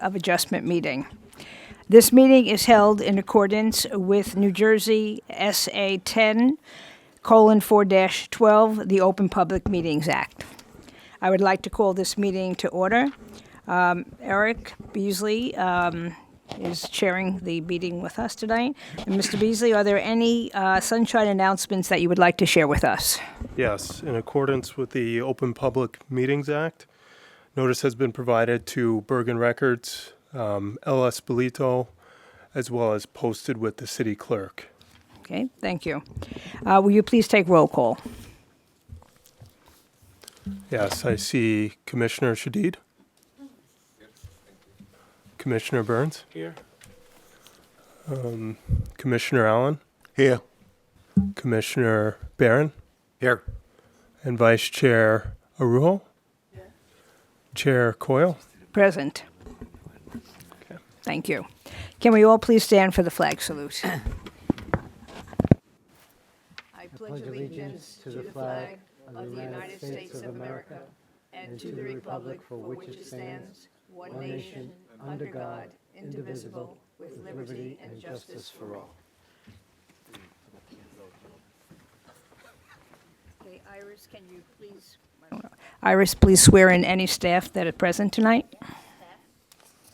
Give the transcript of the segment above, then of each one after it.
of Adjustment meeting. This meeting is held in accordance with New Jersey SA 10:4-12, the Open Public Meetings Act. I would like to call this meeting to order. Eric Beasley is chairing the meeting with us tonight. And Mr. Beasley, are there any sunshine announcements that you would like to share with us? Yes, in accordance with the Open Public Meetings Act, notice has been provided to Bergen Records, LS Belito, as well as posted with the city clerk. Okay, thank you. Will you please take roll call? Yes, I see Commissioner Shadid. Commissioner Burns. Here. Commissioner Allen. Here. Commissioner Barron. Here. And Vice Chair Arujo. Chair Coyle. Present. Okay. Thank you. Can we all please stand for the flag salute? I pledge allegiance to the flag of the United States of America and to the republic for which it stands, one nation, under God, indivisible, with liberty and justice for all. Okay, Iris, can you please? Iris, please swear in any staff that are present tonight. Do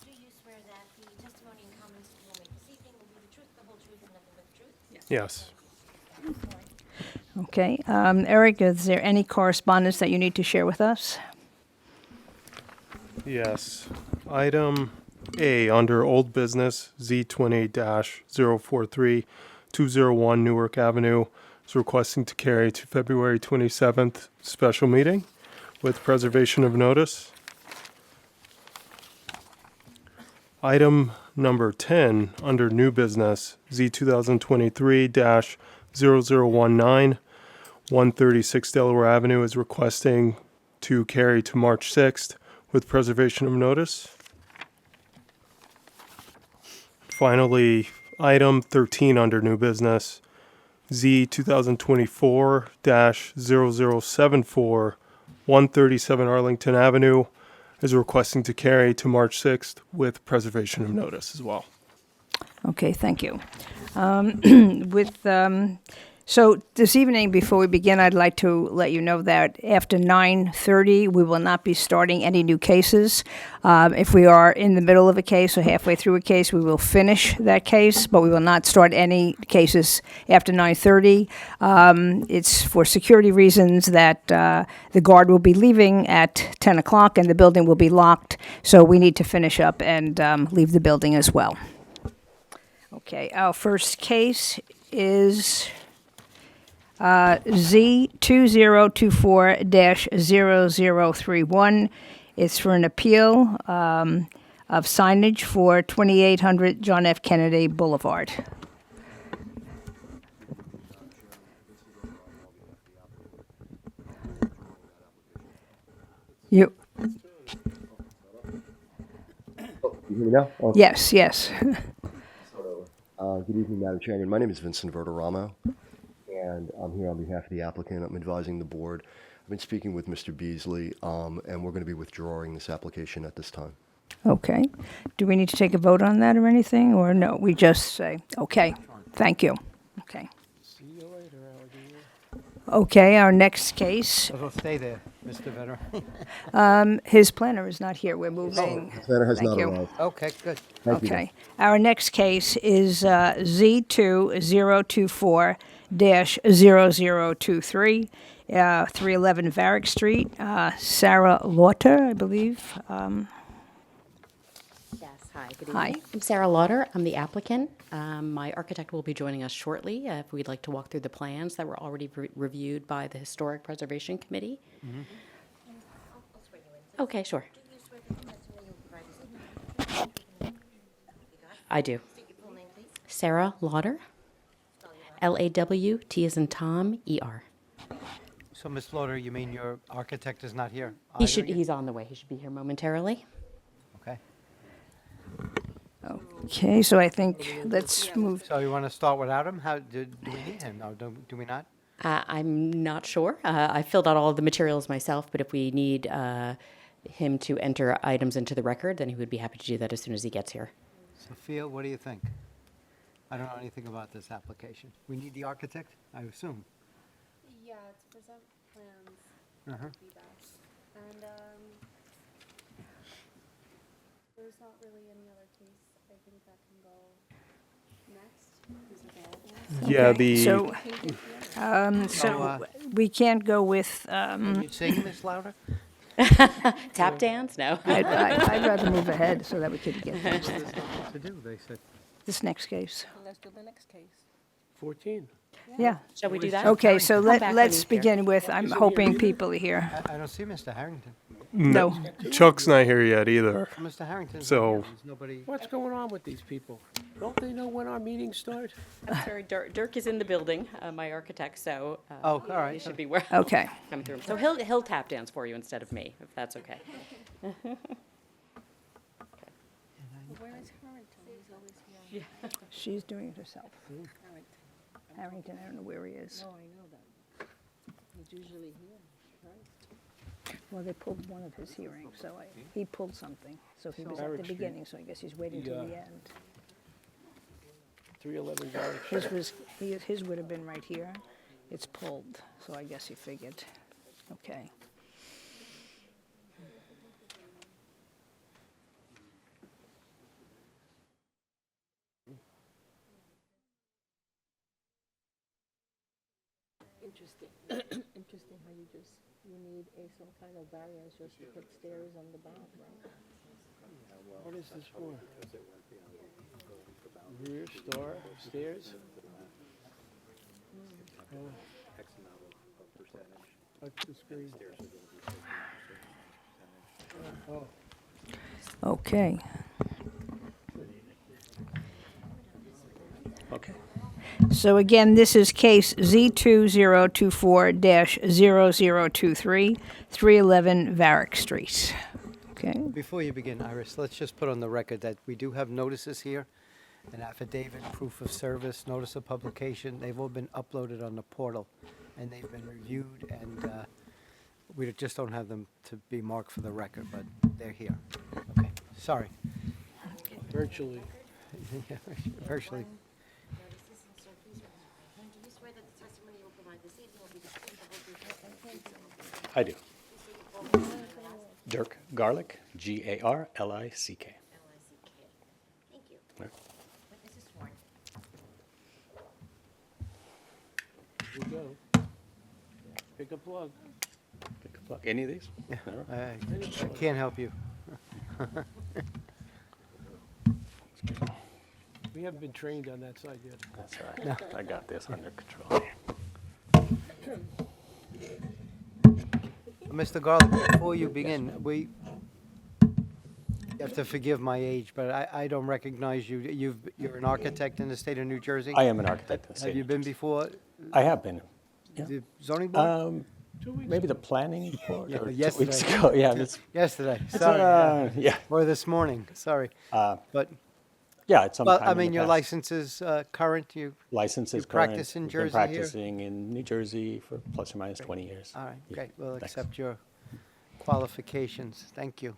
you swear that the testimony and comments that you will make this evening will be the truth, the whole truth, and nothing but the truth? Yes. Okay. Eric, is there any correspondence that you need to share with us? Yes. Item A, under Old Business, Z20-043-201 Newark Avenue, is requesting to carry to February 27th special meeting with preservation of notice. Item number 10, under New Business, Z2023-0019, 136 Delaware Avenue, is requesting to carry to March 6th with preservation of notice. Finally, item 13 under New Business, Z 2024-0074, 137 Arlington Avenue, is requesting to carry to March 6th with preservation of notice as well. Okay, thank you. So this evening, before we begin, I'd like to let you know that after 9:30, we will not be starting any new cases. If we are in the middle of a case or halfway through a case, we will finish that case, but we will not start any cases after 9:30. It's for security reasons that the guard will be leaving at 10 o'clock and the building will be locked, so we need to finish up and leave the building as well. Okay, our first case is Z2024-0031. It's for an appeal of signage for 2800 John F. Kennedy Boulevard. You? You hear me now? Oh. Yes, yes. Good evening, Madam Chairman. My name is Vincent Verderamo, and I'm here on behalf of the applicant. I'm advising the board. I've been speaking with Mr. Beasley, and we're going to be withdrawing this application at this time. Okay. Do we need to take a vote on that or anything, or no? We just say, okay, thank you. Okay. See you later, alligator. Okay, our next case, So stay there, Mr. Vetter. his planner is not here. We're moving. The planner has Thank not you. arrived. Okay, good. Thank you. Okay. Our next case is Z2024-0023, 311 Varick Street. Sarah Lauter, I believe. Yes, hi, good Hi. evening. I'm Sarah Lauder, I'm the applicant. My architect will be joining us shortly if we'd like to walk through the plans that were already reviewed by the Historic Preservation Committee. Okay, sure. I do. Sarah Lauder, L-A-W-T as in Tom, E-R. So, Ms. Lauder, you mean your architect is not here? He's on the way, he should be here momentarily. Okay. Okay, so I think let's move. So you want to start without him? How, do we need him? No, do we not? I'm not sure. I filled out all of the materials myself, but if we need him to enter items into the record, then he would be happy to do that as soon as he gets here. Sophia, what do you think? I don't know anything about this application. We need the architect, I assume? Yeah, to present plans Uh-huh. would be best. And, there's not really any other case, I think, that can go next, who's available. Yeah, Okay, so we can't go with, Can you sing, Ms. Louder? Tap dance? No. I'd rather move ahead so that we could get There's nothing to do, they said. this next case. Let's do the next case. 14. Yeah. Shall we do that? Okay, so Come back when let's he's here. begin with, I'm hoping people are here. I don't see Mr. Harrington. No. Chuck's not here yet either. Mr. Harrington's So- not here. There's nobody. What's going on with these people? Don't they know when our meetings start? I'm sorry, Dirk is in the building, my architect, so. Oh, all right. He should be aware. Okay. Coming through. So he'll tap dance for you instead of me, if that's okay. Where is Harrington? He's always here. She's doing it herself. Harrington, I don't know where he is. No, I know that. He's usually here, right? Well, they pulled one of his hearings, so he pulled something. So he was at Barrett the Street. beginning, so I guess he's waiting till the Yeah. end. 311 Garlic Street. His would have been right here. It's pulled, so I guess he figured, okay. Interesting. Interesting how you need some kind of variance just to put stairs on the bottom, right? What is this for? Rear star, stairs? Touch the screen. Oh, Okay. okay. So again, this is case Z2024-0023, 311 Varick Street. Okay, Before you begin, Iris, let's just put on the record that we do have notices here, an affidavit, proof of service, notice of publication. They've all been uploaded on the portal, and they've been reviewed, and we just don't have them to be marked for the record, but they're here. Okay, sorry. Virtually. Virtually. Notices, and so please, do you swear that the testimony you will provide this evening will be the truth, the whole truth, and nothing but the truth? I do. Dirk Garlick, Garlick. L-I-C-K. Thank you. Right. Witness is sworn. Here we go. Pick a plug. Pick a plug. Any of these? Yeah, All right. I can't help you. We haven't been trained on that side yet. That's all right. I got this under control. Mr. Garlick, before you begin, you have to forgive my age, but I don't recognize you. You're an architect in the state of New Jersey? I am an architect in the state. Have you of been New Jersey. before I have been. Yeah. the zoning board? 2 weeks. Maybe the planning board Yeah, or 2 yesterday. weeks ago. Yeah, it's, Yesterday, it's, sorry. yeah. Or this morning, sorry. But, Yeah, it's some well, time I in the mean, your past. license is current, License is you current. practice in We've Jersey been here? practicing in New Jersey for plus or minus 20 years. all right, Yeah, great, we'll thanks. accept your qualifications. Thank you.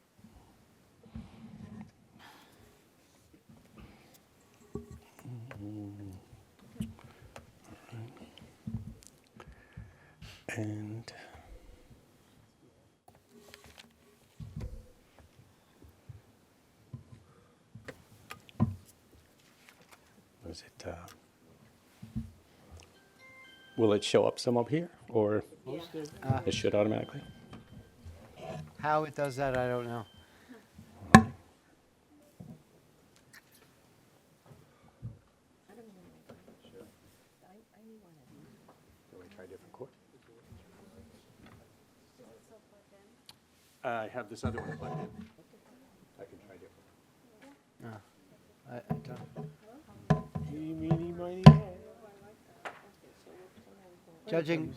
And was it? Will it show up some up here, or it should automatically? How it does that, I don't know. Do we try a different cord? I have this other one plugged in. I can try different. I don't. Meeny, meeny, miny, moe.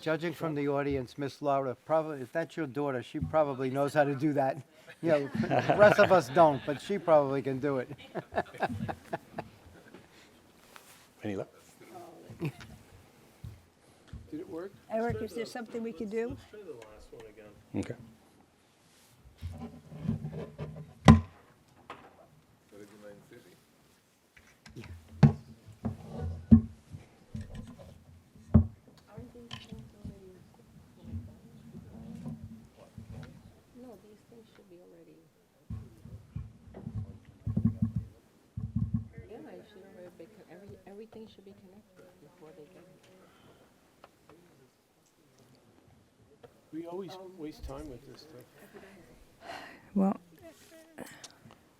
Judging from the audience, Miss Laura, probably, if that's your daughter, she probably knows how to do that. You know, the rest of us don't, but she probably can do it. Any luck? Did it work? Eric, is there something we could do? Try the last one again. Okay. Aren't these things already? No, these things should be already. Yeah, it should already be, everything should be connected before they get it. We always waste time with this stuff. Well,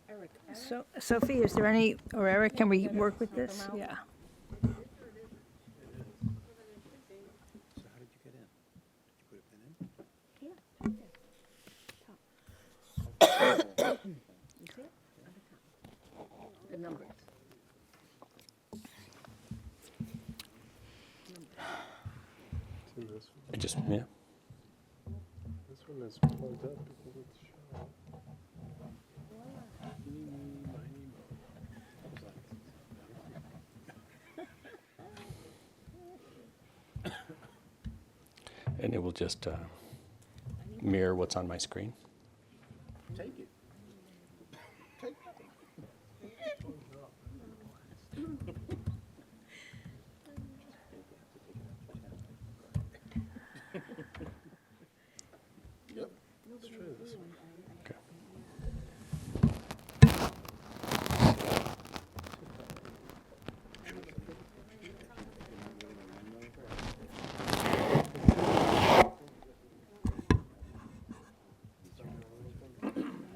Eric, so Sophie, is there any, or Eric, can we work with this? Yeah. So how did you get in? Did you put a pin in? the numbers. It's in this one. I just, yeah. This one is plugged up because it's short. And it will just mirror what's on my screen. Take it. Okay.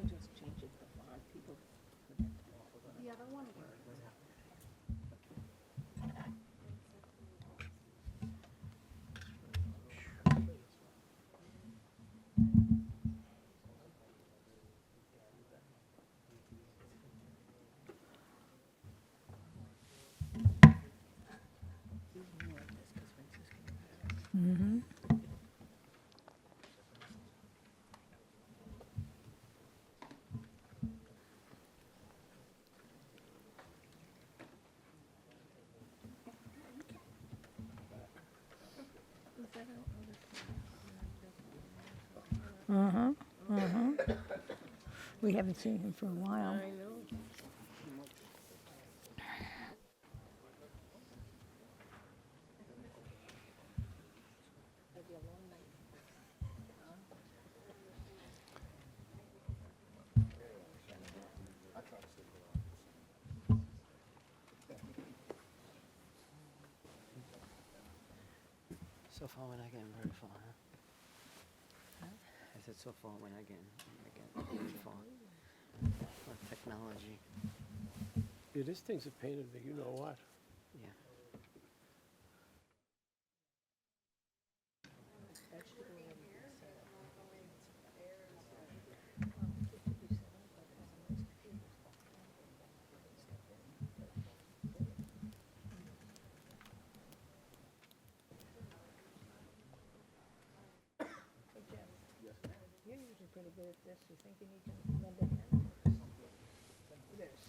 Just change it to five people. The other one. We haven't seen him for a while. I know. It'll be a long night. So far we're not getting very far, huh? I said so far we're not getting very far. With technology, Yeah, this thing's a pain in the, you know what? yeah. You're usually pretty good at this. You think you need to lend a hand? It is.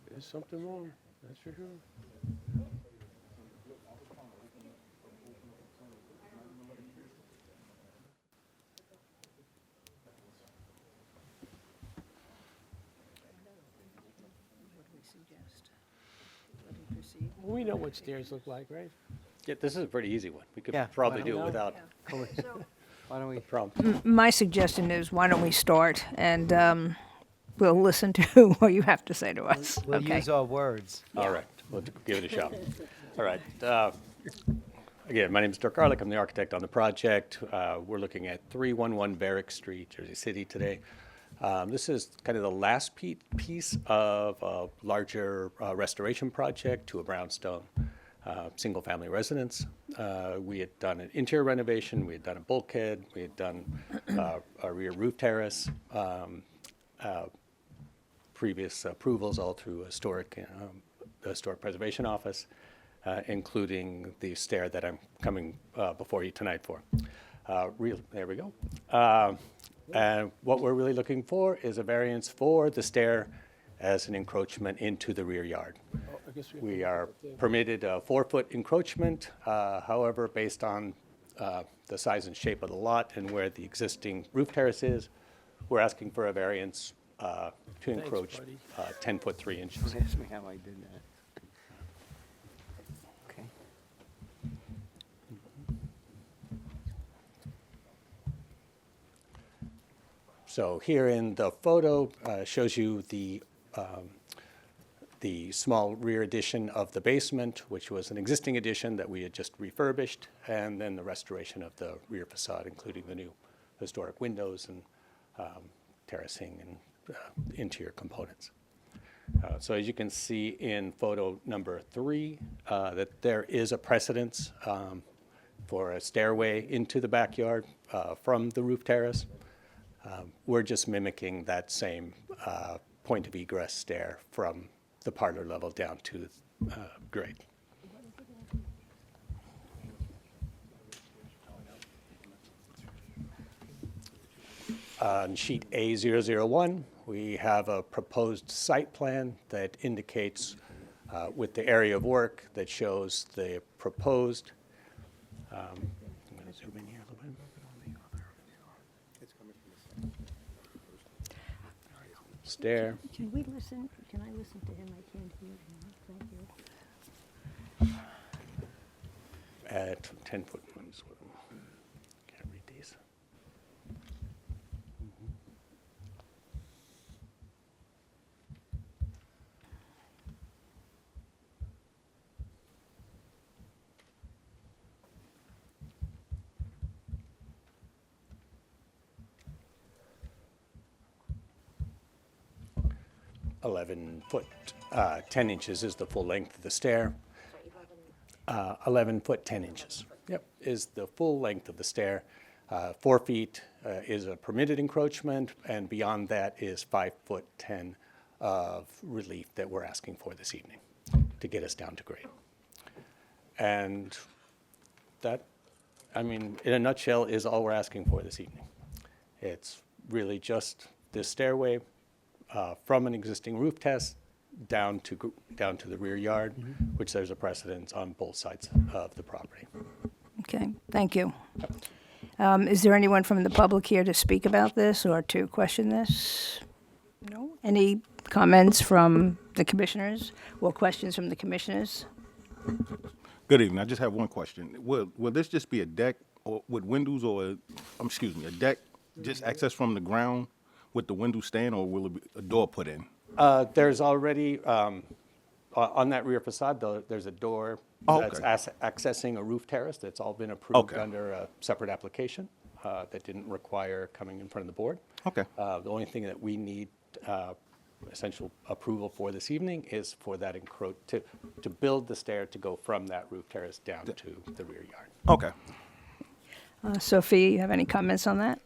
There's something wrong, that's for sure. What do we suggest? Let him proceed. We know what stairs look like, right? Yeah, this is a pretty easy one. We could Yeah, probably why do don't it we? without Why don't we, a problem. My suggestion is, why don't we start, and we'll listen to what you have to say to us. we'll Okay. use our words. All right, we'll give it a shot. All right. Again, my name is Dirk Garlick. I'm the architect on the project. We're looking at 311 Varick Street, Jersey City today. This is kind of the last piece of a larger restoration project to a brownstone single-family residence. We had done an interior renovation. We had done a bulkhead. We had done a rear roof terrace. Previous approvals all through the Historic Preservation Office, including the stair that I'm coming before you tonight for. There we go. And what we're really looking for is a variance for the stair as an encroachment into the rear yard. I guess We are permitted a 4-foot encroachment, however, based on the size and shape of the lot and where the existing roof terrace is, we're asking for a variance to encroach buddy. 10 foot 3 inches. Ask me how I did that. Okay. So here in the photo shows you the small rear addition of the basement, which was an existing addition that we had just refurbished, and then the restoration of the rear facade, including the new historic windows and terracing and interior components. So as you can see in photo number 3, that there is a precedence for a stairway into the backyard from the roof terrace. We're just mimicking that same point of egress stair from the parlor level down to grade. On sheet A001, we have a proposed site plan that indicates with the area of work that shows the proposed, I'm going to zoom in here a little bit. Stair. Can we listen, can I listen to him? I can't hear him. Thank you. At 10 foot. Can't read these. 11 foot 10 inches is the full length of the stair. 11 foot 10 inches. Yep, is the full length of the stair. 4 feet is a permitted encroachment, and beyond that is 5 foot 10 of relief that we're asking for this evening to get us down to grade. And that, I mean, in a nutshell, is all we're asking for this evening. It's really just this stairway from an existing roof test down to the rear yard, which there's a precedence on both sides of the property. Okay, thank you. Is there anyone from the public here to speak about this or to question this? No? Any comments from the commissioners or questions from the commissioners? Good evening. I just have one question. Will this just be a deck or with windows or, a deck just access from the ground with the window stand, or will it be a door put in? There's already, on that rear facade, there's a door that's accessing a roof terrace that's all been approved under a separate application that didn't require coming in front of the board. Okay. The only thing that we need essential approval for this evening is for that to build the stair to go from that roof terrace down to the rear yard. Okay. Sophia, you have any comments on that?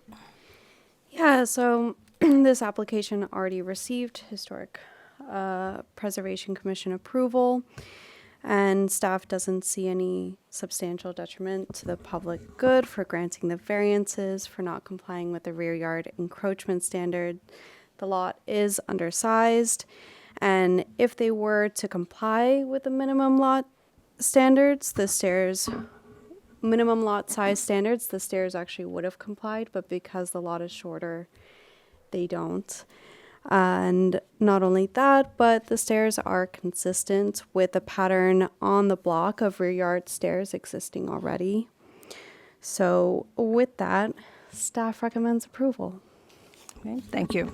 Yeah, so this application already received Historic Preservation Commission approval, and staff doesn't see any substantial detriment to the public good for granting the variances for not complying with the rear yard encroachment standard. The lot is undersized, and if they were to comply with the minimum lot standards, minimum lot size standards, the stairs actually would have complied, but because the lot is shorter, they don't. And not only that, but the stairs are consistent with the pattern on the block of rear yard stairs existing already. So with that, staff recommends approval. Okay, thank you.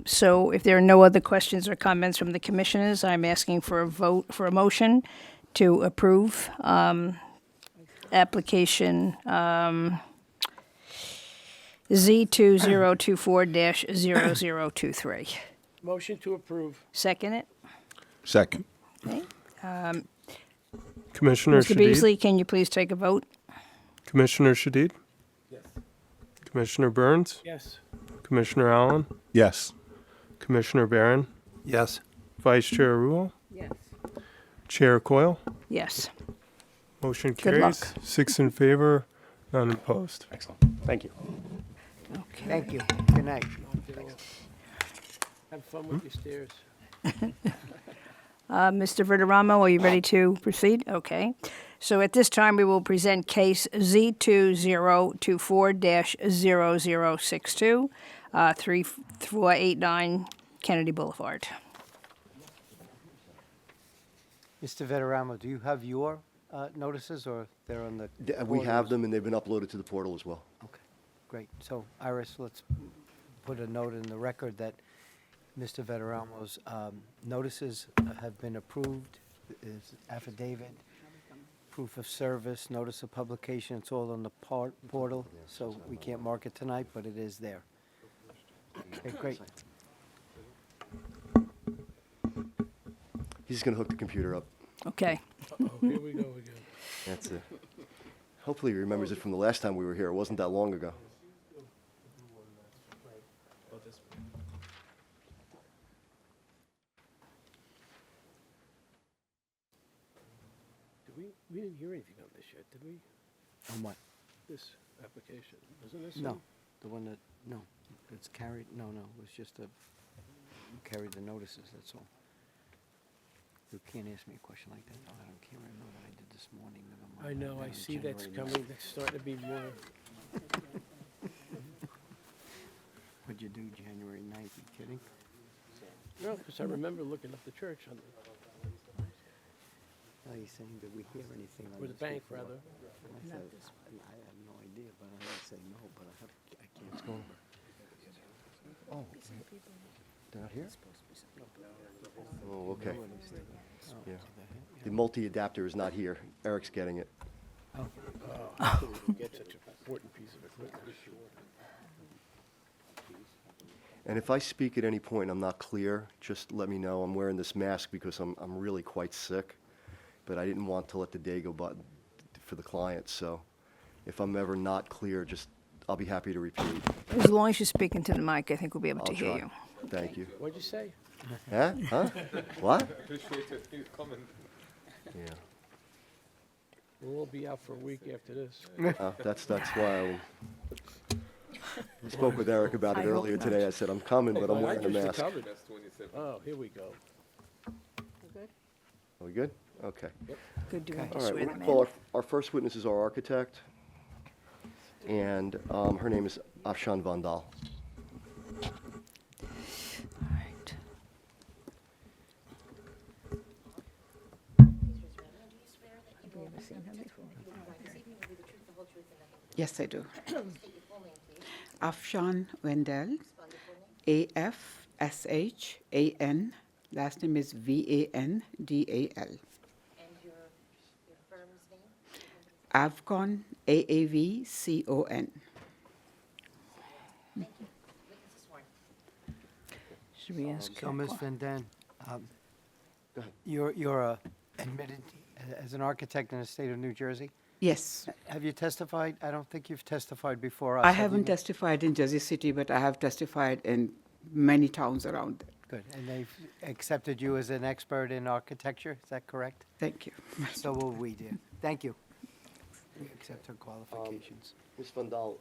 So if there are no other questions or comments from the commissioners, I'm asking for a motion to approve application Z2024-0023. Motion to approve. Second it? Second. Okay. Commissioner Mr. Shadid? Beasley, can you please take a vote? Commissioner Shadid? Yes. Commissioner Burns? Yes. Commissioner Allen? Yes. Commissioner Barron? Yes. Vice Chair Ruhl? Yes. Chair Coyle? Yes. Motion Good luck. carries. 6 in favor, none opposed. Excellent. Thank you. Okay. Thank you. Good night. Have fun with your stairs. Mr. Verderamo, are you ready to proceed? Okay. So at this time, we will present case Z2024-0062, 3489 Kennedy Boulevard. Mr. Veteramo, do you have your notices, or they're on the? We have portals? them, and they've been uploaded to the portal as well. Okay, great. So Iris, let's put a note in the record that Mr. Veteramo's notices have been approved, his affidavit, proof of service, notice of publication, it's all on the portal, so we can't mark it tonight, but it is there. Okay, great. He's going to hook the computer up. Okay. Oh, here we go again. That's it. Hopefully he remembers it from the last time we were here. It wasn't that long ago. We didn't hear anything on this yet, did we? On what? This application, isn't this? No, the one that, no, it's carried, no, it was just a, you carried the notices, that's all. You can't ask me a question like that, I can't remember what I did this morning. Never mind. I know, I That was see that's January coming, that's starting to be more, 9th. What'd you do January 9th, you kidding? no, because I remember looking up the church on No, he's saying, did we hear anything on or this the bank, before? rather. And I said, I have no idea, but I would say no, but I can't. Let's go over. Oh, they're not here? Oh, okay. Yeah. The multi-adapter is not here. Eric's getting it. How could we get such an important piece of equipment? And if I speak at any point, I'm not clear, just let me know. I'm wearing this mask because I'm really quite sick, but I didn't want to let the day go by for the client. So if I'm ever not clear, just, I'll be happy to repeat. As long as you're speaking to the mic, I think we'll be able to I'll hear try. you. Thank you. What'd you say? Huh? Huh? What? Yeah. We'll all be out for a week after this. That's why I spoke with Eric about it earlier today. I said, I'm coming, but I'm wearing a mask. Are Oh, here we go. we good? Okay. Good, do you want to All right, swear we're them going to call in? our first witness is our architect, and her name is Afshan Vandal. All right. Yes, I do. Afshan Wendell, A-F-S-H-A-N. Last name is V-A-N-D-A-L. And your firm's name? Avcon, A-A-V-C-O-N. Witness is sworn. Should we ask? So, Ms. Van Den, Go ahead. you're admitted as an architect in the state of New Jersey? Yes. Have you testified? I don't think you've testified before us. I have you? haven't testified in Jersey City, but I have testified in many towns around there. Good, and they've accepted you as an expert in architecture, is that correct? Thank you. So will we, dear. Thank you. We accept her qualifications. Ms. Vandal,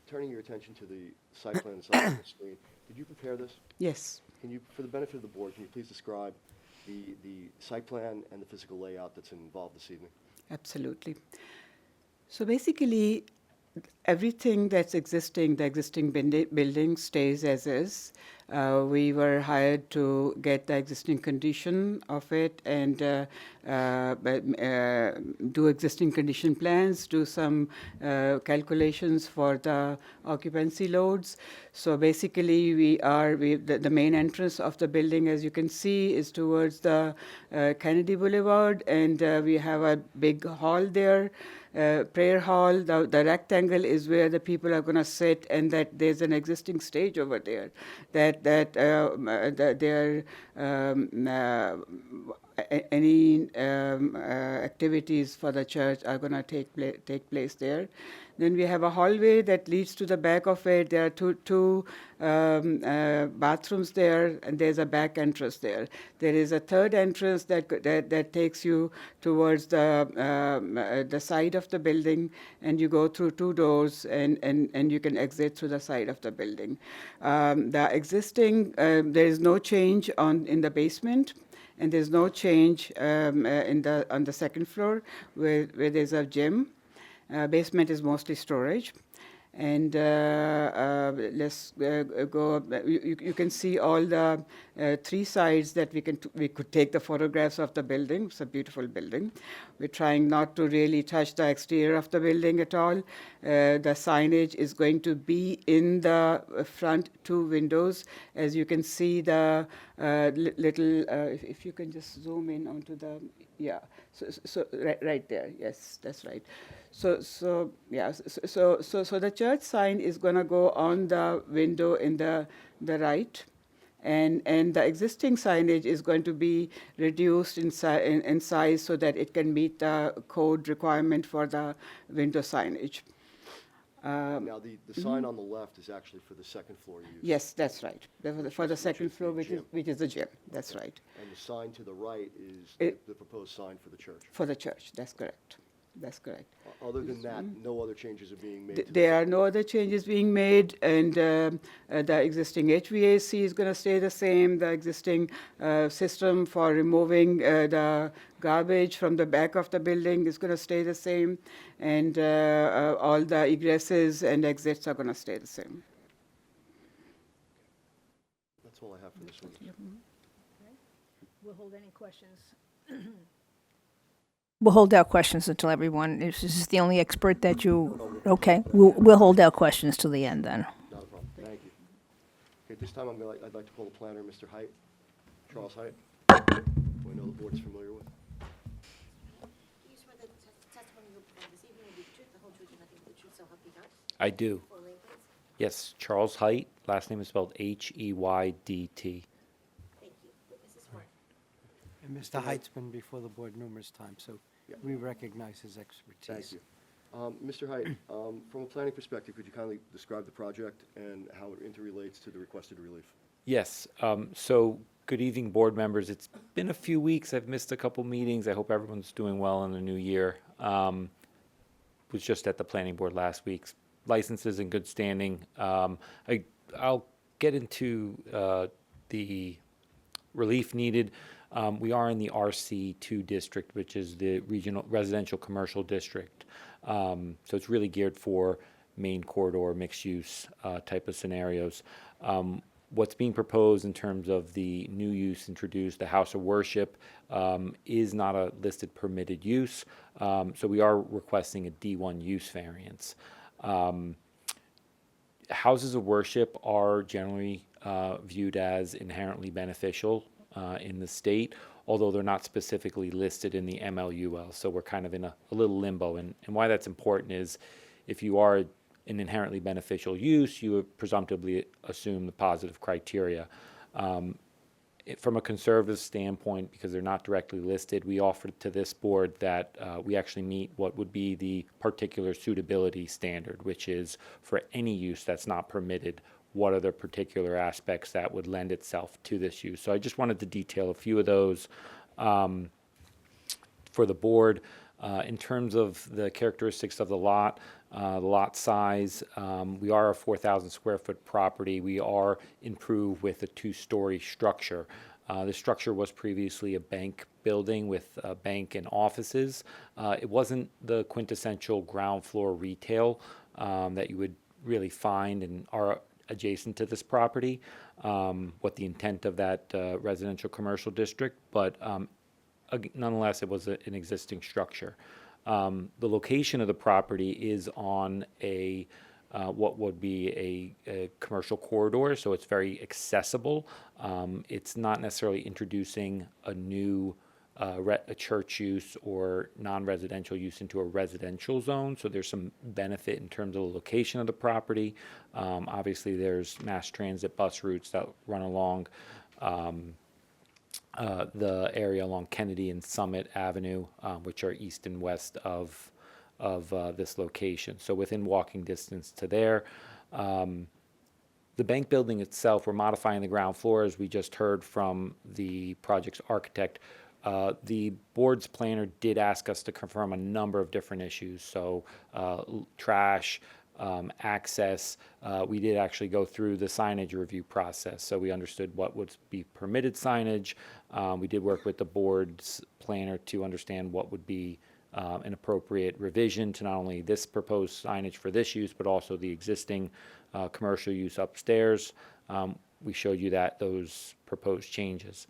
turning your attention to the site plan that's up on the screen, did you prepare this? Yes. Can you, for the benefit of the board, can you please describe the site plan and the physical layout that's involved this evening? Absolutely. So basically, everything that's existing, the existing building stays as is. We were hired to get the existing condition of it and do existing condition plans, do some calculations for the occupancy loads. So basically, the main entrance of the building, as you can see, is towards the Kennedy Boulevard, and we have a big hall there. Prayer hall, the rectangle is where the people are going to sit, and that there's an existing stage over there that any activities for the church are going to take place there. Then we have a hallway that leads to the back of it. There are two bathrooms there, and there's a back entrance there. There is a third entrance that takes you towards the side of the building, and you go through two doors, and you can exit through the side of the building. The existing, there is no change in the basement. and there's no change on the second floor where there's a gym. Basement is mostly storage. And let's go up. You can see all the three sides that we could take the photographs of the building. It's a beautiful building. We're trying not to really touch the exterior of the building at all. The signage is going to be in the front two windows. As you can see, the little, if you can just zoom in onto the, yeah, so right there, yes, that's right. So the church sign is going to go on the window in the right, and the existing signage is going to be reduced in size so that it can meet the code requirement for the window signage. Now, the sign on the left is actually for the second floor use. Yes, that's right. For the second floor, which is the gym. That's right. And the sign to the right is the proposed sign for the church. For the church, that's correct. That's correct. Other than that, no other changes are being made. There are no other changes being made, and the existing HVAC is going to stay the same. The existing system for removing the garbage from the back of the building is going to stay the same, and all the egresses and exits are going to stay the same. That's all I have for this one. We'll hold any questions. We'll hold out questions until everyone, is this the only expert that you, okay, we'll hold out questions till the end then. Not a problem. Thank you. Okay, this time I'd like to call the planner, Mr. Height, Charles Height, who I know the board's familiar with. Do you swear that the testimony you will provide this evening will be the truth, the whole truth, and nothing but the truth, so help you God? I do. Full name, please. Yes, Charles Height. Last name is spelled Heydt. Thank you. Witness is sworn. And Mr. Height's been before the board numerous times, so we recognize his expertise. Thank you. Mr. Height, from a planning perspective, could you kindly describe the project and how it interrelates to the requested relief? Yes. So, good evening, board members. It's been a few weeks. I've missed a couple meetings. I hope everyone's doing well in the new year. Was just at the planning board last week. Licenses in good standing. I'll get into the relief needed. We are in the RC2 district, which is the regional residential commercial district. So it's really geared for main corridor, mixed use type of scenarios. What's being proposed in terms of the new use introduced, the house of worship, is not a listed permitted use. So we are requesting a D1 use variance. Houses of worship are generally viewed as inherently beneficial in the state, although they're not specifically listed in the MLUL. So we're kind of in a little limbo. And why that's important is if you are an inherently beneficial use, you would presumptively assume the positive criteria. From a conservative standpoint, because they're not directly listed, we offered to this board that we actually meet what would be the particular suitability standard, which is for any use that's not permitted, what are the particular aspects that would lend itself to this use. So I just wanted to detail a few of those for the board. In terms of the characteristics of the lot size, we are a 4,000 square foot property. We are improved with a 2-story structure. The structure was previously a bank building with a bank and offices. It wasn't the quintessential ground floor retail that you would really find and are adjacent to this property, what the intent of that residential commercial district, but nonetheless, it was an existing structure. The location of the property is on a what would be a commercial corridor, so it's very accessible. It's not necessarily introducing a new a church use or non-residential use into a residential zone, so there's some benefit in terms of the location of the property. Obviously, there's mass transit bus routes that run along the area along Kennedy and Summit Avenue, which are east and west of this location. So within walking distance to there. The bank building itself, we're modifying the ground floor, as we just heard from the project's architect. The board's planner did ask us to confirm a number of different issues, so trash, access, we did actually go through the signage review process. So we understood what would be permitted signage. We did work with the board's planner to understand what would be an appropriate revision to not only this proposed signage for this use, but also the existing commercial use upstairs. We showed you that those proposed changes.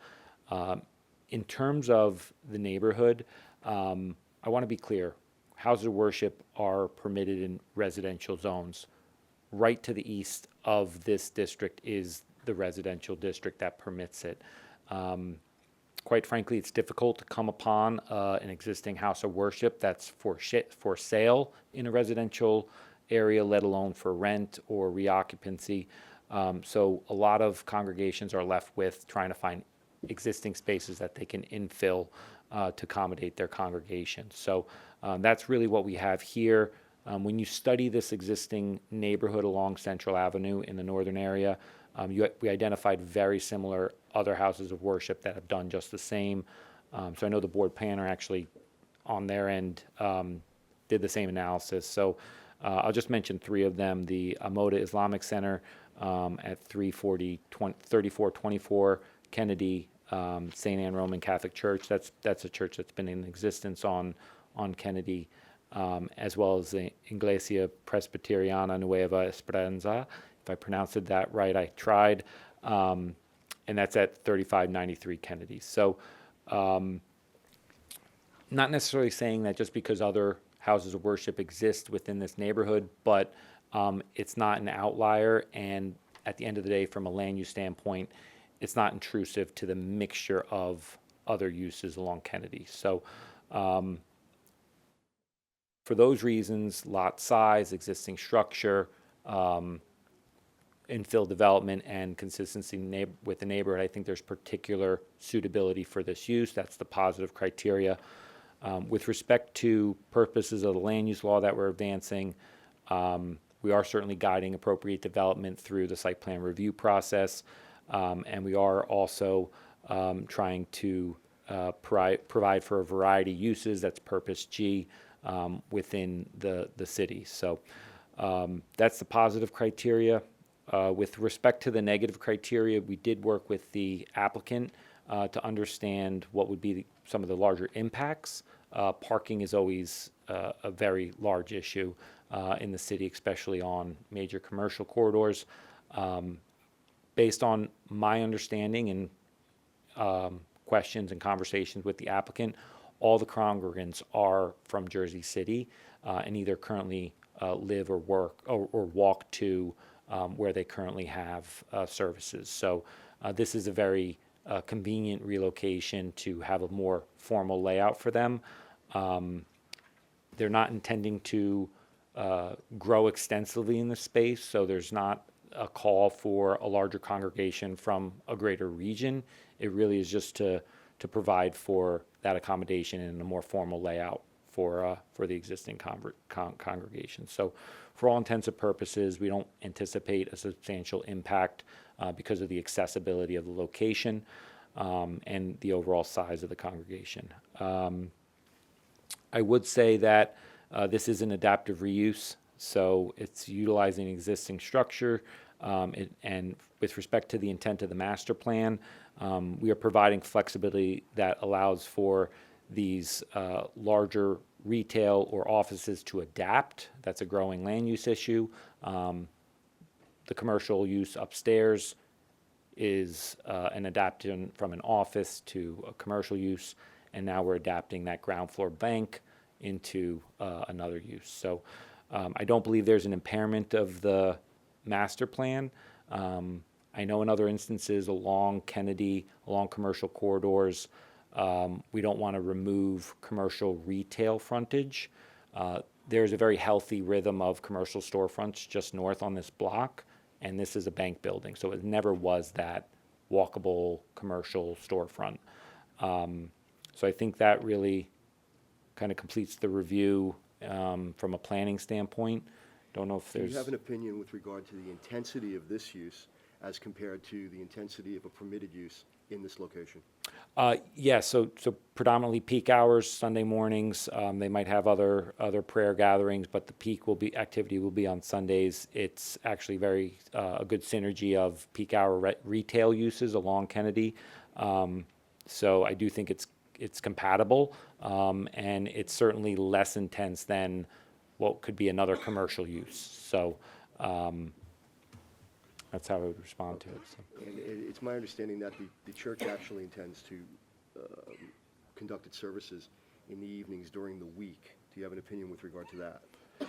In terms of the neighborhood, I want to be clear. Houses of worship are permitted in residential zones. Right to the east of this district is the residential district that permits it. Quite frankly, it's difficult to come upon an existing house of worship that's for sale in a residential area, let alone for rent or reoccupancy. So a lot of congregations are left with trying to find existing spaces that they can infill to accommodate their congregation. So that's really what we have here. When you study this existing neighborhood along Central Avenue in the northern area, we identified very similar other houses of worship that have done just the same. So I know the board planner actually on their end did the same analysis. So I'll just mention three of them. The Amoda Islamic Center at 3424 Kennedy, St. Anne Roman Catholic Church. That's a church that's been in existence on Kennedy, as well as the Iglesia Presbiteriana Nueva Esperanza. If I pronounced that right, I tried. And that's at 3593 Kennedy. So not necessarily saying that just because other houses of worship exist within this neighborhood, but it's not an outlier. And at the end of the day, from a land use standpoint, it's not intrusive to the mixture of other uses along Kennedy. So for those reasons, lot size, existing structure, infill development, and consistency with the neighborhood, I think there's particular suitability for this use. That's the positive criteria. With respect to purposes of the land use law that we're advancing, we are certainly guiding appropriate development through the site plan review process, and we are also trying to provide for a variety of uses. That's purpose G within the city. So that's the positive criteria. With respect to the negative criteria, we did work with the applicant to understand what would be some of the larger impacts. Parking is always a very large issue in the city, especially on major commercial corridors. Based on my understanding and questions and conversations with the applicant, all the congregants are from Jersey City and either currently live or work or walk to where they currently have services. So this is a very convenient relocation to have a more formal layout for them. They're not intending to grow extensively in the space, so there's not a call for a larger congregation from a greater region. It really is just to provide for that accommodation in a more formal layout for the existing congregation. So for all intents and purposes, we don't anticipate a substantial impact because of the accessibility of the location and the overall size of the congregation. I would say that this is an adaptive reuse, so it's utilizing existing structure. And with respect to the intent of the master plan, we are providing flexibility that allows for these larger retail or offices to adapt. That's a growing land use issue. The commercial use upstairs is an adaptation from an office to a commercial use, and now we're adapting that ground floor bank into another use. So I don't believe there's an impairment of the master plan. I know in other instances along Kennedy, along commercial corridors, we don't want to remove commercial retail frontage. There's a very healthy rhythm of commercial storefronts just north on this block, and this is a bank building, so it never was that walkable commercial storefront. So I think that really kind of completes the review from a planning standpoint. Don't know if Do there's... you have an opinion with regard to the intensity of this use as compared to the intensity of a permitted use in this location? Yeah, so predominantly peak hours, Sunday mornings. They might have other prayer gatherings, but the peak activity will be on Sundays. It's actually very a good synergy of peak hour retail uses along Kennedy. So I do think it's compatible, and it's certainly less intense than what could be another commercial use. So that's how I would respond to it. So. And it's my understanding that the church actually intends to conduct its services in the evenings during the week. Do you have an opinion with regard to that?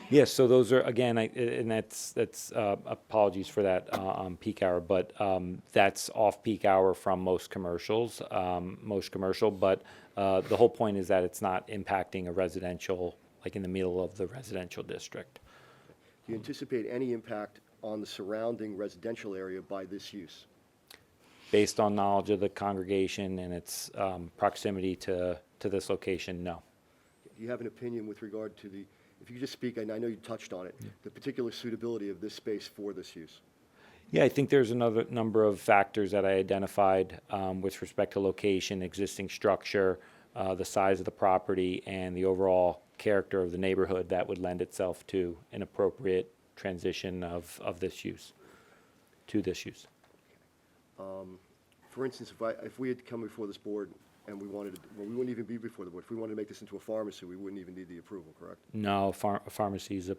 Yes, so those are, again, and that's apologies for that peak hour, but that's off-peak hour from most commercial, but the whole point is that it's not impacting a residential, like in the middle of the residential district. Do you anticipate any impact on the surrounding residential area by this use? Based on knowledge of the congregation and its proximity to this location, no. Do you have an opinion with regard to the, if you could just speak, and I know you touched on it, the particular suitability of this space for this use? Yeah, I think there's another number of factors that I identified with respect to location, existing structure, the size of the property, and the overall character of the neighborhood that would lend itself to an appropriate transition of this use, to this use. For instance, if we had come before this board and we wanted to, well, we wouldn't even be before the board. If we wanted to make this into a pharmacy, we wouldn't even need the approval, correct? No, a pharmacy is a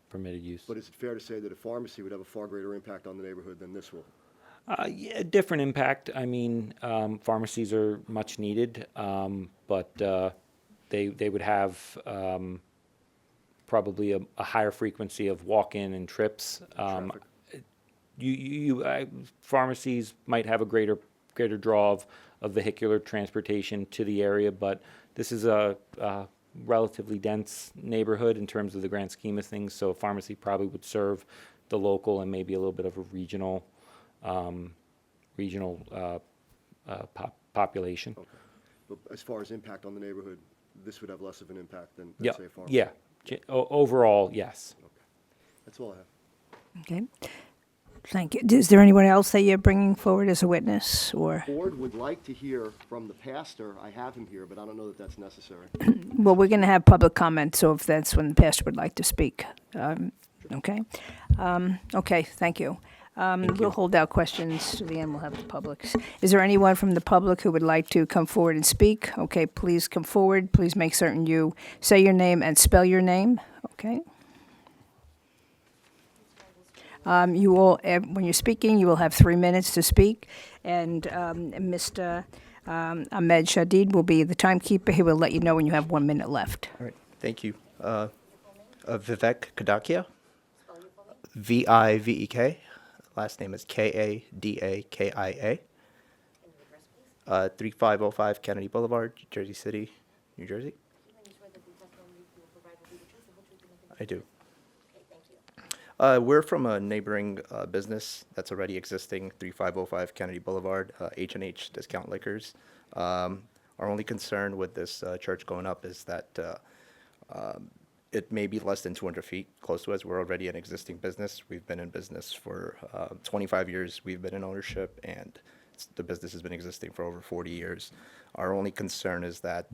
permitted use. But is it fair to say that a pharmacy would have a far greater impact on the neighborhood than this will? Yeah, different impact. I mean, pharmacies are much needed, but they would have probably a higher frequency of walk-in and trips. Traffic. Pharmacies might have a greater draw of vehicular transportation to the area, but this is a relatively dense neighborhood in terms of the grand scheme of things, so a pharmacy probably would serve the local and maybe a little bit of a regional population. Okay. But as far as impact on the neighborhood, this would have less of an impact than, Yeah, say, a pharmacy? yeah. Overall, yes. Okay. That's all I have. Okay. Thank you. Is there anyone else that you're bringing forward as a witness, or? The board would like to hear from the pastor. I have him here, but I don't know that that's necessary. Well, we're going to have public comment, so if that's when the pastor would like to speak. Okay. Okay, thank you. We'll hold out questions to the end. We'll have the public. Is there anyone from the public who would like to come forward and speak? Okay, please come forward. Please make certain you say your name and spell your name. Okay. You will, when you're speaking, you will have 3 minutes to speak, and Mr. Ahmed Shadid will be the timekeeper. He will let you know when you have 1 minute left. All right, thank you. Vivek Kadakia, Vivek. Last name is Kadakia. 3505 Kennedy Boulevard, Jersey City, New Jersey. I do. We're from a neighboring business that's already existing, 3505 Kennedy Boulevard, H&H Discount Liquors. Our only concern with this church going up is that it may be less than 200 feet close to us. We're already an existing business. We've been in business for 25 years. We've been in ownership, and the business has been existing for over 40 years. Our only concern is that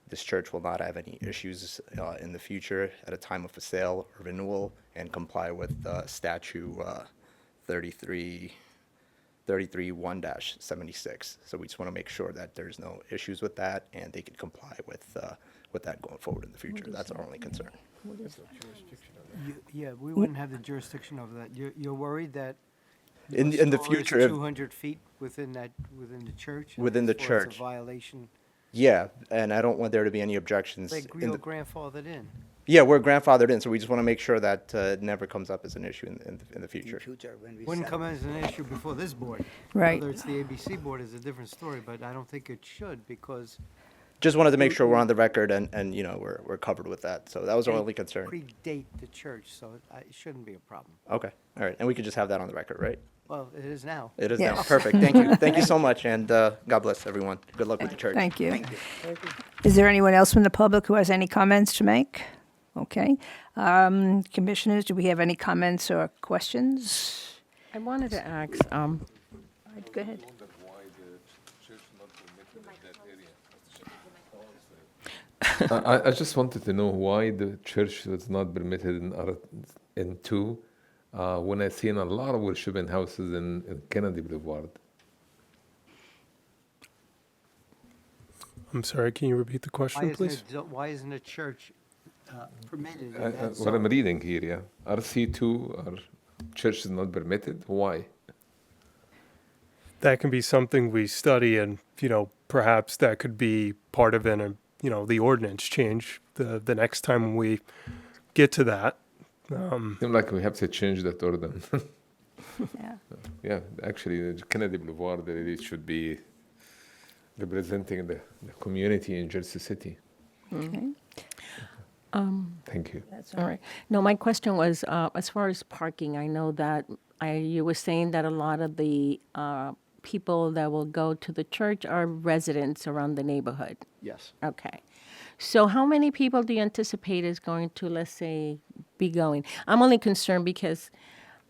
this church will not have any issues in the future at a time of a sale or renewal and comply with statute 331-76. So we just want to make sure that there's no issues with that and they can comply with that going forward in the future. That's our only concern. Yeah, we wouldn't have the jurisdiction over that. You're worried that In the future, if- 200 feet within the church? and Within the therefore it's church. a violation? Yeah, and I don't want there to be any objections. Like in real the- grandfathered in. Yeah, we're grandfathered in, so we just want to make sure that it never comes up as an issue in the future. Wouldn't come as an issue before this board. Right. Whether it's the ABC board is a different story, but I don't think it should because. Just wanted to make sure we're on the record and we're covered with that. So that was our they only concern. Predate the church, so it shouldn't be a problem. Okay, all right, and we could just have that on the record, right? Well, it is now. It is now. Yes. Perfect. Thank you. Thank you so much, and God bless everyone. Good luck with the church. Thank you. Is there anyone else from the public who has any comments to make? Okay. Commissioners, do we have any comments or questions? I wanted to ask, Go ahead. I just wanted to know why the church was not permitted in two, when I seen a lot of worshiping houses in Kennedy Boulevard. I'm sorry, can you repeat the question, please? Why isn't a church permitted in that What zone? I'm reading here, yeah. RC2, our church is not permitted. Why? That can be something we study, and perhaps that could be part of the ordinance change the next time we get to that. Seems like we have to change that ordinance. Yeah. Yeah, actually, the Kennedy Boulevard really should be representing the community in Jersey City. Okay. Thank you. That's all right. No, my question was, as far as parking, I know that you were saying that a lot of the people that will go to the church are residents around the neighborhood. Yes. Okay. So how many people do you anticipate is going to, let's say, be going? I'm only concerned because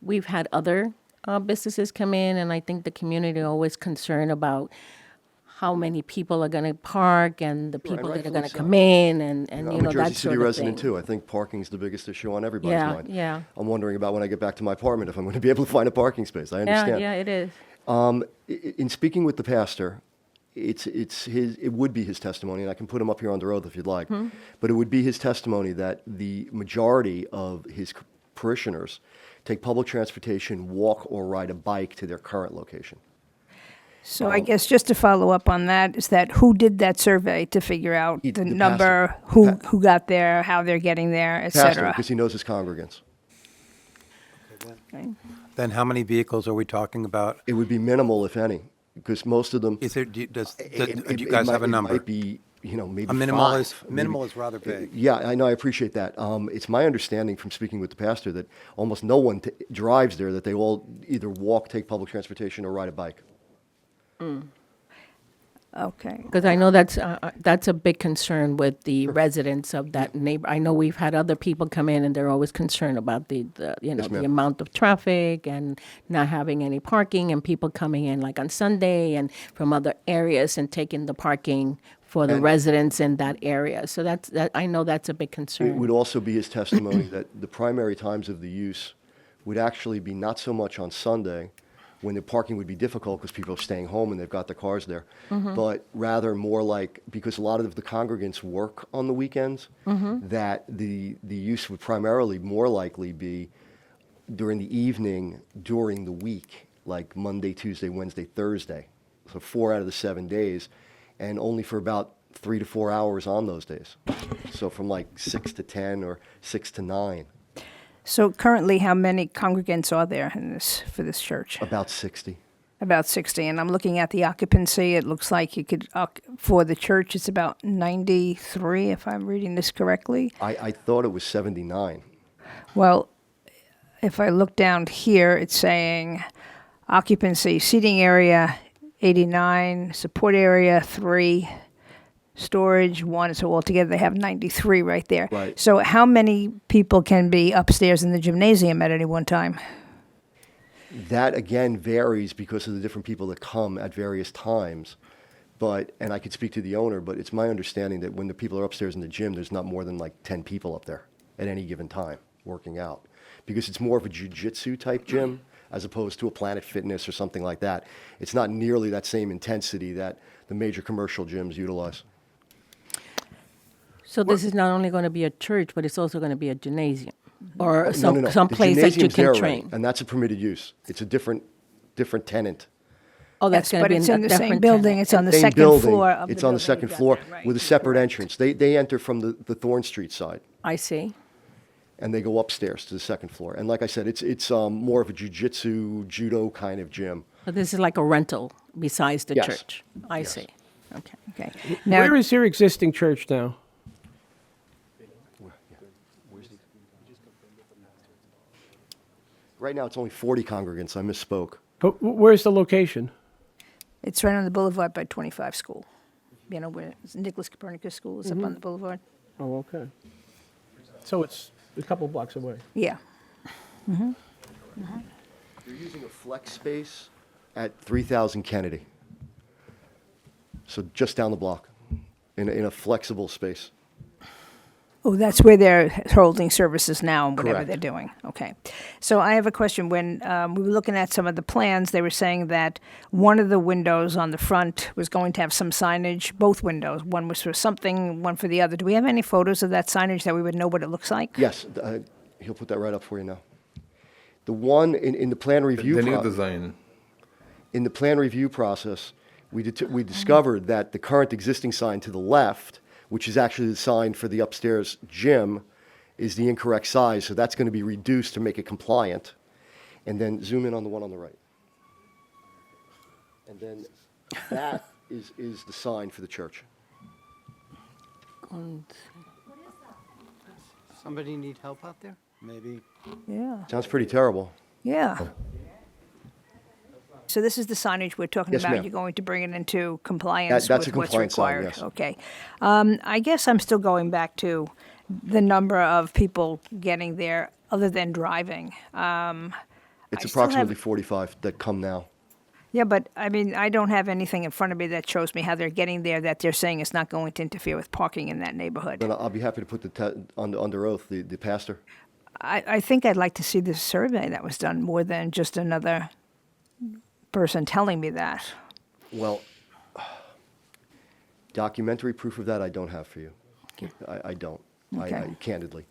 we've had other businesses come in, and I think the community are always concerned about how many people are going to park and the people that are going to come in and I'm that a Jersey sort City of resident thing. too. I think parking's the biggest issue on everybody's Yeah, mind. yeah. I'm wondering about when I get back to my apartment if I'm going to be able to find a parking space. I understand. Yeah, it is. In speaking with the pastor, it would be his testimony, and I can put him up here under oath if you'd like, but it would be his testimony that the majority of his parishioners take public transportation, walk, or ride a bike to their current location. So I guess just to follow up on that, is that who did that survey to figure out the number, pastor. who got there, how they're getting there, et Pastor, cetera? because he knows his congregants. Okay. Then how many vehicles are we talking about? It would be minimal, if any, because most of them. Is there, do you It guys might- have a number? It might be, maybe A minimal is, five, minimal maybe. is rather vague. Yeah, I know, I appreciate that. It's my understanding from speaking with the pastor that almost no one drives there, that they all either walk, take public transportation, or ride a bike. Okay. Because I know that's a big concern with the residents of that neighbor. I know we've had other people come in and they're always concerned about the ma'am. amount of traffic and not having any parking and people coming in like on Sunday and from other areas and taking the parking for the residents in that area. So I know that's a big It concern. would also be his testimony that the primary times of the use would actually be not so much on Sunday, when the parking would be difficult because people are staying home and they've got their cars there, but rather more like, because a lot of the congregants work on the weekends, that the use would primarily more likely be during the evening during the week, like Monday, Tuesday, Wednesday, Thursday. So 4 out of the 7 days, and only for about 3 to 4 hours on those days. So from like 6 to 10 or 6 to 9. So currently, how many congregants are there for this church? About 60. About 60, and I'm looking at the occupancy. It looks like you could, for the church, it's about 93, if I'm reading this correctly. I thought it was 79. Well, if I look down here, it's saying occupancy, seating area, 89, support area, 3, storage, 1. So altogether, they have 93 right there. Right. So how many people can be upstairs in the gymnasium at any one time? That again varies because of the different people that come at various times. And I could speak to the owner, but it's my understanding that when the people are upstairs in the gym, there's not more than like 10 people up there at any given time working out. Because it's more of a jiu-jitsu type gym as opposed to a Planet Fitness or something like that. It's not nearly that same intensity that the major commercial gyms utilize. So this is not only going to be a church, but it's also going to be a gymnasium or No, some no. some The place that you gymnasium's there can already, train. and that's a permitted use. It's a different tenant. Oh, that's Yes, going to but be it's a in the same different building. tenant. It's on the Same second building. floor of the It's on building. the second You got floor that right. with a separate entrance. They enter from the Thorn Street side, I see. and they go upstairs to the second floor. And like I said, it's more of a jiu-jitsu, judo kind of gym. But this is like a rental besides the Yes. church. I see. Okay. Okay. Where Now, is your existing church now? Right now, it's only 40 congregants. I misspoke. But where's the location? it's right on the boulevard by 25 School. You know, where Nicholas Copernicus School is up on the boulevard. Oh, okay. So it's a couple blocks away. Yeah. They're using a flex space at 3000 Kennedy. So just down the block, in a flexible space. Oh, that's where they're holding services now and whatever Correct. they're doing. Okay. So I have a question. When we were looking at some of the plans, they were saying that one of the windows on the front was going to have some signage, both windows. One was for something, one for the other. Do we have any photos of that signage that we would know what it looks like? Yes, he'll put that right up for you now. The one in the plan review. The new design. In the plan review process, we discovered that the current existing sign to the left, which is actually the sign for the upstairs gym, is the incorrect size, so that's going to be reduced to make it compliant. And then zoom in on the one on the right. And then that is the sign for the church. Somebody need help out there? Maybe. Yeah. Sounds pretty terrible. Yeah. So this is the signage we're talking Yes, about. ma'am. You're going to bring it into compliance That's with a what's compliant sign, required. yes. Okay. I guess I'm still going back to the number of people getting there other than driving. It's I still approximately have- 45 that come now. Yeah, but I mean, I don't have anything in front of me that shows me how they're getting there that they're saying it's not going to interfere with parking in that neighborhood. And I'll be happy to put under oath the pastor. I think I'd like to see the survey that was done more than just another person telling me that. Well, documentary proof of that I don't have for you. I don't, Okay. candidly.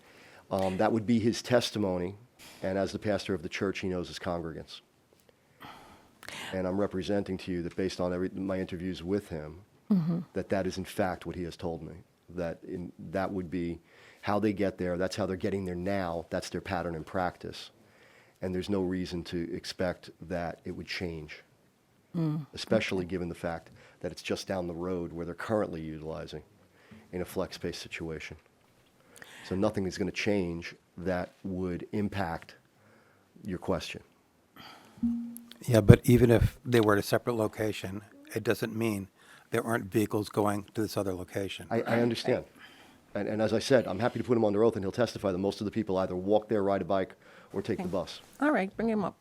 That would be his testimony, and as the pastor of the church, he knows his congregants. And I'm representing to you that based on my interviews with him, that is in fact what he has told me. That would be how they get there. That's how they're getting there now. That's their pattern and practice. And there's no reason to expect that it would change, especially given the fact that it's just down the road where they're currently utilizing in a flex space situation. So nothing is going to change that would impact your question. Yeah, but even if they were at a separate location, it doesn't mean there aren't vehicles going to this other location. I understand. And as I said, I'm happy to put him under oath, and he'll testify that most of the people either walk there, ride a bike, or take the bus. All right, bring him up.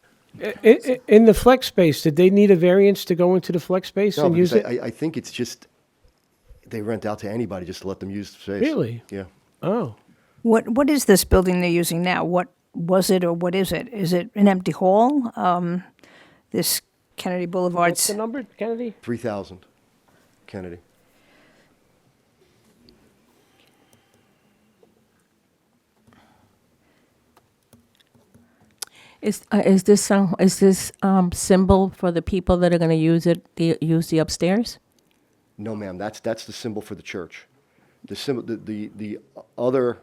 In the flex space, did they need a variance to go into the flex space No, and use because it? I think it's just, they rent out to anybody just to let them use the space. Really? Yeah. Oh. What is this building they're using now? What was it or what is it? Is it an empty hall? This Kennedy Boulevard. What's the number, Kennedy? 3,000, Kennedy. Is this symbol for the people that are going to use it? Use the upstairs? No, ma'am, that's the symbol for the church. The symbol, the other,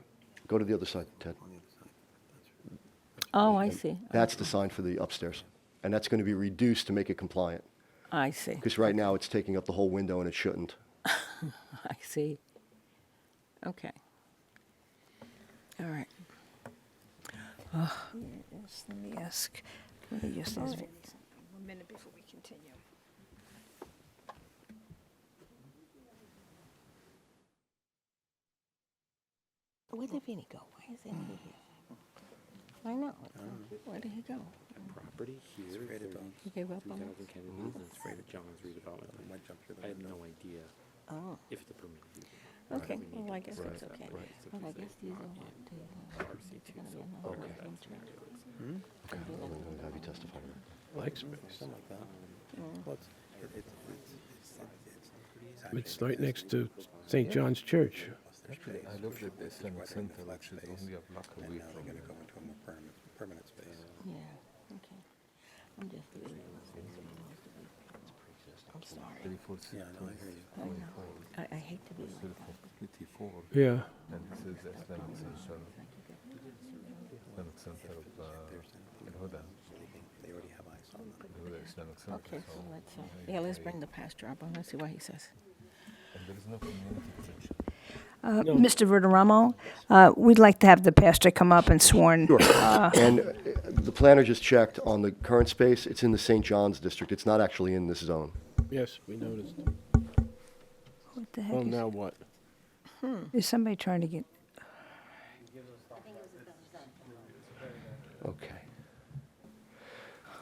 go to the other side, Ted. Oh, I see. That's the sign for the upstairs. And that's going to be reduced to make it compliant. I see. Because right now it's taking up the whole window and it shouldn't. I see. Okay. All right. Yes, let me ask. Let me just ask 1 minute before we continue. Where did Vinny go? Why isn't he here? I know. Where did he go? Property here, He gave up on it? 3,000 Kennedy, and it's right at John's redevelopment. I have no idea Oh, if the permit is used. okay. Well, I guess it's okay. Well, I guess these are what the, RC2, gonna be so, another okay. residence, right? I'm going to have you testify to that. Flex space. Something like that. Well, It's right next to St. John's Church. Actually, I looked at the Islamic Center, which is only a block away Now they're from going to go into a more permanent space. Yeah, okay. I'm just reading those things that are supposed to be. I'm sorry. 34 Yeah, no, I hear you. I know. I hate to be like that. 54. Yeah. And this is the Islamic Center. Islamic Center of Al-Huda. They already have eyes on them. Al-Huda Islamic Center. Okay, so let's bring the pastor up. I want to see what he says. And there is no community connection. Mr. Verderamo, we'd like to have the pastor come up and sworn. Sure. And the planner just checked on the current space. It's in the St. John's district. It's not actually in this zone. Yes, we noticed. What the heck Well, is, now what? is somebody trying to get? Okay.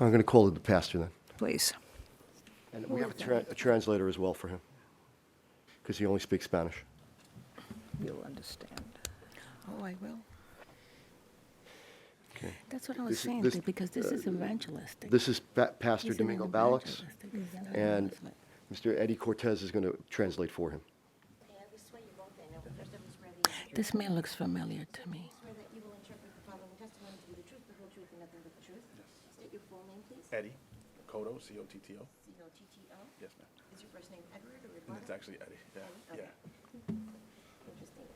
I'm going to call it the pastor then. please. And we have a translator as well for him, because he only speaks Spanish. You'll understand. Oh, I will. Okay. That's what I was This- saying, this- because this is evangelistic. This is Pastor He's an Domingo Balix, evangelistic. He's an and evangelist. Mr. Eddie Cortez is going to translate for him. Okay, we swear you both in. First of all, swear that you This man looks familiar to me. swear that you will interpret the following testimony to be the truth, the whole truth, and nothing but the truth. State your full name, please. Eddie Cotto, C-O-T-T-O. C-O-T-T-O. Yes, ma'am. Is your first name Edward or And Eduardo? it's actually Eddie. Yeah. Okay. Yeah. Interesting.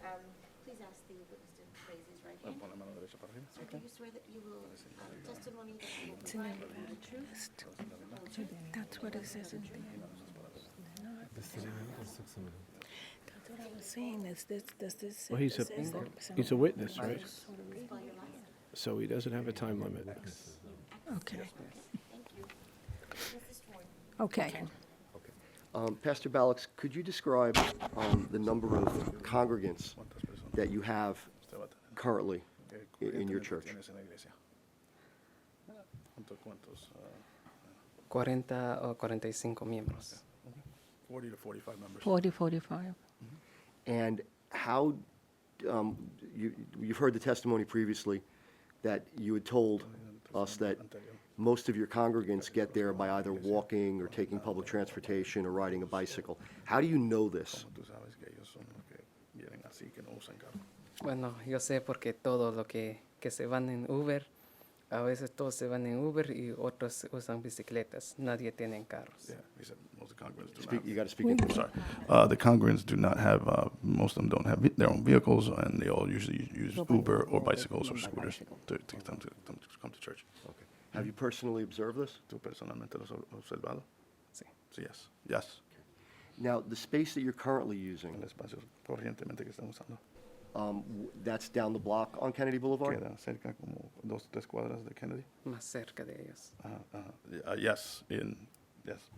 Please ask the witness to raise his right hand. Pon la mano derecha para arriba. Sir, do you swear that you will, testimony that you will provide will be the truth, the whole truth, That's what it says in there. That's what I was saying, is this, does this? Well, he's a witness, right? So he doesn't have a time limit. Okay. Okay. Pastor Balix, could you describe the number of congregants that you have currently in your church? ¿Cuántos? 40 o 45 miembros. 40 to 45 members. 40, 45. And how, you've heard the testimony previously that you had told us that most of your congregants get there by either walking or taking public transportation or riding a bicycle. How do you know this? Tú sabes que ellos son los que vienen así, que no usan carro. Bueno, yo sé porque todos los que se van en Uber, a veces todos se van en Uber y otros usan bicicletas. Nadie tiene carros. Yeah, he said most of the congregants do Speak, not. you got to speak into it. Sorry. The congregants do not have, most of them don't have their own vehicles, and they all usually use Uber or bicycles or scooters to come to church. Okay. Have you personally observed this? ¿Tú personalmente lo has observado? Sí. Sí, yes. Yes. Now, the space that you're currently using, El espacio corrientemente que están usando that's down the block on Kennedy Boulevard? queda cerca como 2-3 cuadras de Kennedy. Más cerca de ellos. Yes, yes.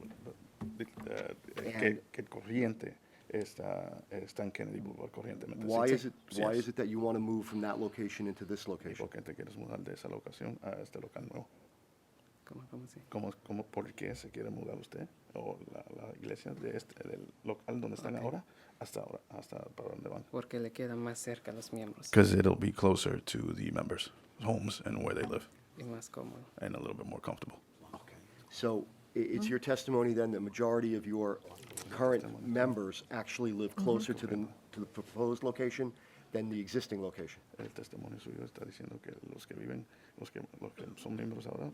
Que corriente está en Kennedy Boulevard, corrientemente. Why Sí, is it, sí, why yes. is it that you want to move from that location into this ¿Y location? por qué te quieres mudar de esa locación a este local nuevo? ¿Cómo así? ¿Por qué se quiere mudar usted o la iglesia del local donde están ahora hasta para dónde van? Porque le quedan más cerca a los miembros Because it'll be closer to the members' homes and where they live, y más cómodo. and a little bit more comfortable. So it's your testimony then that majority of your current members actually live closer to the proposed location than the existing location? El testimonio suyo está diciendo que los que son miembros ahora,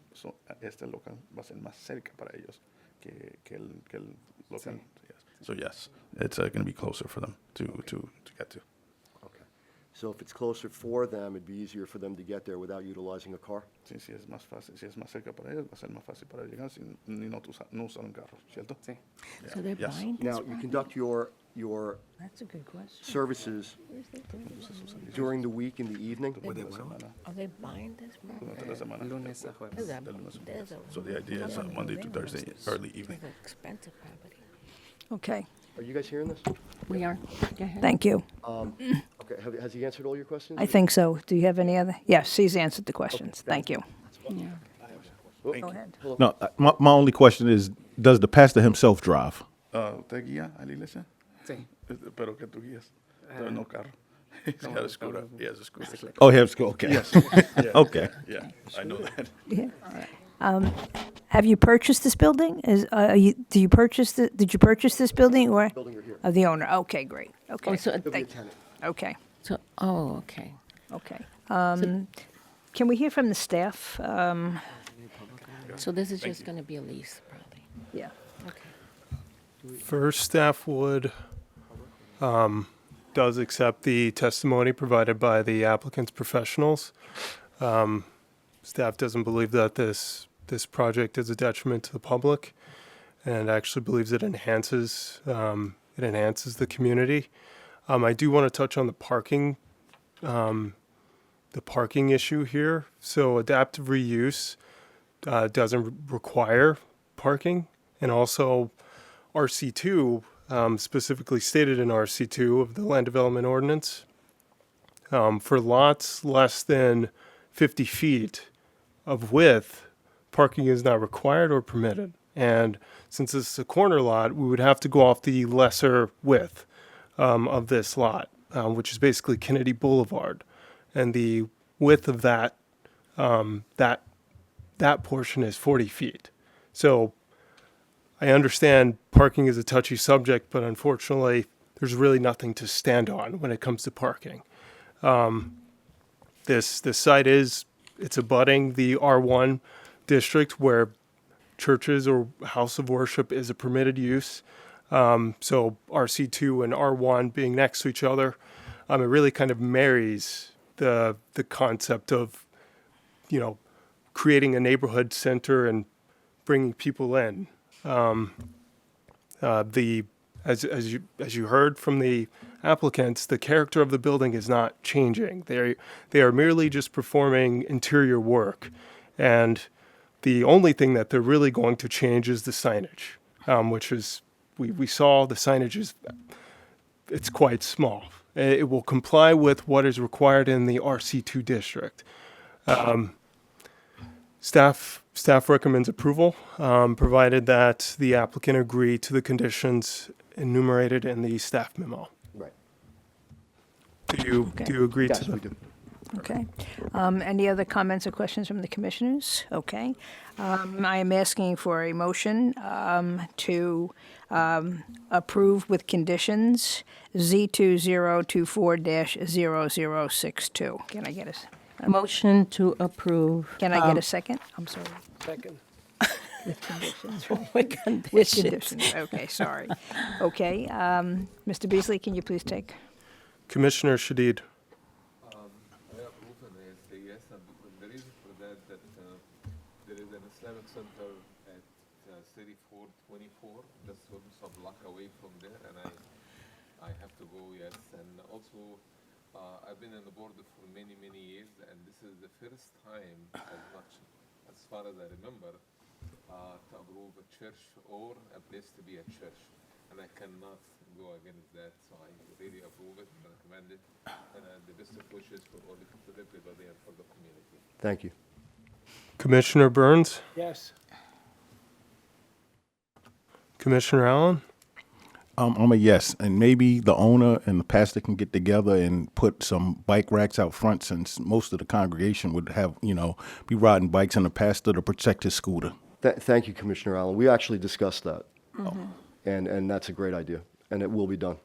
este local va a ser más cerca para ellos que el local. Sí. Yes. So yes, it's going to be closer for them to get to. Okay. So if it's closer for them, it'd be easier for them to get there without utilizing a car? Sí, si es más fácil, si es más cerca para ellos, va a ser más fácil para llegar si no usan un carro, ¿cierto? Sí. Yeah. So they're Yes. buying this Now, you property? conduct your That's a good question. services during the week in the evening? Durante la semana. Are they buying this property? Durante la semana. Lunes a jueves. There's a- De lunes a there's a- So the idea is Monday to Thursday, early evening. It's an expensive property. Okay, Are you guys hearing this? We are. Go ahead. thank you. Okay, has he answered all your questions? I think so. Do you have any other? Yes, he's answered the questions. Thank you. Yeah. Go ahead. No, my only question is, does the pastor himself drive? ¿Usted guía a la iglesia? Sí. Pero que tú guías. Pero no carro. He's got a scooter. He has a scooter. Bicicleta. Oh, he has a scooter. Okay. Yes. Okay. Yeah, I know that. Yeah. Have you purchased this building? Did you purchase this building or? Building or here? Of the owner. Okay, great. Okay. Oh, so, He'll be a Thank- tenant. Okay, okay. okay. Can we hear from the staff? So this is just going to be a lease, probably. Yeah. Okay. First, staff would, does accept the testimony provided by the applicant's professionals. Staff doesn't believe that this project is a detriment to the public, and actually believes it enhances the community. I do want to touch on the parking issue here. So adaptive reuse doesn't require parking, and also RC2, specifically stated in RC2 of the Land Development Ordinance, for lots less than 50 feet of width, parking is not required or permitted. And since this is a corner lot, we would have to go off the lesser width of this lot, which is basically Kennedy Boulevard. And the width of that portion is 40 feet. So I understand parking is a touchy subject, but unfortunately, there's really nothing to stand on when it comes to parking. This site it's abutting the R1 district where churches or house of worship is a permitted use. So RC2 and R1 being next to each other, it really kind of marries the concept of, creating a neighborhood center and bringing people in. As you heard from the applicants, the character of the building is not changing. They are merely just performing interior work, and the only thing that they're really going to change is the signage, which is we saw the signage it's quite small. It will comply with what is required in the RC2 district. Staff recommends approval, provided that the applicant agree to the conditions enumerated in the staff memo. Right. Do you agree Yes, to we the? do. Okay. Any other comments or questions from the commissioners? Okay. I am asking for a motion to approve with conditions Z2024-0062. Can I get a Motion to approve. Can I get a second? I'm sorry. Second. With conditions. With With conditions. conditions. Okay, sorry. Okay. Mr. Beasley, can you please take? Commissioner Shadid. I approve and I say yes, and the reason for that there is an Islamic center at 3424, just some block away from there, and I have to go, yes. And also, I've been on the board for many years, and this is the first time, as far as I remember, to approve a church or a place to be a church, and I cannot go against that, so I really approve it and recommend it, and the best of wishes for everybody and for the community. Thank you. Commissioner Burns. Yes. Commissioner Allen. I'm a yes, and maybe the owner and the pastor can get together and put some bike racks out front, since most of the congregation would have, be riding bikes, and the pastor to protect his scooter. Thank you, Commissioner Allen. We actually discussed that, and that's a great idea, and it will be done.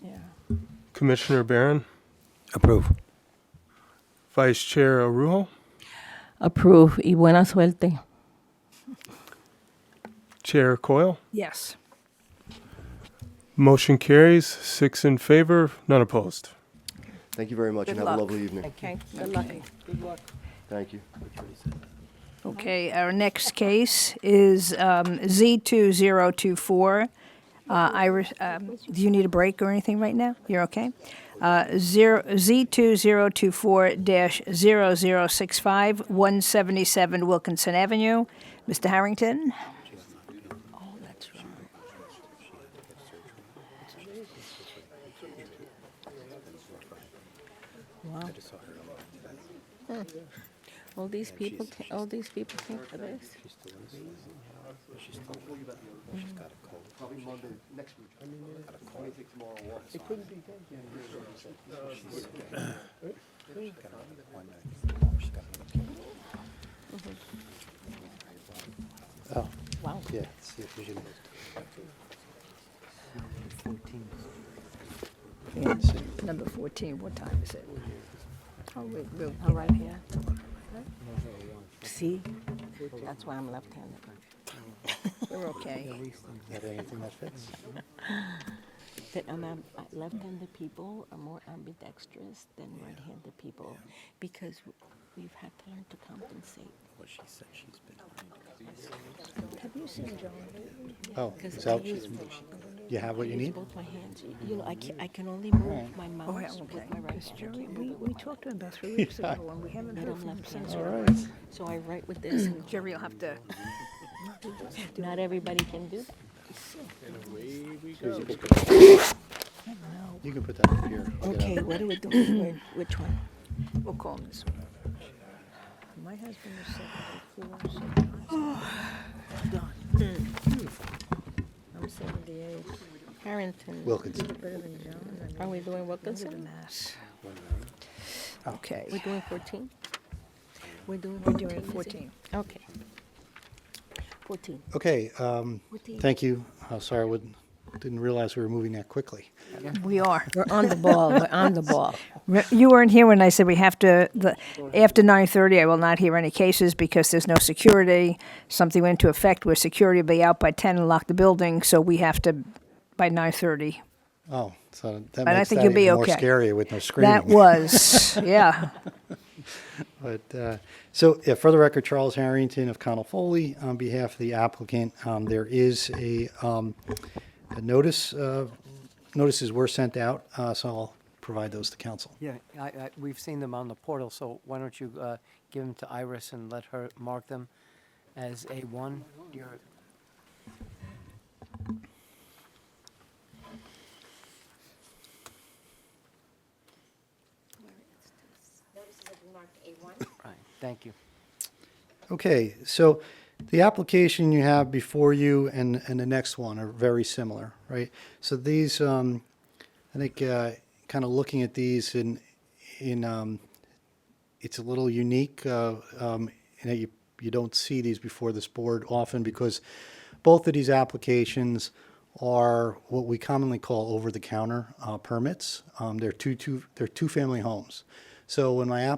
Yeah. Commissioner Barron. Approve. Vice Chair Arujo. Approve y buena suerte. Chair Coyle. Yes. Motion carries, 6 in favor, none opposed. Thank you very much, and have a lovely evening. Okay, good luck. Good luck. Thank you. Okay, our next case is Z2024. Iris, do you need a break or anything right now? You're okay? Z2024-0065, 177 Wilkinson Avenue. Mr. Harrington? Oh, that's right. Wow. All these people came for this. Probably Monday next week. I may take tomorrow off. It couldn't be done. Oh, Wow. yeah, see if we should. Number 14, what time is it? Oh, we'll All right here. See? That's why I'm left-handed. we're okay. Is that anything that fits? That left-handed people are more ambidextrous than right-handed people because we've had to learn to compensate. What she said, she's been. Have you seen John? Oh, Because so I use you have what you I use need? both my hands. I can only move my mouse Oh, yeah, with okay. my right Because hand. I Jerry, can't we move it with talked to him about 3 Yeah. weeks ago, and we haven't But heard I'm from him left-handed. since. All right. So I write with this. and Jerry, you'll have to. Not everybody can do that. You can put that up here. Okay, what do we do? Which one? We'll call him this one. My husband is 74, so I'm 78. Harrington. Wilkinson. Are we doing Wilkinson? Okay. We're doing 14? We're doing 14. Okay. 14. Okay, thank you. Sorry, didn't realize we were moving that quickly. We are. We're on the ball. We're on the ball. You weren't here when I said we have to, after 9:30, I will not hear any cases because there's no security. Something went into effect where security will be out by 10 and lock the building, so we have to, by 9:30. Oh, so that But I makes think that you'll be even more okay. scary with no screaming. That was, yeah. But, so, yeah, for the record, Charles Harrington of Connell Foley, on behalf of the applicant, there is a notice, notices were sent out, so I'll provide those to council. Yeah, we've seen them on the portal, so why don't you give them to Iris and let her mark them as A1? Notices have been marked A1. Right, thank you. Okay, so the application you have before you and the next one are very similar, right? So these, I think, kind of looking at these it's a little unique, in that you don't see these before this board often because both of these applications are what we commonly call over-the-counter permits. They're two-family homes. So when my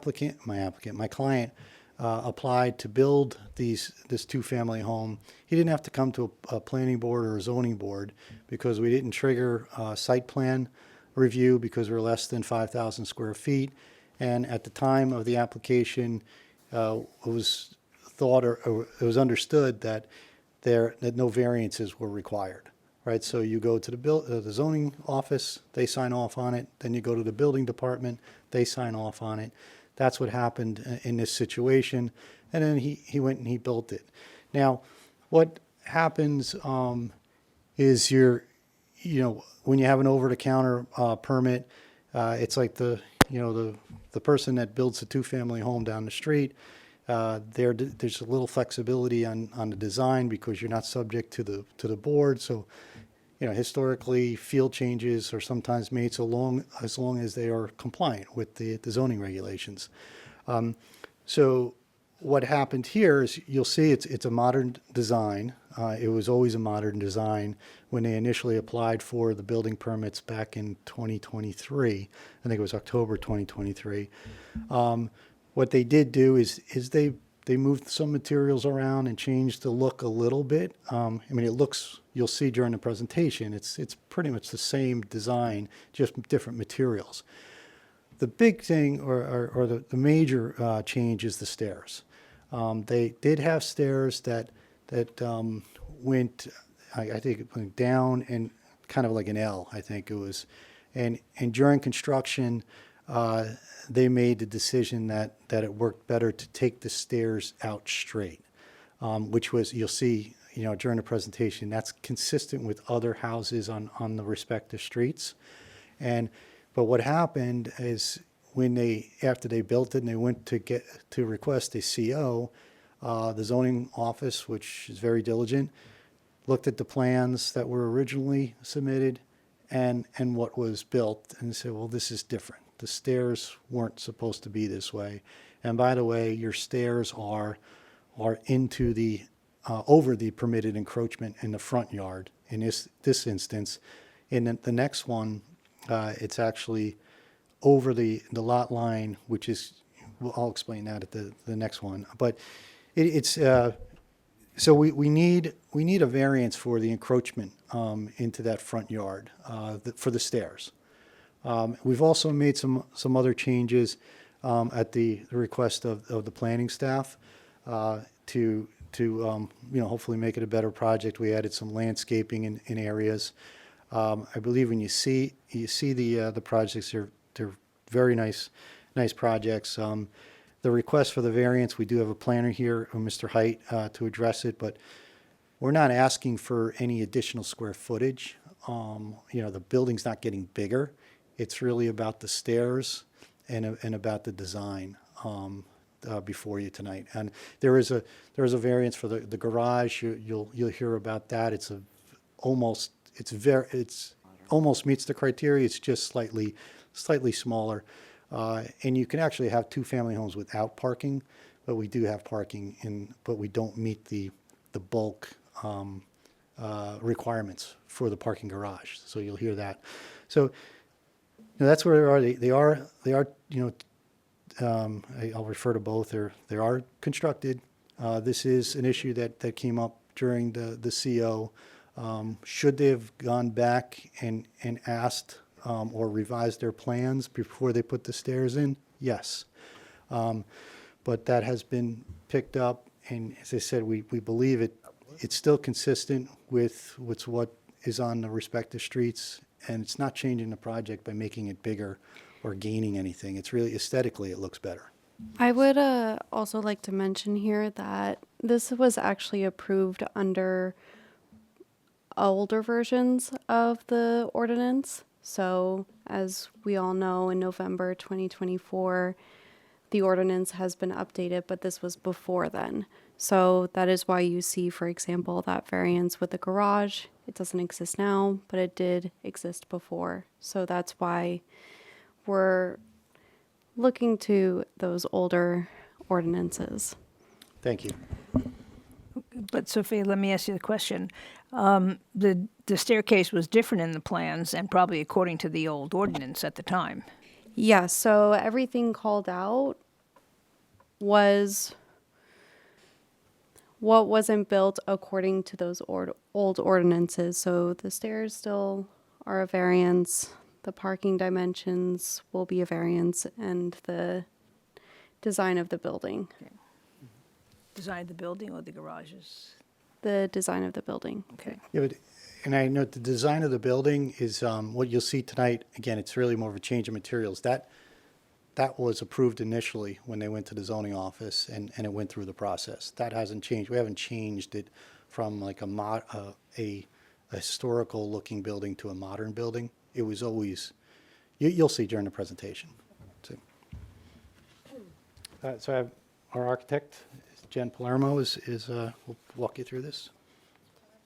client applied to build this two-family home, he didn't have to come to a planning board or a zoning board because we didn't trigger site plan review because we're less than 5,000 square feet. And at the time of the application, it was thought or it was understood that that no variances were required, right? So you go to the zoning office, they sign off on it. Then you go to the building department, they sign off on it. That's what happened in this situation. And then he went and he built it. Now, what happens is when you have an over-the-counter permit, it's like the person that builds a two-family home down the street. There's a little flexibility on the design because you're not subject to the board. So, historically, field changes are sometimes made as long as they are compliant with the zoning regulations. So what happened here is you'll see it's a modern design. It was always a modern design when they initially applied for the building permits back in 2023. I think it was October 2023. What they did do is they moved some materials around and changed the look a little bit. It looks, you'll see during the presentation, it's pretty much the same design, just different materials. The big thing or the major change is the stairs. They did have stairs that went, I think it went down and kind of like an L, I think it was. And during construction, they made the decision that it worked better to take the stairs out straight, which was, you'll see, during the presentation, that's consistent with other houses on the respective streets. But what happened is after they built it and they went to request a CO, the zoning office, which is very diligent, looked at the plans that were originally submitted and what was built and said, well, this is different. The stairs weren't supposed to be this way. And by the way, your stairs are into the over the permitted encroachment in the front yard. In this instance, in the next one, it's actually over the lot line, which is, well, I'll explain that at the next one. But so we need a variance for the encroachment into that front yard for the stairs. We've also made some other changes at the request of the planning staff to hopefully make it a better project. We added some landscaping in areas. I believe when you see the projects, they're very nice projects. The request for the variance, we do have a planner here, Mr. Height, to address it, but we're not asking for any additional square footage. The building's not getting bigger. It's really about the stairs and about the design. before you tonight. And there is a variance for the garage. You'll hear about that. It's almost meets the criteria. It's just slightly smaller. And you can actually have two family homes without parking, but we do have parking but we don't meet the bulk requirements for the parking garage. So you'll hear that. So that's where they are. They are, I'll refer to both. They are constructed. This is an issue that came up during the CO. Should they have gone back and asked or revised their plans before they put the stairs in? Yes. But that has been picked up, and as I said, we believe it's still consistent with what is on the respective streets, and it's not changing the project by making it bigger or gaining anything. It's really aesthetically, it looks better. I would also like to mention here that this was actually approved under older versions of the ordinance. So, as we all know, in November 2024, the ordinance has been updated, but this was before then. So that is why you see, for example, that variance with the garage. It doesn't exist now, but it did exist before. So that's why we're looking to those older ordinances. Thank you. But Sophia, let me ask you the question. The staircase was different in the plans and probably according to the old ordinance at the time. Yeah, so everything called out was what wasn't built according to those old ordinances. So the stairs still are a variance, the parking dimensions will be a variance, and the design of the building. Design of the building or the garages? The design of the building. Okay. Yeah, and I know the design of the building is what you'll see tonight. Again, it's really more of a change of materials. That was approved initially when they went to the zoning office and it went through the process. That hasn't changed. We haven't changed it from like a historical looking building to a modern building. It was always, you'll see during the presentation. So I have our architect, Jen Palermo, will walk you through this.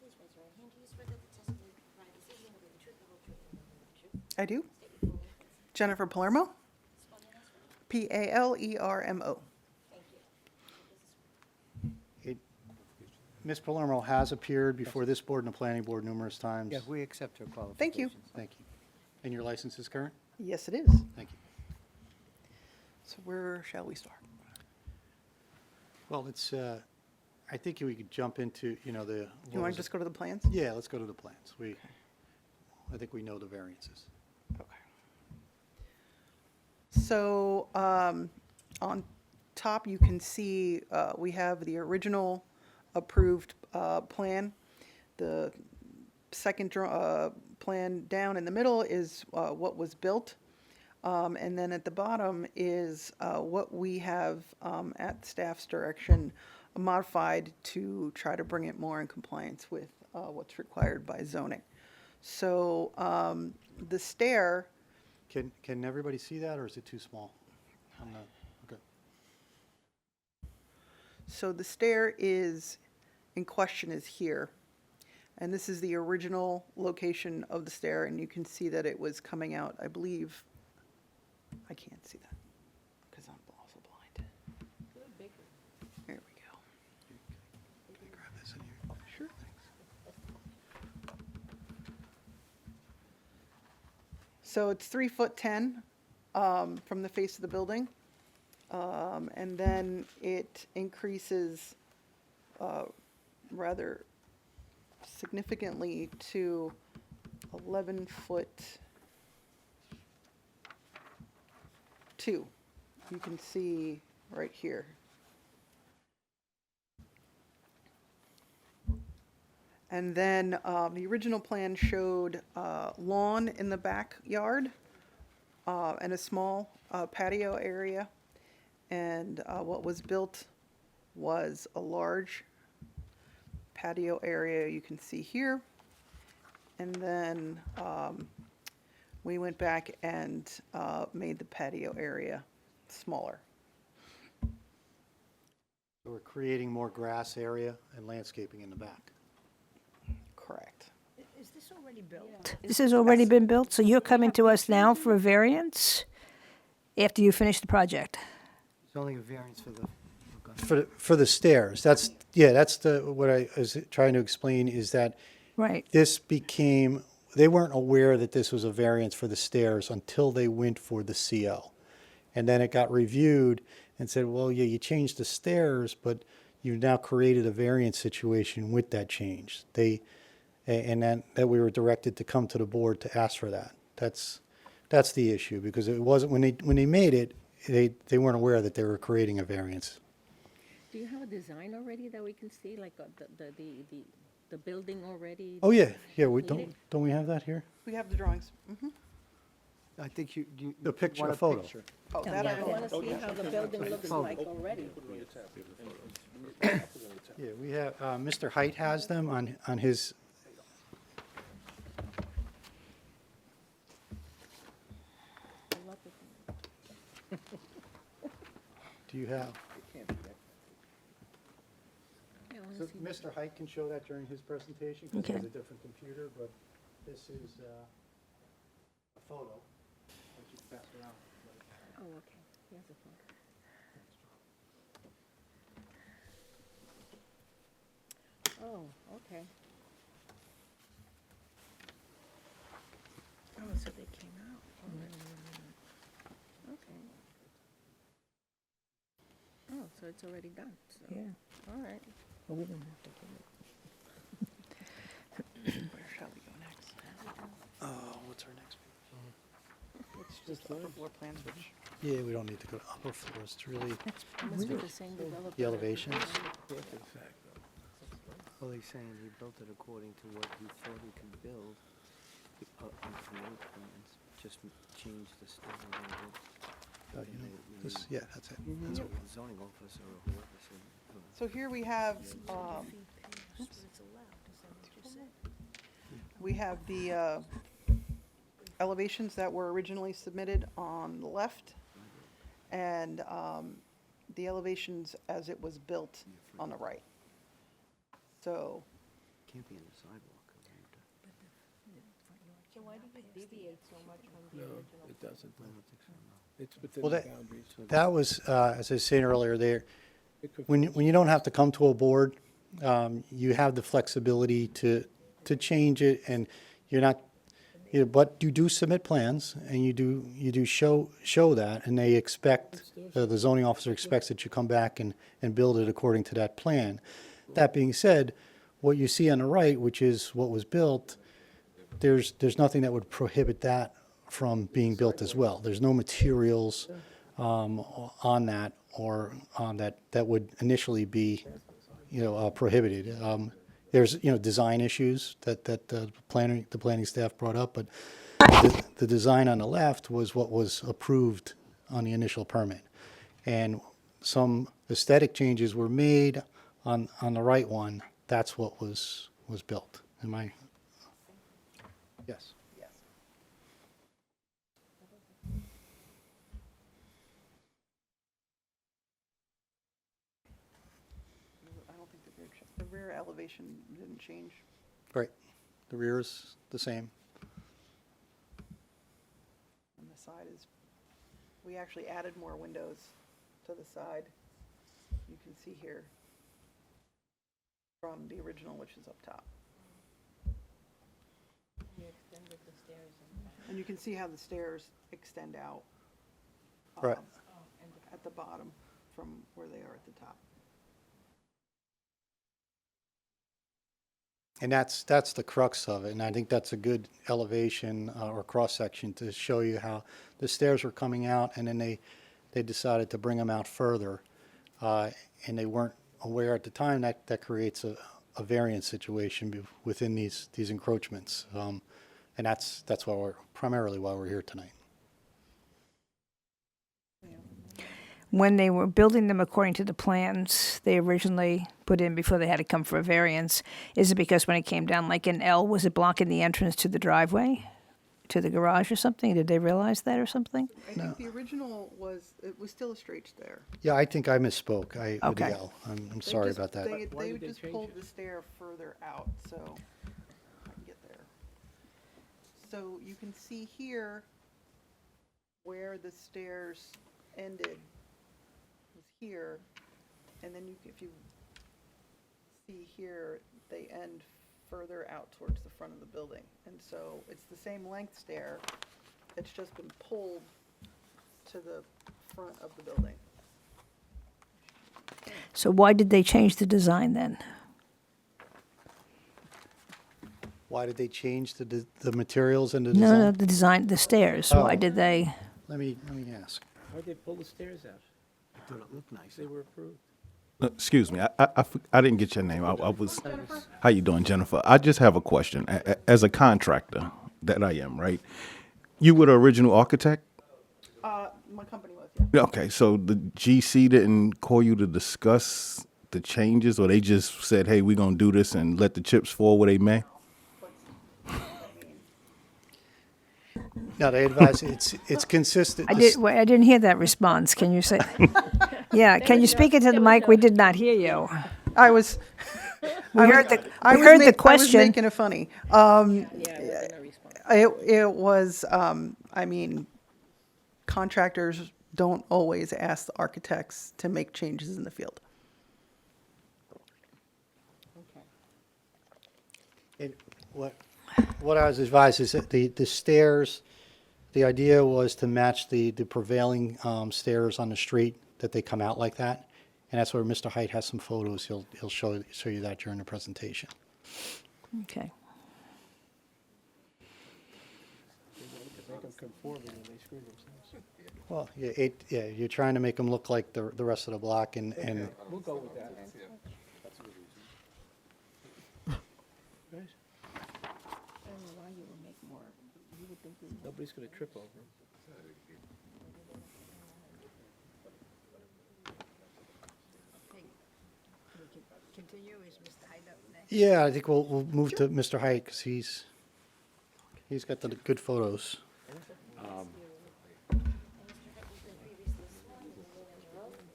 Please raise your right hand. Do you swear that the testimony you provide this evening will be the truth, the whole truth, and nothing but the truth? I do. Jennifer Palermo. Palermo. Ms. Palermo has appeared before this board and the planning board numerous times. Yeah, we accept her qualifications. Thank you. Thank you. And your license is current? Yes, it is. Thank you. So where shall we start? Well, I think we could jump into, the. You want to just go to the plans? Yeah, let's go to the plans. I think we know the variances. Okay. So on top, you can see we have the original approved plan. The second plan down in the middle is what was built. And then at the bottom is what we have at staff's direction modified to try to bring it more in compliance with what's required by zoning. So the stair. Can everybody see that, or is it too small? Okay. So the stair is in question is here. And this is the original location of the stair, and you can see that it was coming out, I believe. I can't see that because I'm also blind. There we go. Can I grab this in here? Sure. So it's 3'10" from the face of the building. And then it increases rather significantly to 11'2". You can see right here. And then the original plan showed lawn in the backyard and a small patio area. And what was built was a large patio area you can see here. And then we went back and made the patio area smaller. We're creating more grass area and landscaping in the back. Correct. Is this already built? This has already been built, so you're coming to us now for a variance after you finish the project? It's only a variance for the, For the stairs, that's what I was trying to explain, is that Right. this became, they weren't aware that this was a variance for the stairs until they went for the CO. And then it got reviewed and said, well, yeah, you changed the stairs, but you now created a variance situation with that change. And then that we were directed to come to the board to ask for that. That's the issue, because it wasn't, when they made it, they weren't aware that they were creating a variance. Do you have a design already that we can see, like the building already? Oh, yeah, we completed? don't we have that here? We have the drawings. I think you. The picture, want a photo. picture. Oh, that I I want to see how the building looks like already. Yeah, we have, Mr. Height has them on his. Do you have? So Mr. Height can show that during his presentation, because he has a different computer, but this is a photo that you can pass around. Oh, okay. He has a phone. Oh, okay. Oh, so they came out already. Okay. Oh, so it's already done, so. Yeah. All right. Well, we don't have to Where shall we go next? What's our next? It's just upper floor plans, which. Yeah, we don't need to go to upper floors, it's really Must be the same developer. the elevations. Well, he's saying he built it according to what he thought he could build on the old plans, just change the style a little bit. That's it. That's what the zoning officer or whoever said. So here we have, we have the elevations that were originally submitted on the left, and the elevations as it was built on the right. So, Can't be in the sidewalk. So why do you deviate so much from the original? It doesn't. It's within Well, the that, boundaries. that was, as I was saying earlier, when you don't have to come to a board, you have the flexibility to change it, and you're not, but you do submit plans, and you do show that, and they expect, the zoning officer expects that you come back and build it according to that plan. That being said, what you see on the right, which is what was built, there's nothing that would prohibit that from being built as well. There's no materials on that or that would initially be, prohibited. There's design issues that the planning staff brought up, but the design on the left was what was approved on the initial permit, and some aesthetic changes were made on the right one. That's what was built. Am I? Yes. yes. I don't think the rear elevation didn't change. Right. The rear is the same. And the side is, we actually added more windows to the side. You can see here from the original, which is up top. You extended the stairs And you can see how the stairs extend out. Right. At the bottom from where they are at the top. And that's the crux of it, and I think that's a good elevation or cross-section to show you how the stairs were coming out, and then they decided to bring them out further, and they weren't aware at the time that creates a variance situation within these encroachments, and that's primarily why we're here tonight. When they were building them according to the plans they originally put in before they had to come for a variance, is it because when it came down like an L, was it blocking the entrance to the driveway? to the garage or something? Did they realize that or something? I think the original it was still a straight stair. Yeah, I think I misspoke. Okay. Adele, I'm sorry about that. They just pulled the stair further out, so I can get there. So you can see here where the stairs ended was here, and then if you see here, they end further out towards the front of the building. And so it's the same length stair, it's just been pulled to the front of the building. So why did they change the design then? Why did they change the materials and the No, design? no, the design, the stairs. Why Oh. did they? Let me ask. Why'd they pull the stairs out? I thought it looked nice. They were approved. Excuse me, I didn't get your name. I was. How you doing, Jennifer? I just have a question. As a contractor that I am, right? You were the original architect? My company was, yeah. Okay, so the GC didn't call you to discuss the changes, or they just said, "Hey, we're gonna do this and let the chips fall where they may." No, they advise it's consistent. I didn't hear that response. Can you say? Yeah, can you speak into the mic? We did not hear you. I was. We heard the I we heard the I was question. making it funny. It was. I mean, contractors don't always ask the architects to make changes in the field. And what I was advised is that the stairs, the idea was to match the prevailing stairs on the street, that they come out like that. And that's where Mr. Height has some photos. He'll show you that during the presentation. Okay. Make them conforming and they screw themselves. Well, yeah, you're trying to make them look like the rest of the block, and We'll go with that. Right? Nobody's gonna trip over them. Continue. Is Mr. Hyde up next? yeah, I think we'll move to Mr. Height because he's got the good photos.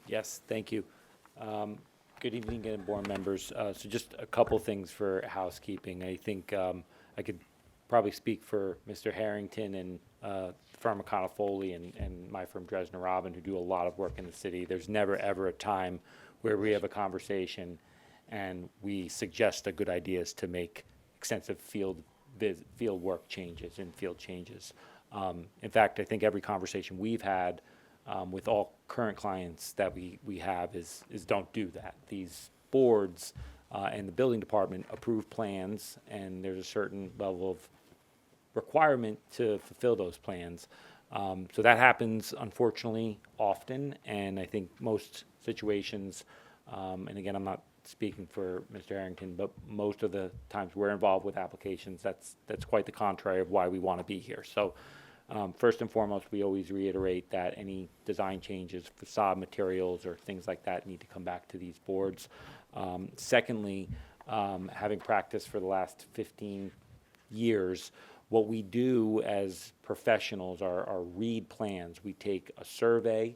Yes, thank you. Good evening again, board members. So just a couple things for housekeeping. I think I could probably speak for Mr. Harrington and the firm of Connell Foley and my firm Dresner Robin, who do a lot of work in the city. There's never, ever a time where we have a conversation and we suggest a good idea is to make extensive field work changes and field changes. In fact, I think every conversation we've had with all current clients that we have is don't do that. These boards and the building department approve plans, and there's a certain level of requirement to fulfill those plans. So that happens, unfortunately, often, and I think most situations, and again, I'm not speaking for Mr. Harrington, but most of the times we're involved with applications, that's quite the contrary of why we want to be here. So first and foremost, we always reiterate that any design changes, facade materials, or things like that need to come back to these boards. Secondly, having practiced for the last 15 years, what we do as professionals are read plans. We take a survey,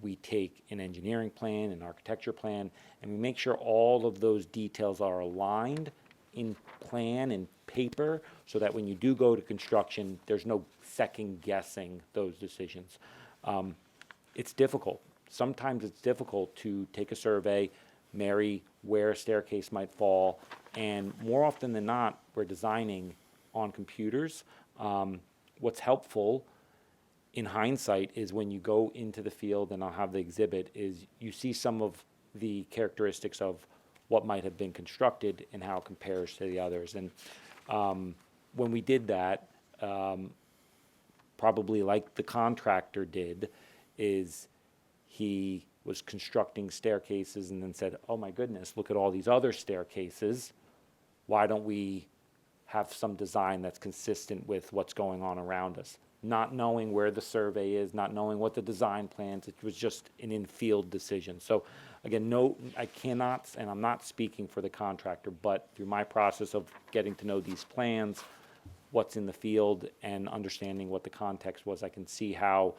we take an engineering plan, an architecture plan, and we make sure all of those details are aligned in plan and paper so that when you do go to construction, there's no second guessing those decisions. It's difficult. Sometimes it's difficult to take a survey, marry where a staircase might fall, and more often than not, we're designing on computers. What's helpful in hindsight is when you go into the field, and I'll have the exhibit, is you see some of the characteristics of what might have been constructed and how it compares to the others. And when we did that, probably like the contractor did, is he was constructing staircases and then said, oh my goodness, look at all these other staircases. Why don't we have some design that's consistent with what's going on around us? Not knowing where the survey is, not knowing what the design plans, it was just an in-field decision. So again, no, I cannot, and I'm not speaking for the contractor, but through my process of getting to know these plans, what's in the field and understanding what the context was, I can see how,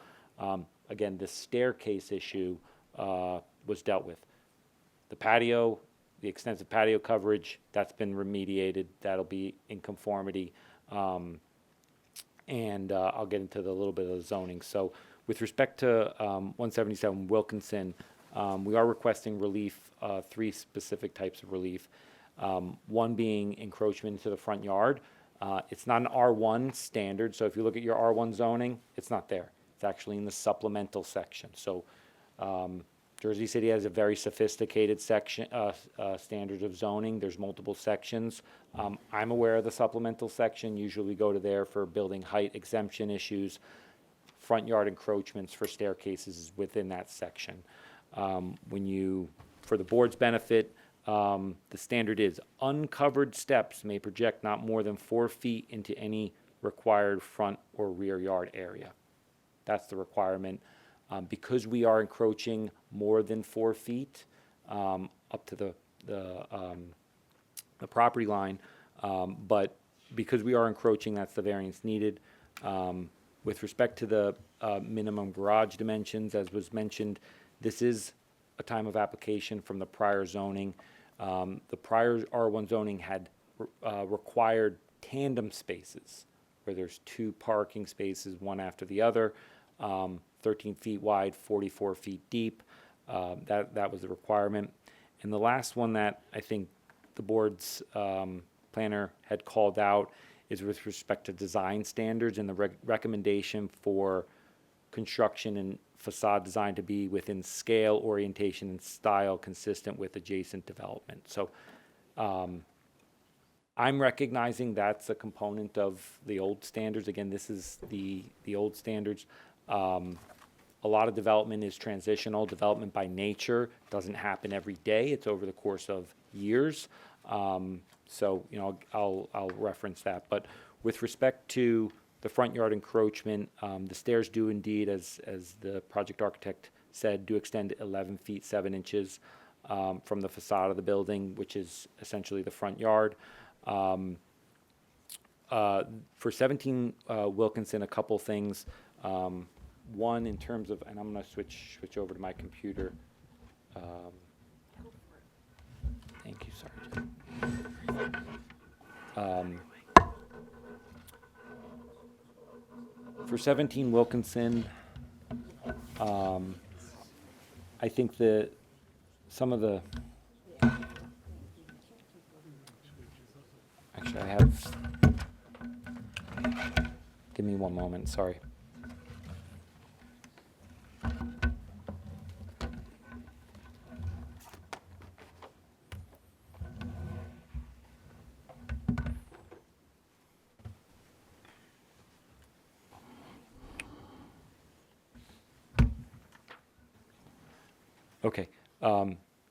again, the staircase issue was dealt with. The patio, the extensive patio coverage, that's been remediated. That'll be in conformity. And I'll get into the little bit of the zoning. So with respect to 177 Wilkinson, we are requesting relief, 3 specific types of relief. One being encroachment into the front yard. It's not an R1 standard, so if you look at your R1 zoning, it's not there. It's actually in the supplemental section. So Jersey City has a very sophisticated section, standards of zoning. There's multiple sections. I'm aware of the supplemental section. Usually we go to there for building height exemption issues. Front yard encroachments for staircases is within that section. For the board's benefit, the standard is uncovered steps may project not more than 4 feet into any required front or rear yard area. That's the requirement. Because we are encroaching more than 4 feet up to the property line, but because we are encroaching, that's the variance needed. With respect to the minimum garage dimensions, as was mentioned, this is a time of application from the prior zoning. The prior R1 zoning had required tandem spaces, where there's 2 parking spaces, one after the other, 13 feet wide, 44 feet deep. That was the requirement. And the last one that I think the board's planner had called out is with respect to design standards and the recommendation for construction and facade design to be within scale, orientation, and style consistent with adjacent development. So I'm recognizing that's a component of the old standards. Again, this is the old standards. A lot of development is transitional. Development by nature doesn't happen every day. It's over the course of years. So, you know, I'll reference that. But with respect to the front yard encroachment, the stairs do indeed, as the project architect said, do extend 11 feet 7 inches from the facade of the building, which is essentially the front yard. For 17 Wilkinson, a couple things. One, in terms of, and I'm going to switch over to my computer. Thank you, sorry. For 17 Wilkinson, I think some of the, actually I have, give me one moment, sorry. Okay,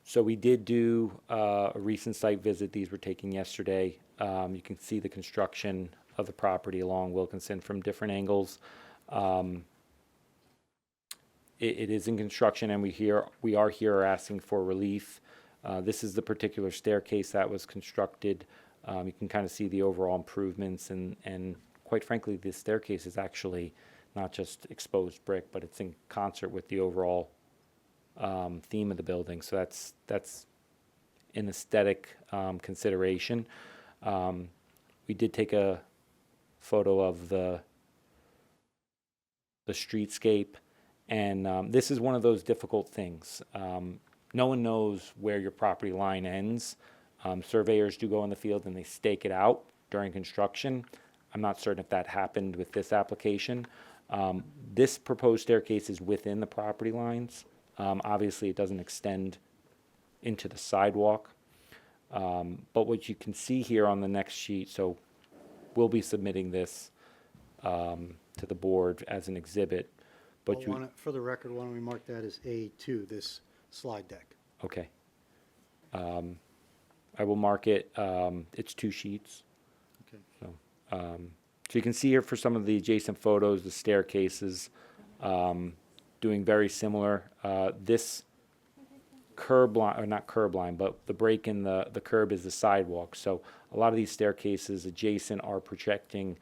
so we did do a recent site visit. These were taken yesterday. You can see the construction of the property along Wilkinson from different angles. It is in construction, and we are here asking for relief. This is the particular staircase that was constructed. You can kind of see the overall improvements, and quite frankly, this staircase is actually not just exposed brick, but it's in concert with the overall theme of the building. So that's an aesthetic consideration. We did take a photo of the streetscape, and this is one of those difficult things. No one knows where your property line ends. Surveyors do go in the field and they stake it out during construction. I'm not certain if that happened with this application. This proposed staircase is within the property lines. Obviously, it doesn't extend into the sidewalk. But what you can see here on the next sheet, so we'll be submitting this to the board as an exhibit. But For the record, why don't we mark that as A2, this slide deck? Okay. I will mark it, it's 2 sheets. Okay. So you can see here for some of the adjacent photos, the staircases, doing very similar. This curb line, or not curb line, but the break in the curb is the sidewalk. So a lot of these staircases adjacent are projecting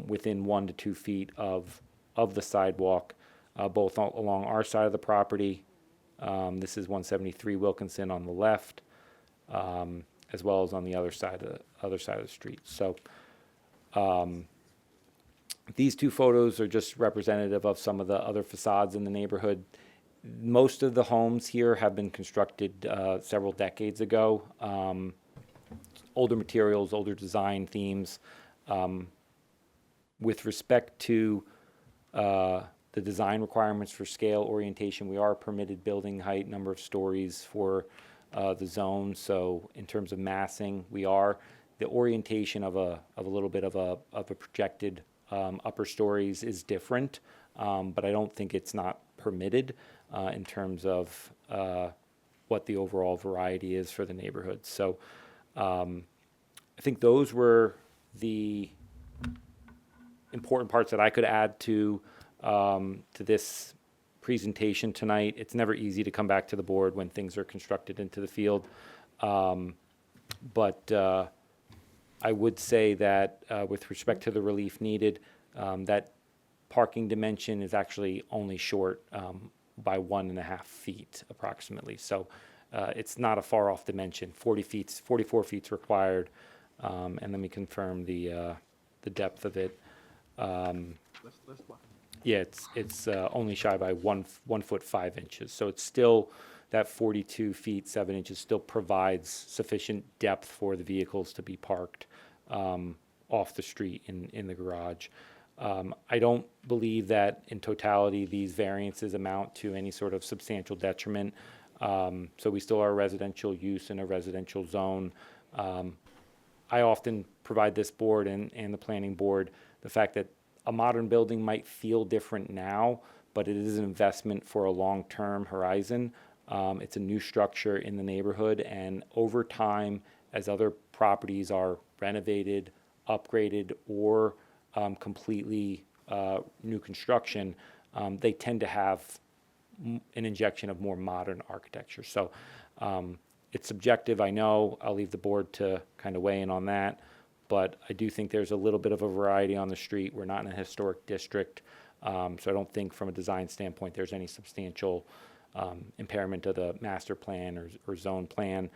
within 1 to 2 feet of the sidewalk, both along our side of the property. This is 173 Wilkinson on the left, as well as on the other side of the street. So these two photos are just representative of some of the other facades in the neighborhood. Most of the homes here have been constructed several decades ago. Older materials, older design themes. With respect to the design requirements for scale orientation, we are permitted building height, number of stories for the zone. So in terms of massing, we are. The orientation of a little bit of a projected upper stories is different, but I don't think it's not permitted in terms of what the overall variety is for the neighborhood. So I think those were the important parts that I could add to this presentation tonight. It's never easy to come back to the board when things are constructed into the field, but I would say that with respect to the relief needed, that parking dimension is actually only short by 1.5 feet approximately. So it's not a far off dimension. 44 feet's required, and let me confirm the depth of it. Yeah, it's only shy by 1 foot 5 inches. So it's still that 42 feet 7 inches still provides sufficient depth for the vehicles to be parked off the street in the garage. I don't believe that in totality these variances amount to any sort of substantial detriment. So we still are a residential use in a residential zone. I often provide this board and the planning board the fact that a modern building might feel different now, but it is an investment for a long-term horizon. It's a new structure in the neighborhood, and over time, as other properties are renovated, upgraded, or completely new construction, they tend to have an injection of more modern architecture. So it's subjective, I know. I'll leave the board to kind of weigh in on that. But I do think there's a little bit of a variety on the street. We're not in a historic district, so I don't think from a design standpoint there's any substantial impairment of the master plan or zone plan.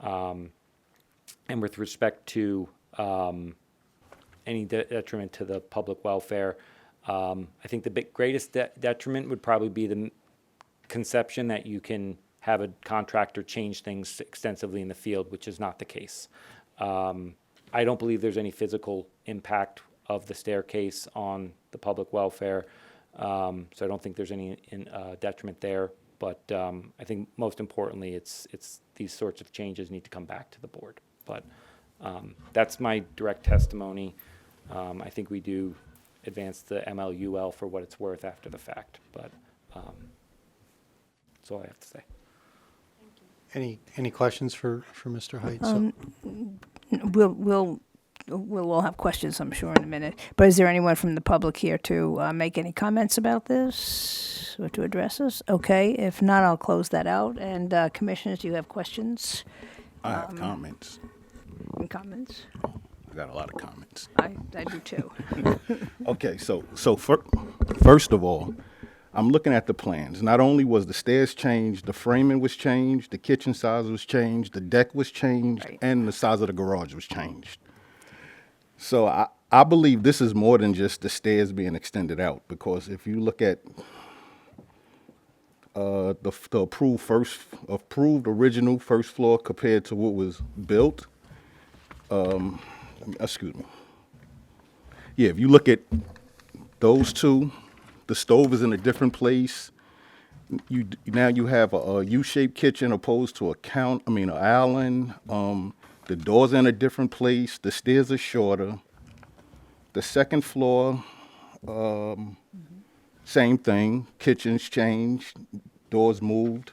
And with respect to any detriment to the public welfare, I think the greatest detriment would probably be the conception that you can have a contractor change things extensively in the field, which is not the case. I don't believe there's any physical impact of the staircase on the public welfare, so I don't think there's any detriment there. But I think most importantly, it's these sorts of changes need to come back to the board. But that's my direct testimony. I think we do advance the MLUL for what it's worth after the fact, but that's all I have to say. Any questions for Mr. Height? We'll all have questions, I'm sure, in a minute. But is there anyone from the public here to make any comments about this or to address this? Okay, if not, I'll close that out. And commissioners, do you have questions? I have comments. Comments? I got a lot of comments. I do too. Okay, so first of all, I'm looking at the plans. Not only was the stairs changed, the framing was changed, the kitchen size was changed, the deck was changed, right, and the size of the garage was changed. So I believe this is more than just the stairs being extended out, because if you look at the approved original first floor compared to what was built, excuse me. Yeah, if you look at those two, the stove is in a different place. Now you have a U-shaped kitchen opposed to an island. The doors in a different place. The stairs are shorter. The second floor, same thing. Kitchen's changed. Doors moved.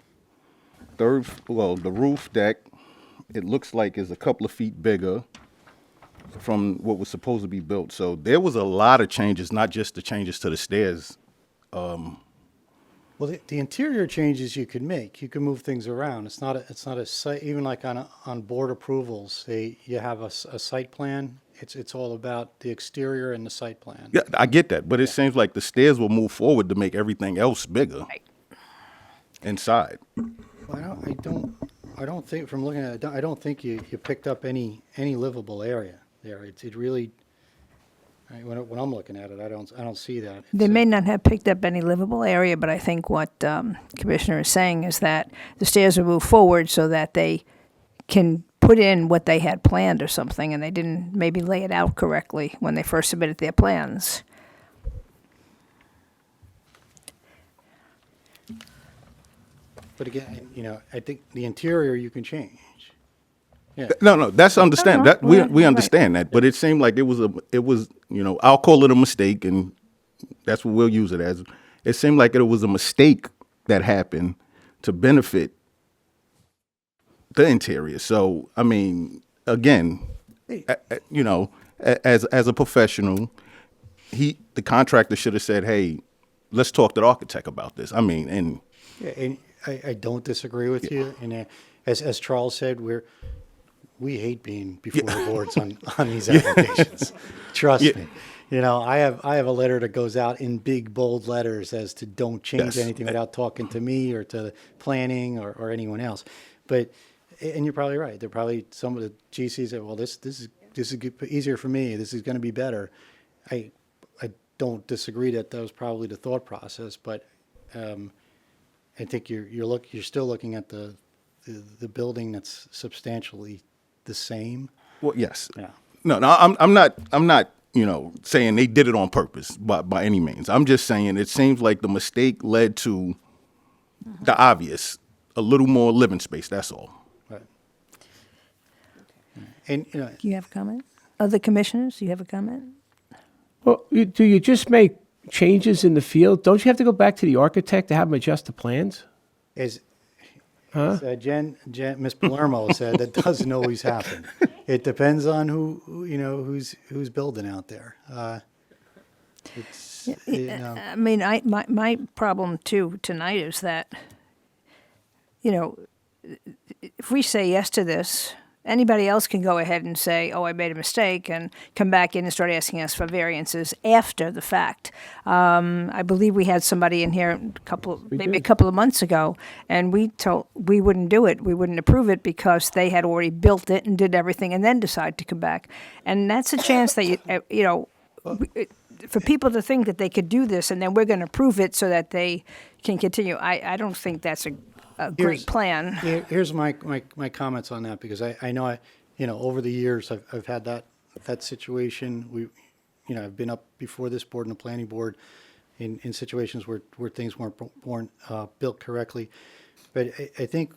The roof deck, it looks like is a couple of feet bigger from what was supposed to be built. So there was a lot of changes, not just the changes to the stairs. Well, the interior changes you can make. You can move things around. It's not a site, even like on board approvals, you have a site plan. It's all about the exterior and the site plan. Yeah, I get that, but it seems like the stairs will move forward to make everything else bigger inside. Well, I don't think, from looking at it, I don't think you picked up any livable area there. It really, when I'm looking at it, I don't see that. They may not have picked up any livable area, but I think what Commissioner is saying is that the stairs will move forward so that they can put in what they had planned or something, and they didn't maybe lay it out correctly when they first submitted their plans. But again, I think the interior you can change. Yeah. No, that's understand. No, That we right. understand that, but it seemed like it was I'll call it a mistake, and that's what we'll use it as. It seemed like it was a mistake that happened to benefit the interior. So I mean, again, as a professional, the contractor should have said, "Hey, let's talk to the architect about this." I mean, and Yeah, and I don't disagree with you. And as Charles said, we hate being before the boards on these applications. Trust me. I have a letter that goes out in big bold letters as to don't change anything without talking to me or to planning or anyone else. But and you're probably right. There are probably some of the GCs that, well, this is easier for me. This is going to be better. I don't disagree that was probably the thought process, but I think you're still looking at the building that's substantially the same. well, yes. Yeah. No, I'm not saying they did it on purpose by any means. I'm just saying it seems like the mistake led to the obvious, a little more living space. That's all. Right. And Do you have a comment? Other commissioners, do you have a comment? Well, do you just make changes in the field? Don't you have to go back to the architect to have them adjust the plans? as Huh? Ms. Palermo said, that doesn't always happen. It depends on who's building out there. I mean, my problem too tonight is that, if we say yes to this, anybody else can go ahead and say, oh, I made a mistake, and come back in and start asking us for variances after the fact. I believe we had somebody in here maybe a couple of months ago, and we wouldn't do it. We wouldn't approve it because they had already built it and did everything and then decide to come back. And that's a chance that, for people to think that they could do this and then we're going to approve it so that they can continue. I don't think that's a great plan. Here's my comments on that, because I know over the years I've had that situation. I've been up before this board and the planning board in situations where things weren't built correctly. But I think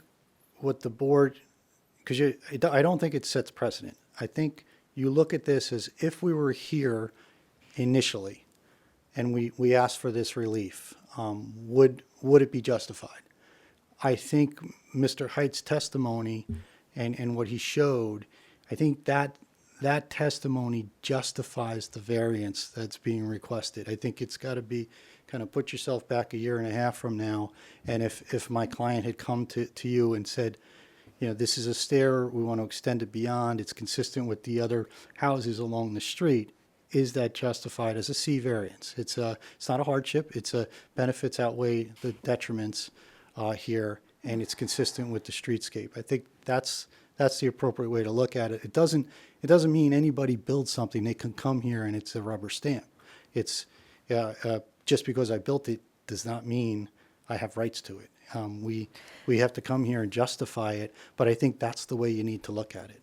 what the board, because I don't think it sets precedent. I think you look at this as if we were here initially and we asked for this relief, would it be justified? I think Mr. Height's testimony and what he showed, I think that testimony justifies the variance that's being requested. I think it's got to be kind of put yourself back a year and a half from now, and if my client had come to you and said, this is a stair, we want to extend it beyond, it's consistent with the other houses along the street, is that justified as a C variance? It's not a hardship. It's benefits outweigh the detriments here, and it's consistent with the streetscape. I think that's the appropriate way to look at it. It doesn't mean anybody builds something, they can come here and it's a rubber stamp. It's just because I built it does not mean I have rights to it. We have to come here and justify it, but I think that's the way you need to look at it.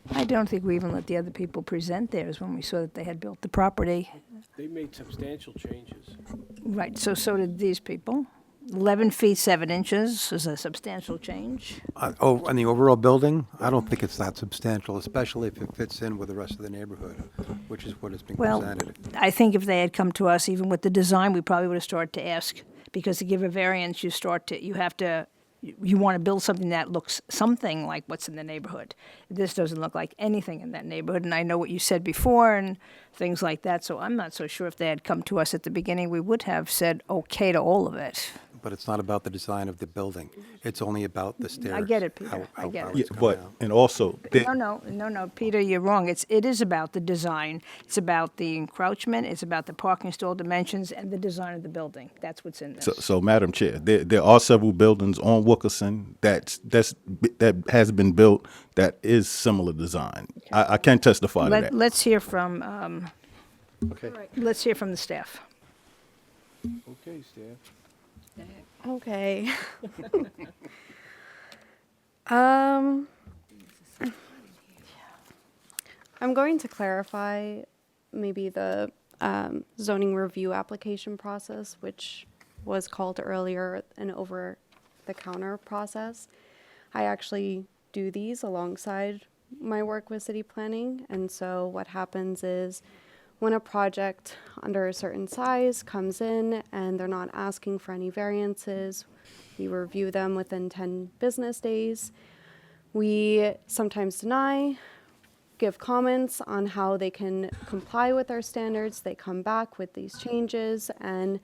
I don't think we even let the other people present theirs when we saw that they had built the property. They made substantial changes. Right, so did these people. 11 feet 7 inches is a substantial change. On the overall building, I don't think it's that substantial, especially if it fits in with the rest of the neighborhood, which is what is being Well, presented. I think if they had come to us, even with the design, we probably would have started to ask, because to give a variance, you have to you want to build something that looks something like what's in the neighborhood. This doesn't look like anything in that neighborhood, and I know what you said before and things like that, so I'm not so sure if they had come to us at the beginning, we would have said okay to all of it. But it's not about the design of the building. It's only about the stairs. I get it, Peter. how- I how get far it. Yeah, it's coming but, out. and also, No, Peter, you're wrong. It is about the design. It's about the encroachment, it's about the parking stall dimensions and the design of the building. That's what's in this. so Madam Chair, there are several buildings on Wilkerson that has been built that is similar design. I can testify to that. Let's hear from, Okay. let's hear from the staff. Okay, staff. Okay. um, I'm going to clarify maybe the zoning review application process, which was called earlier an over-the-counter process. I actually do these alongside my work with city planning, and so what happens is when a project under a certain size comes in and they're not asking for any variances, we review them within 10 business days. We sometimes deny, give comments on how they can comply with our standards. They come back with these changes, and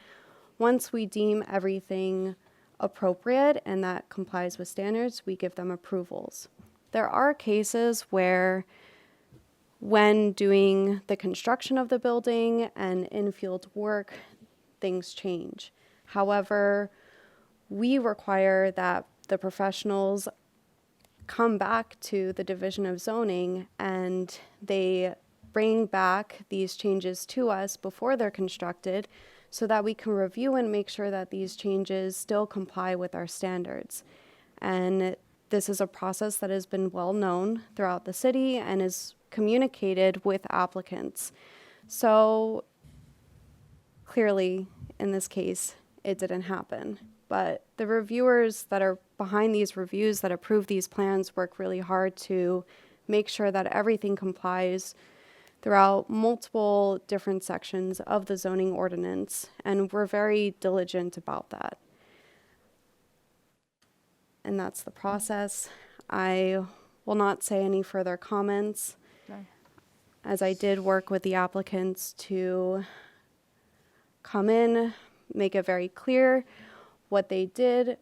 once we deem everything appropriate and that complies with standards, we give them approvals. There are cases where when doing the construction of the building and in-field work, things change. However, we require that the professionals come back to the Division of Zoning and they bring back these changes to us before they're constructed so that we can review and make sure that these changes still comply with our standards. And this is a process that has been well known throughout the city and is communicated with applicants. So clearly, in this case, it didn't happen. But the reviewers that are behind these reviews that approve these plans work really hard to make sure that everything complies throughout multiple different sections of the zoning ordinance, and we're very diligent about that. And that's the process. I will not say any further comments, as I did work with the applicants to come in, make it very clear what they did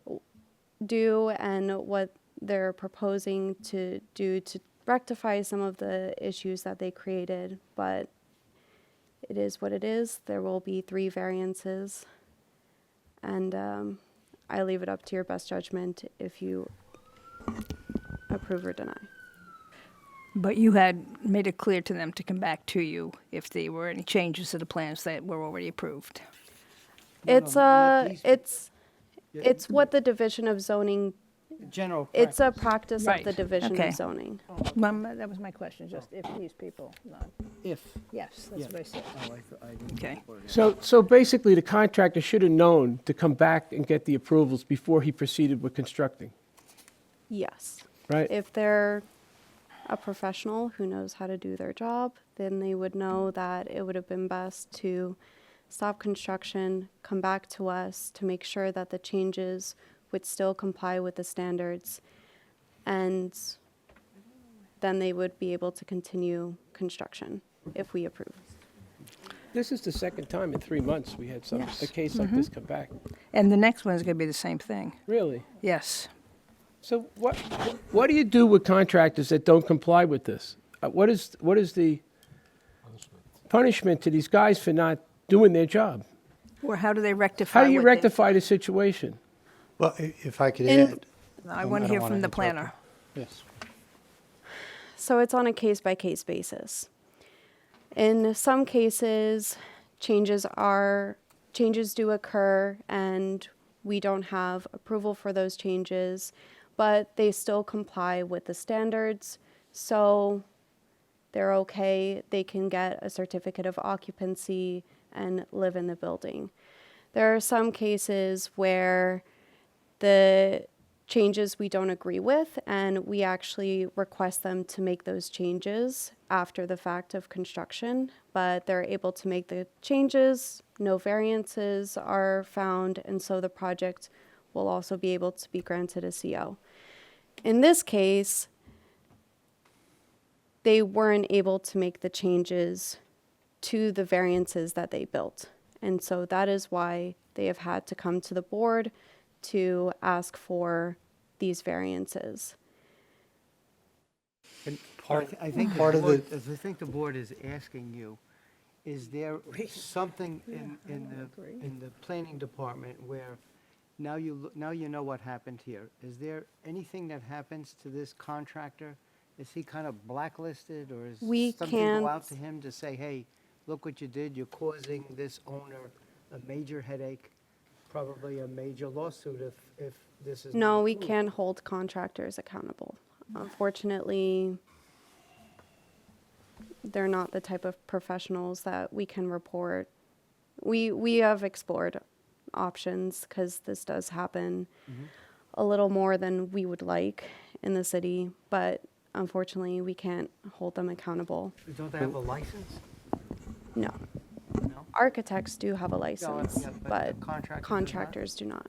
do and what they're proposing to do to rectify some of the issues that they created. But it is what it is. There will be 3 variances, and I leave it up to your best judgment if you approve or deny. But you had made it clear to them to come back to you if there were any changes to the plans that were already approved. It's what the Division of Zoning, General it's a practice Right. of the Division Okay. of Zoning. That was my question, just if these people, not, If. yes, that's what I said. I didn't Okay. put it. So basically, the contractor should have known to come back and get the approvals before he proceeded with constructing, Yes. right? If they're a professional who knows how to do their job, then they would know that it would have been best to stop construction, come back to us to make sure that the changes would still comply with the standards, and then they would be able to continue construction if we approve. This is the second time in 3 months we had a Yes. case like this come back. And the next one is going to be the same thing. Really? Yes. So what do you do with contractors that don't comply with this? What is the punishment to these guys for not doing their job? Or how do they rectify? How do you what they- rectify the situation? Well, if I could In- add. I want to don't hear wanna from the interrupt planner. you. Yes. So it's on a case-by-case basis. In some cases, changes do occur and we don't have approval for those changes, but they still comply with the standards. So they're okay. They can get a certificate of occupancy and live in the building. There are some cases where the changes we don't agree with, and we actually request them to make those changes after the fact of construction, but they're able to make the changes, no variances are found, and so the project will also be able to be granted a CO. In this case, they weren't able to make the changes to the variances that they built. And so that is why they have had to come to the board to ask for these variances. And I think part of the, I think the board is asking you, is there something in the planning department where now you know what happened here? Is there anything that happens to this contractor? Is he kind of blacklisted, or is We something go out can't- to him to say, hey, look what you did, you're causing this owner a major headache, probably a major lawsuit if this is not No, we approved? can't hold contractors accountable. Unfortunately, they're not the type of professionals that we can report. We have explored options because this does happen a little more than we would like in the city, but unfortunately, we can't hold them accountable. Don't they have a license? No. No? Architects do have a license, yeah, but but contractors do not? contractors do not.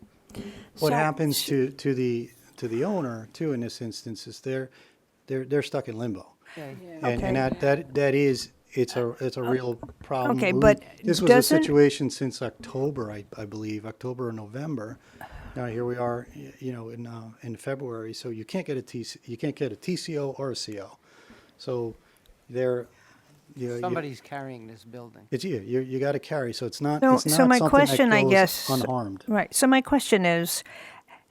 what So- happens to the owner too in this instance is they're stuck in limbo. Okay. And that is, it's a real problem. Okay, but This was a doesn't- situation since October, I believe, October or November. Now, here we are, in February, so you can't get a TCO or a CO. So they're, Somebody's carrying this building. it's you got to carry, so it's not, So, it's not so my something question, that I goes guess, unharmed. right. So my question is,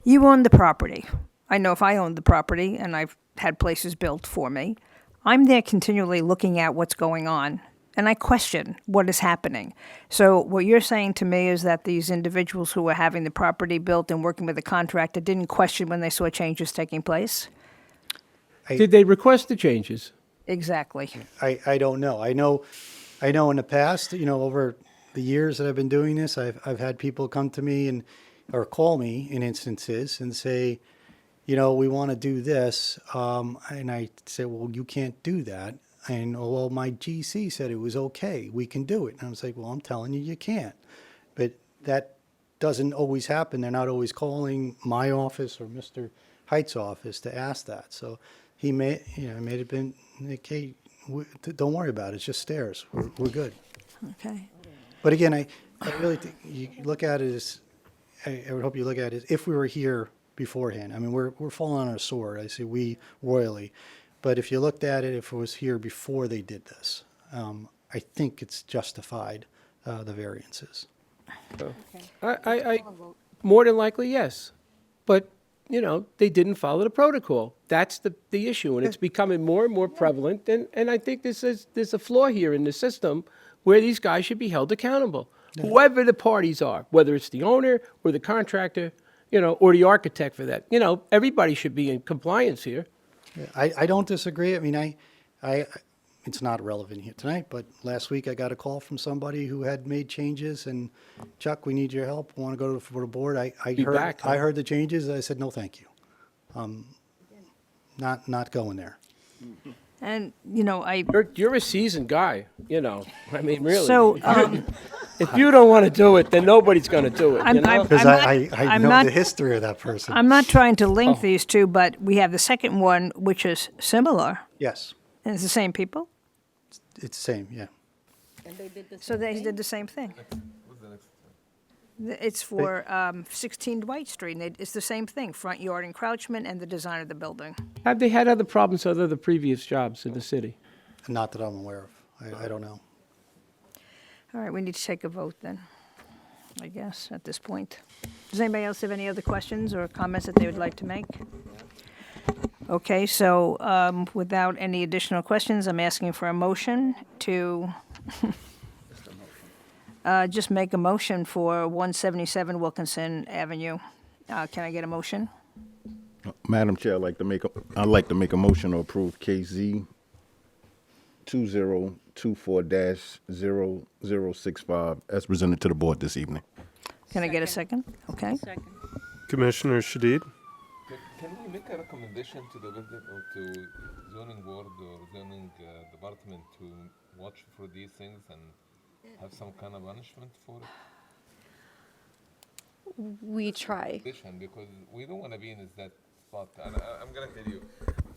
you own the property. I know if I owned the property and I've had places built for me, I'm there continually looking at what's going on, and I question what is happening. So what you're saying to me is that these individuals who were having the property built and working with the contractor didn't question when they saw changes taking place? Did they request the changes? Exactly. I don't know. I know in the past, over the years that I've been doing this, I've had people come to me or call me in instances and say, we want to do this. And I say, well, you can't do that. And, oh, well, my GC said it was okay. We can do it. And I was like, well, I'm telling you, you can't. But that doesn't always happen. They're not always calling my office or Mr. Height's office to ask that. So he made it been, okay, don't worry about it. It's just stairs. We're good. Okay. But again, I really think you look at it as, I would hope you look at it as if we were here beforehand. I mean, we're falling on our sword. I say we royally. But if you looked at it, if it was here before they did this, I think it's justified, the variances. I more than likely, yes. But, they didn't follow the protocol. That's the issue, and it's becoming more and more prevalent. And I think there's a flaw here in the system where these guys should be held accountable. Whoever the parties are, whether it's the owner or the contractor, or the architect for that. Everybody should be in compliance here. Yeah, I don't disagree. I mean, it's not relevant here tonight, but last week I got a call from somebody who had made changes and, Chuck, we need your help. Want to go for the board? I heard, back, huh? I heard the changes. I said, no, thank you. Not going there. And, You're a seasoned guy, I mean, really. So, if you don't want to do it, then nobody's going to do it. I'm- I'm- Because I I'm know not- the history of that person. I'm not trying to link these two, but we have the second one, which is similar. Yes, And it's the same people? it's the same, yeah. So they did the same thing. It's for 16 Dwight Street, and it's the same thing, front yard encroachment and the design of the building. Have they had other problems other the previous jobs in the city? Not that I'm aware of. I don't know. All right, we need to take a vote then, I guess, at this point. Does anybody else have any other questions or comments that they would like to make? Okay, so without any additional questions, I'm asking for a motion to just make a motion for 177 Wilkinson Avenue. Can I get a motion? Madam Chair, I'd like to make a motion to approve KZ 2024-0065 as presented to the board this evening. Can I get a second? Okay. Commissioner Shadid? Can we make a recommendation to the building or to zoning board or zoning department to watch for these things and have some kind of punishment for it? We try. Addition, because we don't want to be in that spot. And I'm gonna tell you,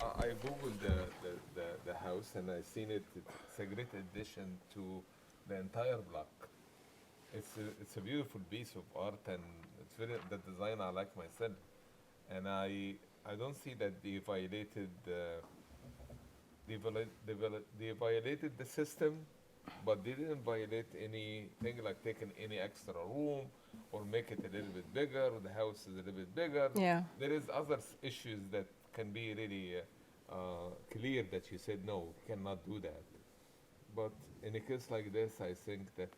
I googled the house and I seen it. It's a great addition to the entire block. It's a beautiful piece of art, and it's very the design I like myself. And I don't see that they violated they violated the system, but they didn't violate anything like taking any extra room or make it a little bit bigger. The house is a little bit bigger. Yeah. There is other issues that can be really clear that you said no, cannot do that. But in a case like this, I think that,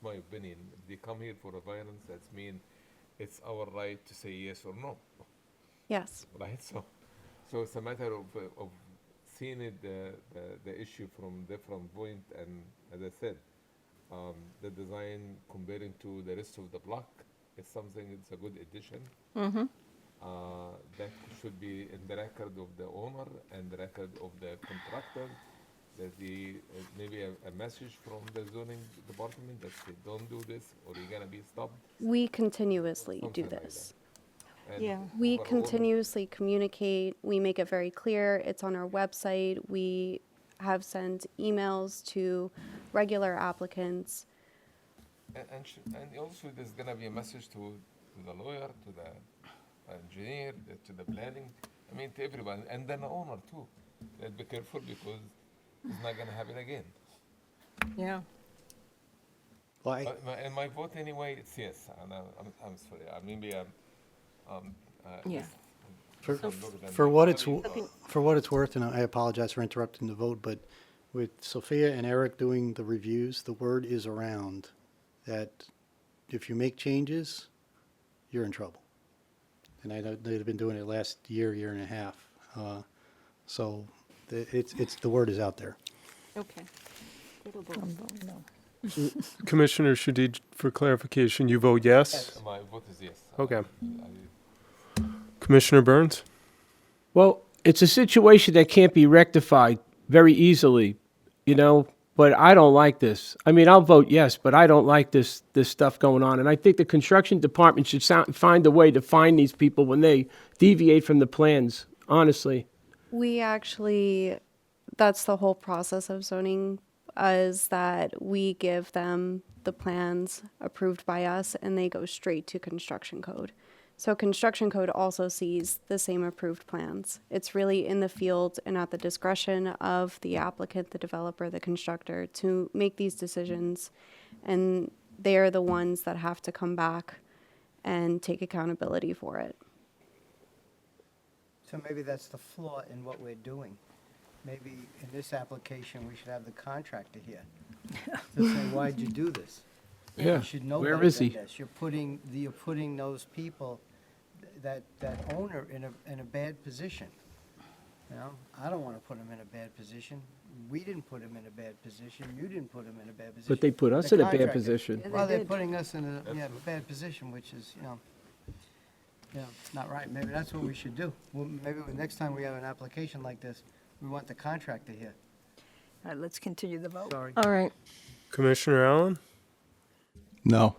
my opinion, if they come here for a violence, that's mean it's our right to say yes or no. Yes. Right? So it's a matter of seeing it, the issue from different point, and as I said, the design comparing to the rest of the block is something, it's a good addition. Mm-hmm. That should be in the record of the owner and the record of the contractor, that maybe a message from the zoning department that they don't do this or you're gonna be stopped. We continuously Something do like this. And Yeah. We overall- continuously communicate. We make it very clear. It's on our website. We have sent emails to regular applicants. And also there's gonna be a message to the lawyer, to the engineer, to the planning, I mean to everyone, and then the owner too. That be careful because it's not gonna happen again. Yeah. Well, And my vote anyway, it's yes, and I'm sorry, maybe Yeah. For what it's worth, and I apologize for interrupting the vote, but with Sophia and Eric doing the reviews, the word is around that if you make changes, you're in trouble. And I know they've been doing it last year and a half. So the word is out there. Okay. Commissioner Shadid, for clarification, you vote yes? My vote is yes. Okay. Commissioner Burns? Well, it's a situation that can't be rectified very easily, but I don't like this. I mean, I'll vote yes, but I don't like this stuff going on. And I think the construction department should find a way to find these people when they deviate from the plans, honestly. We actually, that's the whole process of zoning, is that we give them the plans approved by us and they go straight to construction code. So construction code also sees the same approved plans. It's really in the field and at the discretion of the applicant, the developer, the constructor to make these decisions. And they're the ones that have to come back and take accountability for it. So maybe that's the flaw in what we're doing. Maybe in this application, we should have the contractor here to say, why'd you do this? Yeah, You should know where better is than he? this. You're putting those people, that owner in a bad position. I don't want to put him in a bad position. We didn't put him in a bad position. You didn't put him in a bad position. But they put us The in a bad contractor. position. Yeah, Well, they they're did. putting us in a bad position, which is, not right. Maybe that's what we should do. Well, maybe next time we have an application like this, we want the contractor here. All right, let's continue the vote. Sorry. All right. Commissioner Allen? No.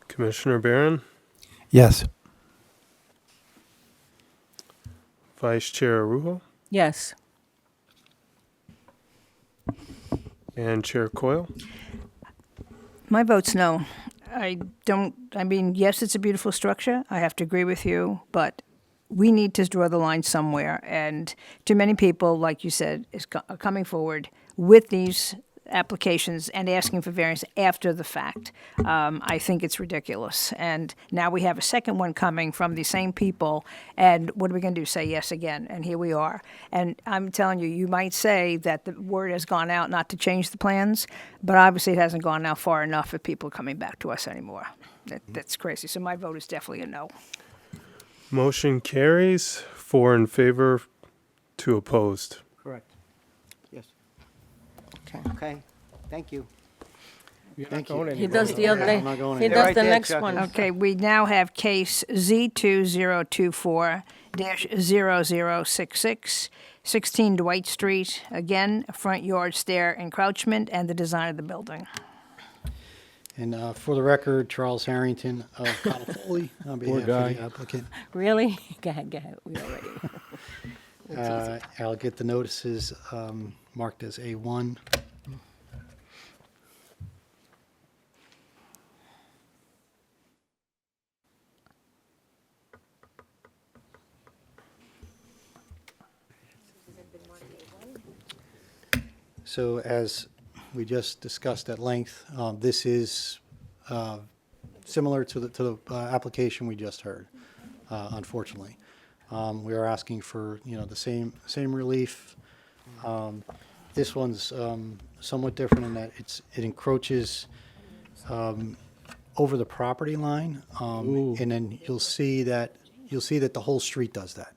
Commissioner Barron? Yes. Vice Chair Arujo? Yes. And Chair Coyle? My vote's no. Yes, it's a beautiful structure. I have to agree with you, but we need to draw the line somewhere. And too many people, like you said, are coming forward with these applications and asking for variance after the fact. I think it's ridiculous. And now we have a second one coming from the same people. And what are we going to do? Say yes again? And here we are. And I'm telling you, you might say that the word has gone out not to change the plans, but obviously it hasn't gone out far enough for people coming back to us anymore. That's crazy. So my vote is definitely a no. Motion carries. 4 in favor, 2 opposed. Correct. Yes. Okay. Okay, thank you. You're Thank not going you. He anywhere. does the other. I'm not going He anywhere. does Right the there, next Chuck. one. Okay, we now have case Z2024-0066, 16 Dwight Street. Again, a front yard stair encroachment and the design of the building. And for the record, Charles Harrington of Conifoli on behalf of guy. the applicant. Really? Go ahead, we are ready. I'll get the notices marked as A1. So as we just discussed at length, this is similar to the application we just heard, unfortunately. We are asking for, the same relief. This one's somewhat different in that it encroaches over the property line, and then you'll see that the whole street does that.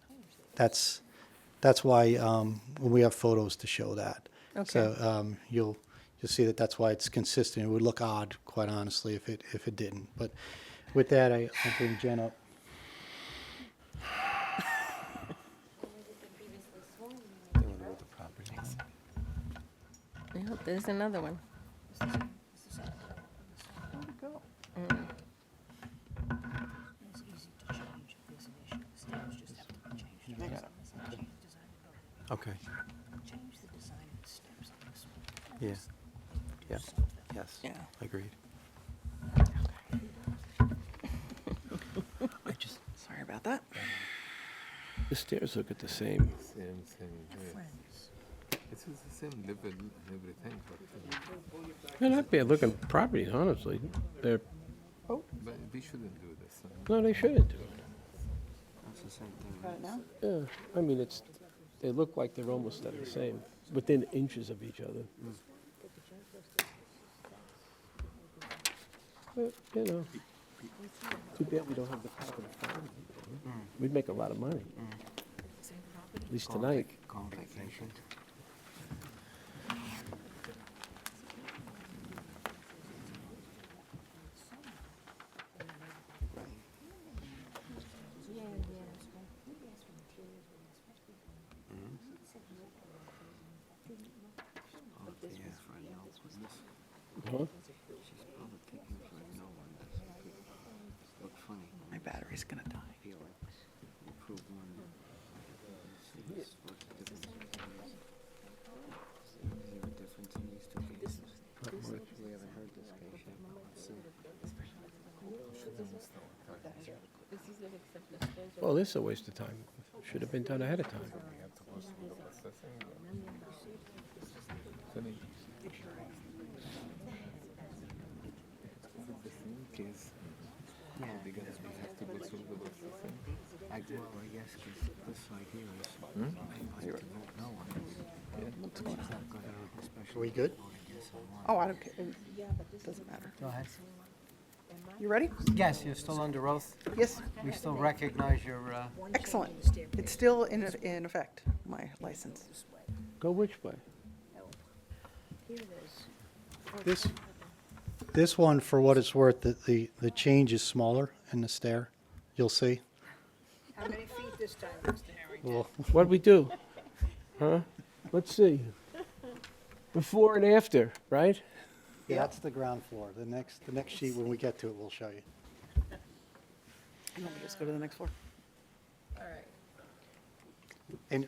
That's why when we have photos to show that. Okay. So you'll see that that's why it's consistent. It would look odd, quite honestly, if it didn't. But with that, I'll bring Jen up. Yeah, there's another one. Okay. Yeah. Yeah. Yes. Yeah. Agreed. Sorry about that. The stairs look at the same. Same, yeah. It's the same level and everything, but They're not bad looking properties, honestly. They're, but we shouldn't do this. no, they shouldn't do it. That's the same thing. Got it now? Yeah, I mean, they look like they're almost at the same, within inches of each other. But, too bad we don't have the proper farm. We'd make a lot of money. At least tonight. Go on vacation. Huh? My battery's gonna die. Well, this is a waste of time. Should have been done ahead of time. Well, I guess 'cause this side here is, I vote no on it. What's going on? Are we good? Oh, I don't care. It doesn't matter. Go ahead. You ready? Yes, you're still under oath? Yes. We still recognize your, Excellent. It's still in effect, my license. Go which way? This one, for what it's worth, the change is smaller in the stair. You'll see. How many feet this time, Mr. Harrington? Well, What'd we do? Huh? Let's see. Before and after, right? yeah, that's the ground floor. The next sheet, when we get to it, we'll show you. And then we just go to the next floor. And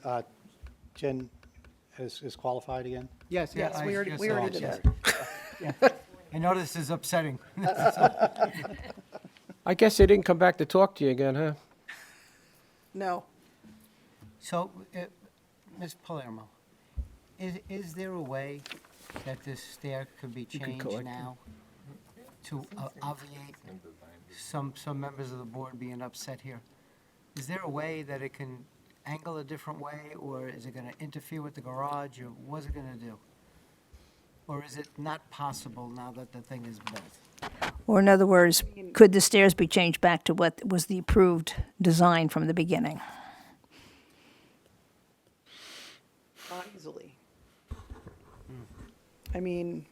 Jen is qualified again? yes, yeah. Yes, we already did that. Yeah. I know this is upsetting. I guess they didn't come back to talk to you again, huh? No. So, Ms. Palermo, is there a way that this stair could be can changed collect now to obviate some members of the board being upset here? Is there a way that it can angle a different way, or is it going to interfere with the garage, or what's it going to do? Or is it not possible now that the thing is built? Or in other words, could the stairs be changed back to what was the approved design from the beginning? Not easily. I mean,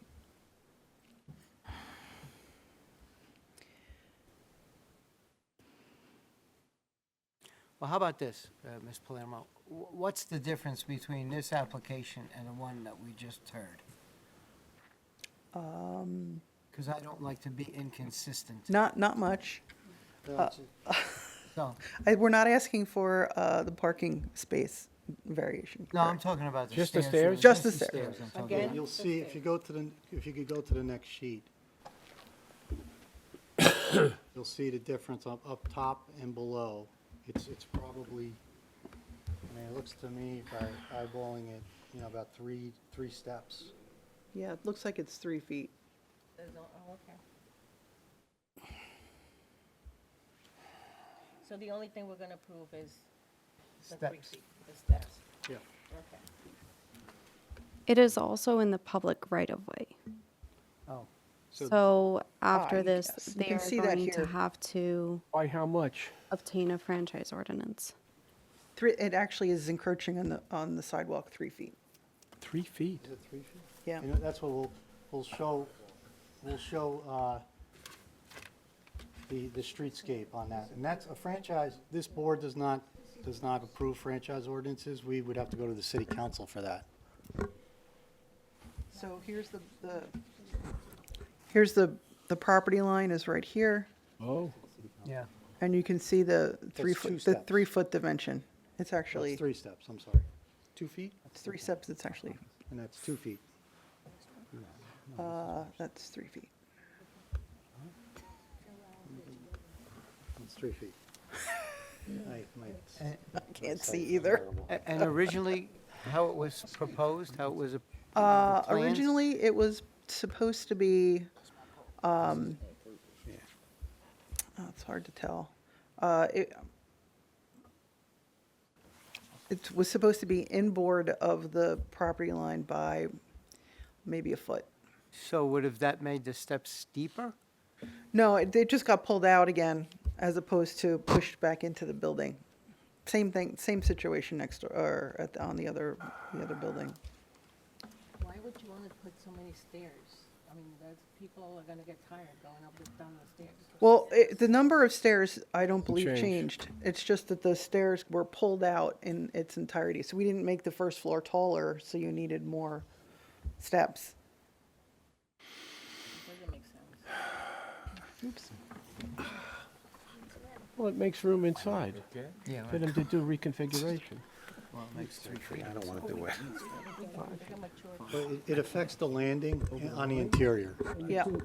Well, how about this, Ms. Palermo? What's the difference between this application and the one that we just heard? Because I don't like to be inconsistent. Not much. So, We're not asking for the parking space variation. no, I'm talking about the Just the stairs. stairs? Just the stairs. I'm talking about. You'll see, if you go to the, if you could go to the next sheet, you'll see the difference up top and below. It's probably, I mean, it looks to me, by eyeballing it, you know, about three steps. Yeah, it looks like it's 3 feet. So the only thing we're gonna approve is the 3 Steps. feet, the steps. Yeah. Okay. It is also in the public right-of-way. Oh, So after you- this, yes, you they can are see that going to here. have to By how much? obtain a franchise ordinance. It actually is encroaching on the sidewalk 3 feet. 3 feet. Is it 3 feet? Yeah. You know, that's what we'll show the streetscape on that. And that's a franchise, this board does not approve franchise ordinances. We would have to go to the city council for that. So here's here's the property line is right here, Oh, yeah. and you can see the That's 2 steps. 3 foot dimension. It's That's actually, 3 steps, I'm sorry. 2 feet? it's 3 steps, it's actually, And that's 2 feet. that's 3 feet. It's 3 feet. I can't see either. And originally, how it was proposed, how it was plans? Originally, it was supposed to be, oh, it's hard to tell. It was supposed to be inboard of the property line by maybe a foot. So would have that made the steps steeper? No, it just got pulled out again as opposed to pushed back into the building. Same thing, same situation next door, or on the other building. Why would you wanna put so many stairs? I mean, people are gonna get tired going up and down the stairs. Well, the number of stairs, I don't believe Changed. changed. It's just that the stairs were pulled out in its entirety. So we didn't make the first floor taller, so you needed more steps. Doesn't make sense. Oops. well, it makes room inside Yeah. for them to do reconfiguration. Well, it makes 3 feet. I don't want to do it. But it affects the landing on the interior. Yeah. We're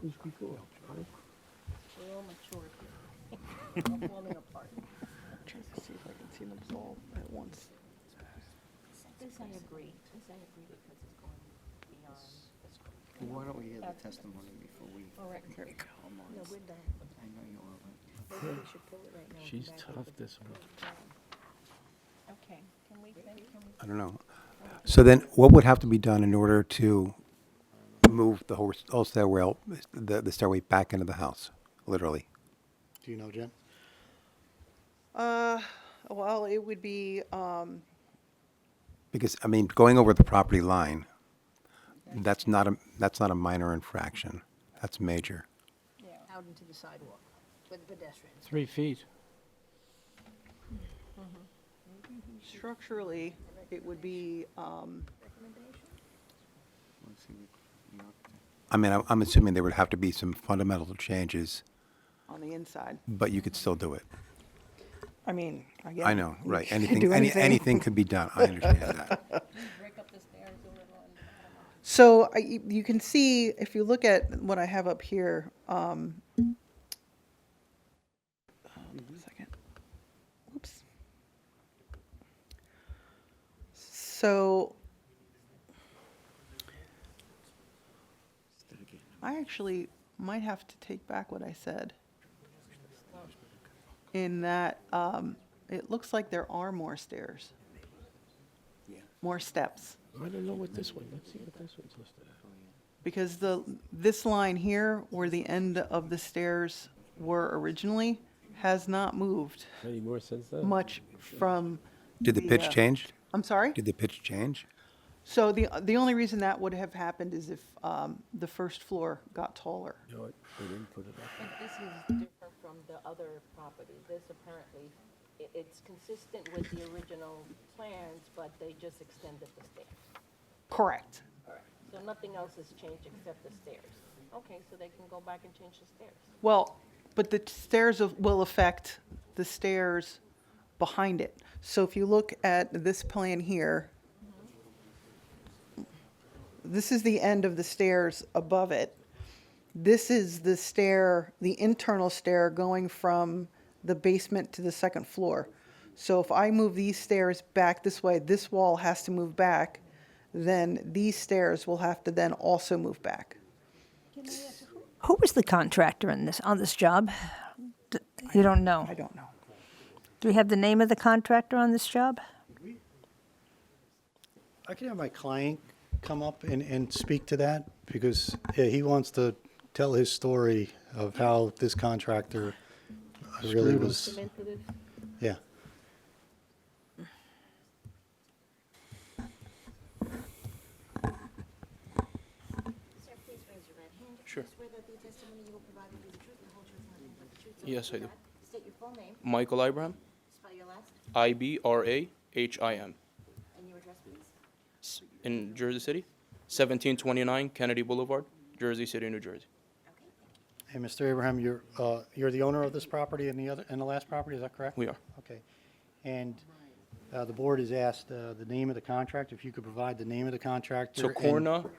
all mature here. We're falling apart. Trying to see if I can see them all at once. This I agree, because it's going beyond the scope. Why don't we hear the testimony before we? All right. Here we go. No, we're done. I know you are, but. Maybe we should pull it right now. and She's come back tough, with this one. Okay, can we? I don't know. So then, what would have to be done in order to move the whole stairwell, the stairway back into the house, literally? Do you know, Jen? Well, it would be, Because, I mean, going over the property line, that's not a minor infraction. That's major. Out into the sidewalk for the pedestrians. 3 feet. structurally, it would be, I mean, I'm assuming there would have to be some fundamental changes, on the inside. but you could still do it. I mean, again. I know, you right. can't Anything, do anything could be done. I understand that. So you can see, if you look at what I have up here, one second. Oops. So I actually might have to take back what I said. In that, it looks like there are more stairs. More steps. I don't know what this one, let's see what this one's listed at. Because this line here, where the end of the stairs were originally, has not moved Any more since then? much from. Did the pitch change? I'm sorry? Did the pitch change? So the only reason that would have happened is if the first floor got taller. You know what, they didn't put it up. But this is different from the other property. This apparently, it's consistent with the original plans, but they just extended the stairs. Correct. So nothing else has changed except the stairs. Okay, so they can go back and change the stairs. Well, but the stairs will affect the stairs behind it. So if you look at this plan here, this is the end of the stairs above it. This is the stair, the internal stair going from the basement to the second floor. So if I move these stairs back this way, this wall has to move back, then these stairs will have to then also move back. Who was the contractor on this job? You don't know? I don't know. Do we have the name of the contractor on this job? I can have my client come up and speak to that, because yeah, he wants to tell his story of how this contractor really was, yeah. Sir, please raise your right hand. Sure. Do you swear that the testimony you will provide will be the truth, the whole truth, and nothing but the truth? So Yes, help I you do. God? State your full name. Michael Abraham, Spell your last. Ibrahim, And your address, please. in Jersey City, 1729 Kennedy Boulevard, Jersey City, New Jersey. Hey, Mr. Abraham, you're the owner of this property and the last property, is that correct? We are. Okay. And the board has asked the name of the contractor, if you could provide the name of the contractor. and-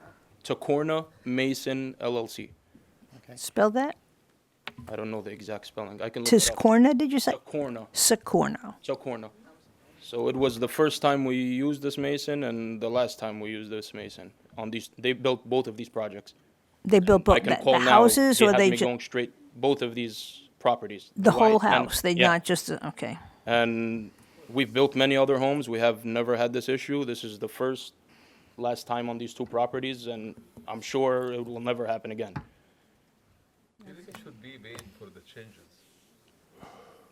Tocorna Mason LLC. Spell that? I don't know the exact spelling. I can look it up. Tiscorna, did you say? Tocorna. Sicorno. Tocorna. So it was the first time we used this mason and the last time we used this mason on these. They built both of these projects. They built I both can the call now. houses, He or has they me just going straight both of these properties. the whole Right, and- house? They yeah. not just okay. And we've built many other homes. We have never had this issue. This is the last time on these two properties, and I'm sure it will never happen again. You think it should be made for the changes?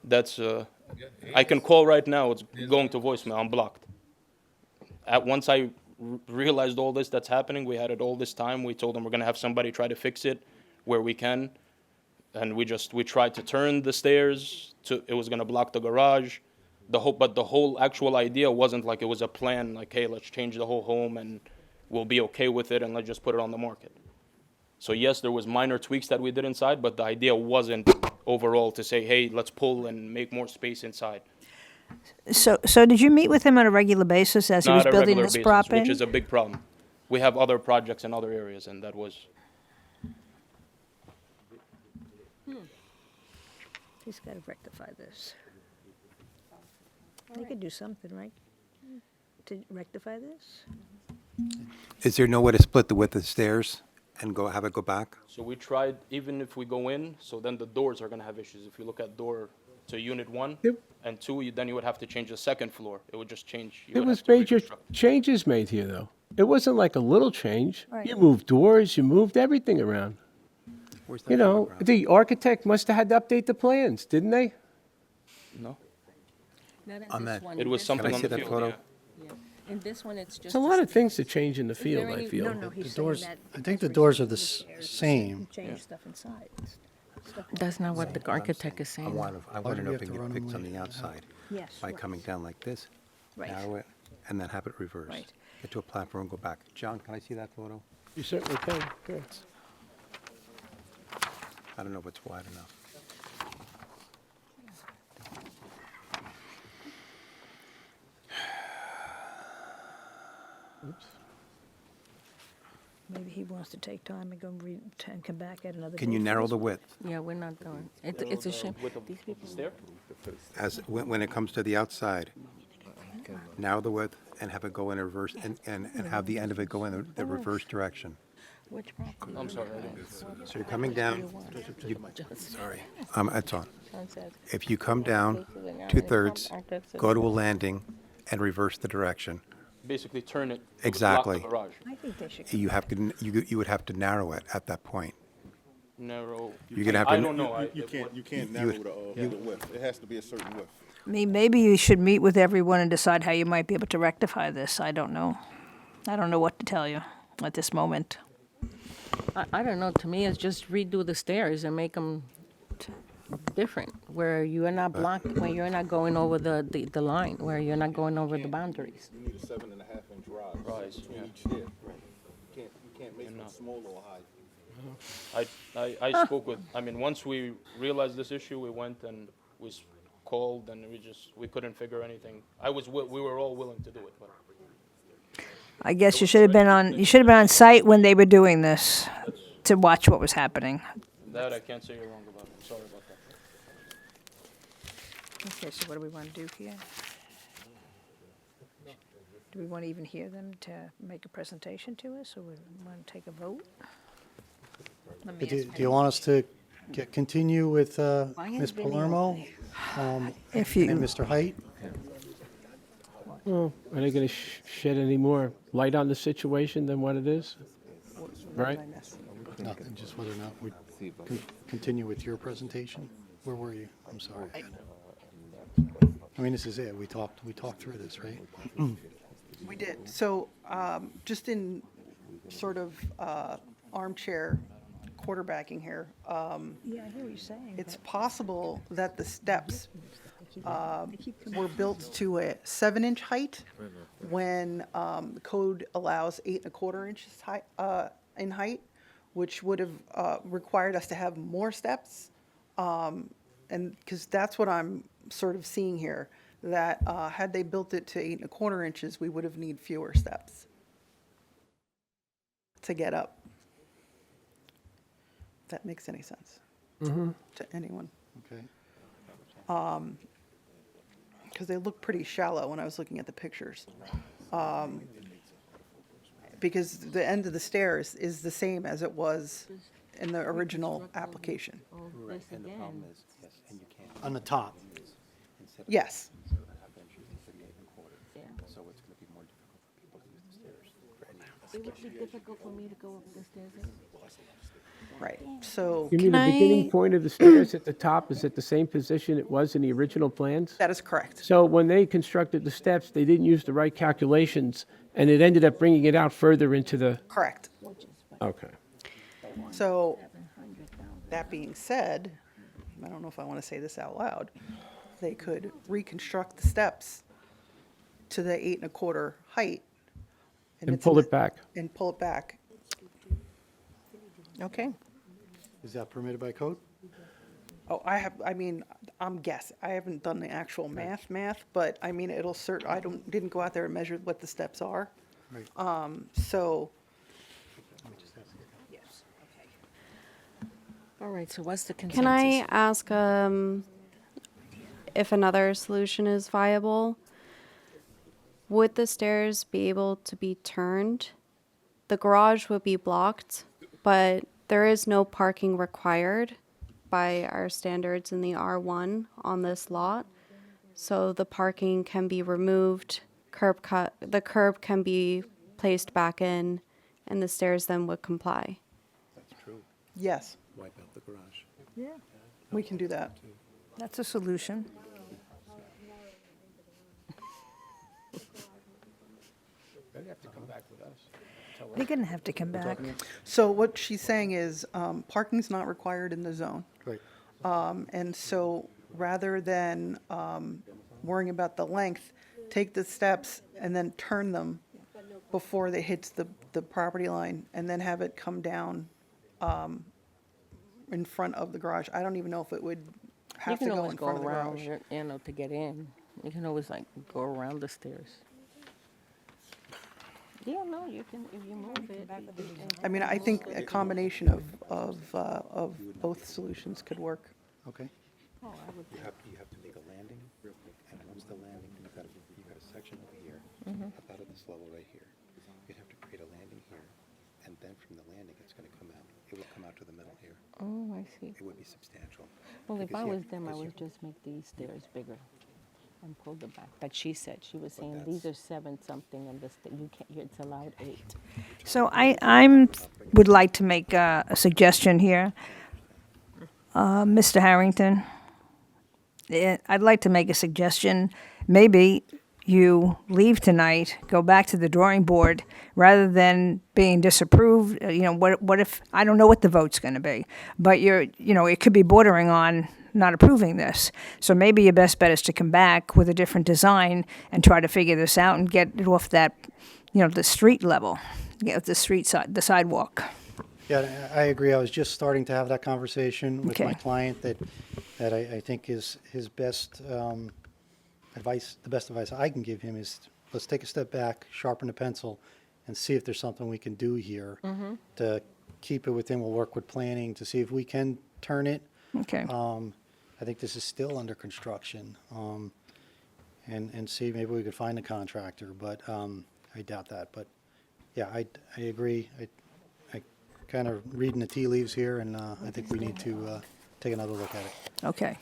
That's, Yeah, I can call right now. It's going to voicemail. I'm blocked. Once I realized all this that's happening, we had it all this time. We told them we're going to have somebody try to fix it where we can. And we tried to turn the stairs it was going to block the garage. But the whole actual idea wasn't like it was a plan, like, hey, let's change the whole home and we'll be okay with it and let's just put it on the market. So yes, there was minor tweaks that we did inside, but the idea wasn't overall to say, hey, let's pull and make more space inside. So did you meet with him on a regular basis as he was Not a building regular this basis, property? which is a big problem. We have other projects in other areas, and that was, He's got to rectify this. They could do something, right? To rectify this? Is there no way to split the width of the stairs and have it go back? so we tried, even if we go in, so then the doors are gonna have issues. If you look at door to unit 1 and 2, then you would have to change the second floor. It would just change. You There would was have to major reconstruct. changes made here, though. It wasn't like a little change. Right. You moved doors, you moved everything around. Where's You that know, photograph? the architect must have had to update the plans, didn't they? No? On that. It was something Can I on see the that field, photo? yeah. In this one, it's just. There's a lot of things to change in the there field, I any- feel. No, he's The saying doors, that. I think the doors are the same. Change stuff inside. That's not what the architect is I saying. want to do know we if have we to can run fix them on the like outside Yes, by right. coming down like this, Right. narrow it, and then have it reversed. Right. Get to a platform and go back. John, can I see that photo? You certainly can, good. I don't know if it's wide enough. Maybe he wants to take time and go and come back at another. Can you date. narrow the width? Yeah, we're not doing, it's a shame. These people. When it comes to the outside, narrow the width and have it go in a reverse, and have the end of it go in the reverse direction. Which property? I'm sorry, I didn't. So you're coming down, sorry, it's on. John says, If you come down 2/3, go to a landing and reverse the direction. Basically turn it. It would block Exactly. the garage. I think they should. You would have to narrow it at that point. Narrow. You're gonna have to. I don't know. You can't you narrow would- the width. It has to be a certain width. Maybe you should meet with everyone and decide how you might be able to rectify this. I don't know. I don't know what to tell you at this moment. I don't know, to me, it's just redo the stairs and make them different, where you are not blocked, where you're not going over the line, where you're not going over the boundaries. You need a 7.5-inch rise Rise, between yeah. each stair. You No. Small or high? I spoke with, I mean, once we realized this issue, we went and called and we couldn't figure anything. We were all willing to do it, but. I guess you should have been on site when they were doing this to watch what was happening. That I can't say you're wrong about. I'm sorry about that. Okay, so what do we want to do here? Do we want to even hear them to make a presentation to us, or we want to take a vote? Let me Do ask you want us to continue with Ms. Palermo If you- and Mr. Height? Well, are they going to shed any more light on the situation than what it is? Right? Nothing, just whether or not we continue with your presentation? Where were you? I'm sorry. I mean, this is it. We talked through this, right? We did. So just in sort of armchair quarterbacking here, Yeah, I hear what you're saying. it's possible that the steps were built to a 7-inch height when the code allows 8 1/4 inches in height, which would have required us to have more steps. And because that's what I'm sort of seeing here, that had they built it to 8 1/4 inches, we would have need fewer steps to get up. If that makes any sense to anyone. Okay. Because they look pretty shallow when I was looking at the pictures. Because the end of the stairs is the same as it was in the original application. And the problem is, yes, and you can't. On the top. Yes. So it's going to be more difficult for people to use the stairs for any It would be difficult for me to go up the stairs. Right. So You mean the beginning point of the stairs at the top is at the same position it was in the original plans? that is correct. So when they constructed the steps, they didn't use the right calculations, and it ended up bringing it out further into the... Correct. Okay. So that being said, I don't know if I want to say this out loud, they could reconstruct the steps to the 8 1/4 height. And it's pull in it back. And pull it back. Okay. Is that permitted by code? Oh, I mean, I'm guessing. I haven't done the actual math, but I mean, I didn't go out there and measure what the steps are. Right. So, All right, so what's the consensus? Can I ask if another solution is viable? Would the stairs be able to be turned? The garage would be blocked, but there is no parking required by our standards in the R1 on this lot. So the parking can be removed, the curb can be placed back in, and the stairs then would comply. That's true. yes, Wipe out the garage. Yeah, we can do that. that's a solution. They'd have to come back with us. They're going to have to come back. So what she's saying is, parking's not required in the zone. Right. And so rather than worrying about the length, take the steps and then turn them before they hit the property line, and then have it come down in front of the garage. I don't even know if it would have to go in front of the garage. You know, to get in. You can always like go around the stairs. Yeah, no, you can, if you move it. I mean, I think a combination of both solutions could work. Okay. You have to make a landing real quick, and once the landing, you've got a section over here, up out of this level right here. You'd have to create a landing here, and then from the landing, it's going to come out. It would come out to the middle here. Oh, I see. It would be substantial. Well, if Because I you- was them, I because would you- just make these stairs bigger and pull them back. But she said, she was saying these are 7-something and this, you can't, it's allowed 8. So I would like to make a suggestion here. Mr. Harrington, I'd like to make a suggestion. Maybe you leave tonight, go back to the drawing board, rather than being disapproved. What if, I don't know what the vote's going to be, but it could be bordering on not approving this. So maybe your best bet is to come back with a different design and try to figure this out and get it off that the street level, the street side, the sidewalk. Yeah, I agree. I was just starting to have that conversation with my Okay. client that I think is his best advice. The best advice I can give him is let's take a step back, sharpen the pencil, and see if there's something we can do here to keep it within. We'll work with planning to see if we can turn it. Okay. I think this is still under construction, and see maybe we could find a contractor, but I doubt that. But yeah, I agree. I kind of reading the tea leaves here, and I think we need to take another look at it. Okay.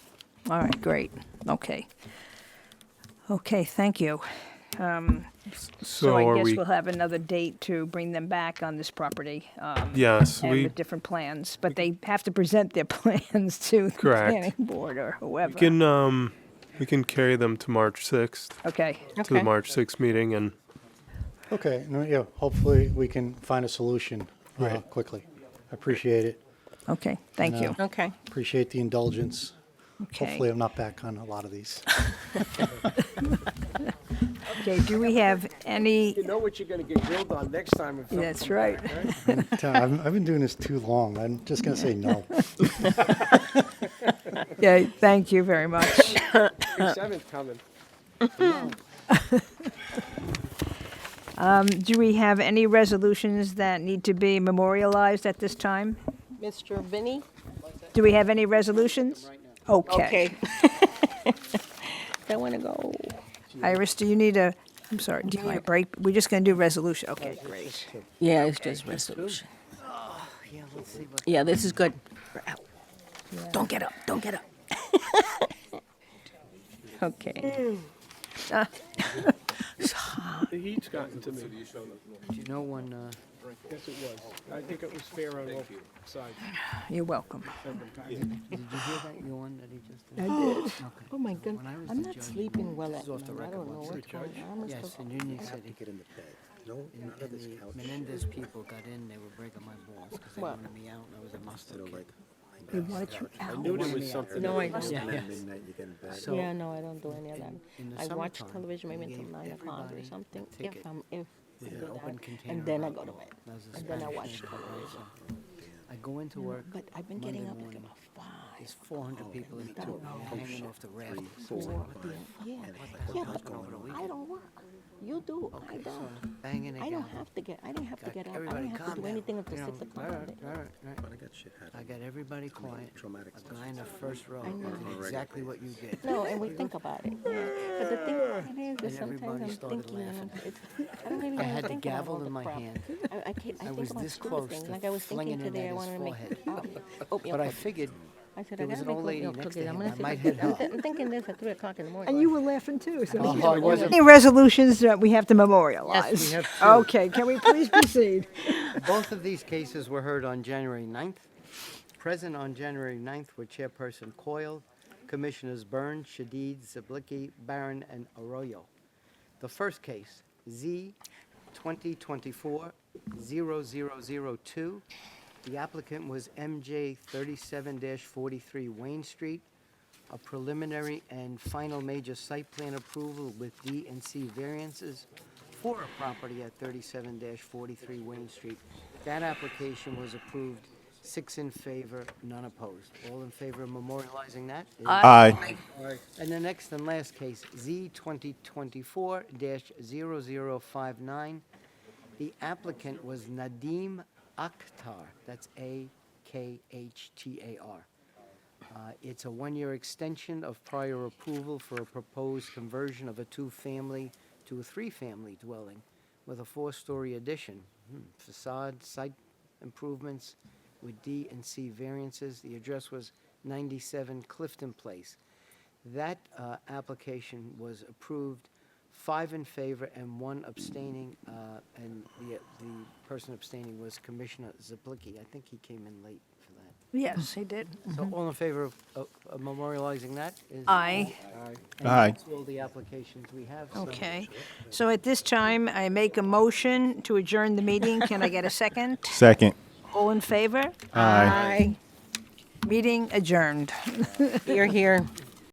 All right, great. Okay. Okay, thank you. So I are guess we- we'll have another date to bring them back on this property. Yes, and we- with different plans, but they have to present their plans to the Correct. planning board or whoever. We can carry them to March 6th. Okay. To the March 6th meeting, and Okay, no, yeah, hopefully we can find a solution Right. quickly. I appreciate it. Okay, thank And, you. Okay. Appreciate the indulgence. Okay. Hopefully I'm not back on a lot of these. Okay, do we have any, You know what you're gonna get grilled on next time if something That's comes right. back, right? Tom, I've been doing this too long. I'm just going to say no. yeah, thank you very much. Big seventh coming. Do we have any resolutions that need to be memorialized at this time? Mr. Vinny? Do we have any resolutions? Okay. I want to go. Iris, do you need a, I'm sorry, do you need a break? We're just going to do resolution. Okay, great. Yeah, it's just resolution. Yeah, this is good. Don't get up, don't get up. Okay. The heat's gotten to me. Do you know when, Yes, it was. I think it was fair on all sides. You're welcome. did you hear that yawn that he just did? I did. Okay. Oh, my goodness. When I was I'm the not judge, sleeping well this at is off the night. I record don't know once. what's going on. Yes, and Union said he Get in the bed. No, and none of this the couch. Menendez people got in, they were breaking my balls because they What? wanted me out and I was a mustard kid. They wanted you I out. knew there was something. No, I At don't. midnight, you get in bed. So- Yeah, no, I don't do any of that. in the I watch summertime, television maybe we until gave 9 o'clock or everybody something, a ticket if with I an do open that, container and then I on go to it. bed. That was a And then I Spanish watch neighborhood, television. so I go into work But I've been Monday getting up like morning. about 5. There's 400 people in the Stop. courtroom hanging off the rafters. Yeah, yeah, but I don't work. You do, I Okay, so don't. I'm banging it I don't down. have to get, I don't have to Got get up. I everybody don't have to calm do down. anything until You know, 6 o'clock. all on right, it. all right, all right. But I got shit happening. I got everybody quiet. Traumatic A guy in the first row know. did exactly what you did. No, and we think about it. Yeah. But the thing is that And sometimes everybody I'm started thinking, and laughing. I don't even I wanna had the think about all gavel the in my crap. hand. I I think was about this stupid close things. to Like I was flinging thinking it today, at I his wanted to make forehead. oatmeal But I cookies. figured I said, there I was gotta an make old lady oatmeal next cookies. to I'm him. gonna I sit might there- hit her. I'm thinking this at 3 o'clock in the morning. And you were laughing too, so. Oh, it wasn't. Any resolutions that we have to memorialize? Yes, we have two. Okay, can we please proceed? Both of these cases were heard on January 9th. Present on January 9th were Chairperson Coyle, Commissioners Byrne, Shadid, Zablicki, Barron, and Arroyo. The first case, Z 2024-0002. The applicant was MJ 37-43 Wayne Street. A preliminary and final major site plan approval with D and C variances for a property at 37-43 Wayne Street. That application was approved, 6 in favor, none opposed. All in favor of memorializing that? Aye. And the next and last case, Z 2024-0059. The applicant was Nadim Akhtar, that's A-K-H-T-A-R. It's a one-year extension of prior approval for a proposed conversion of a two-family to a three-family dwelling with a four-story addition. Facade, site improvements with D and C variances. The address was 97 Clifton Place. That application was approved, 5 in favor and 1 abstaining, and the person abstaining was Commissioner Zablicki. I think he came in late for that. Yes, he did. So all in favor of memorializing that? Is Aye. And Aye. that's all the applications we have. so- Okay. So at this time, I make a motion to adjourn the meeting. Can I get a second? Second. All in favor? Aye. Meeting adjourned. Here, here.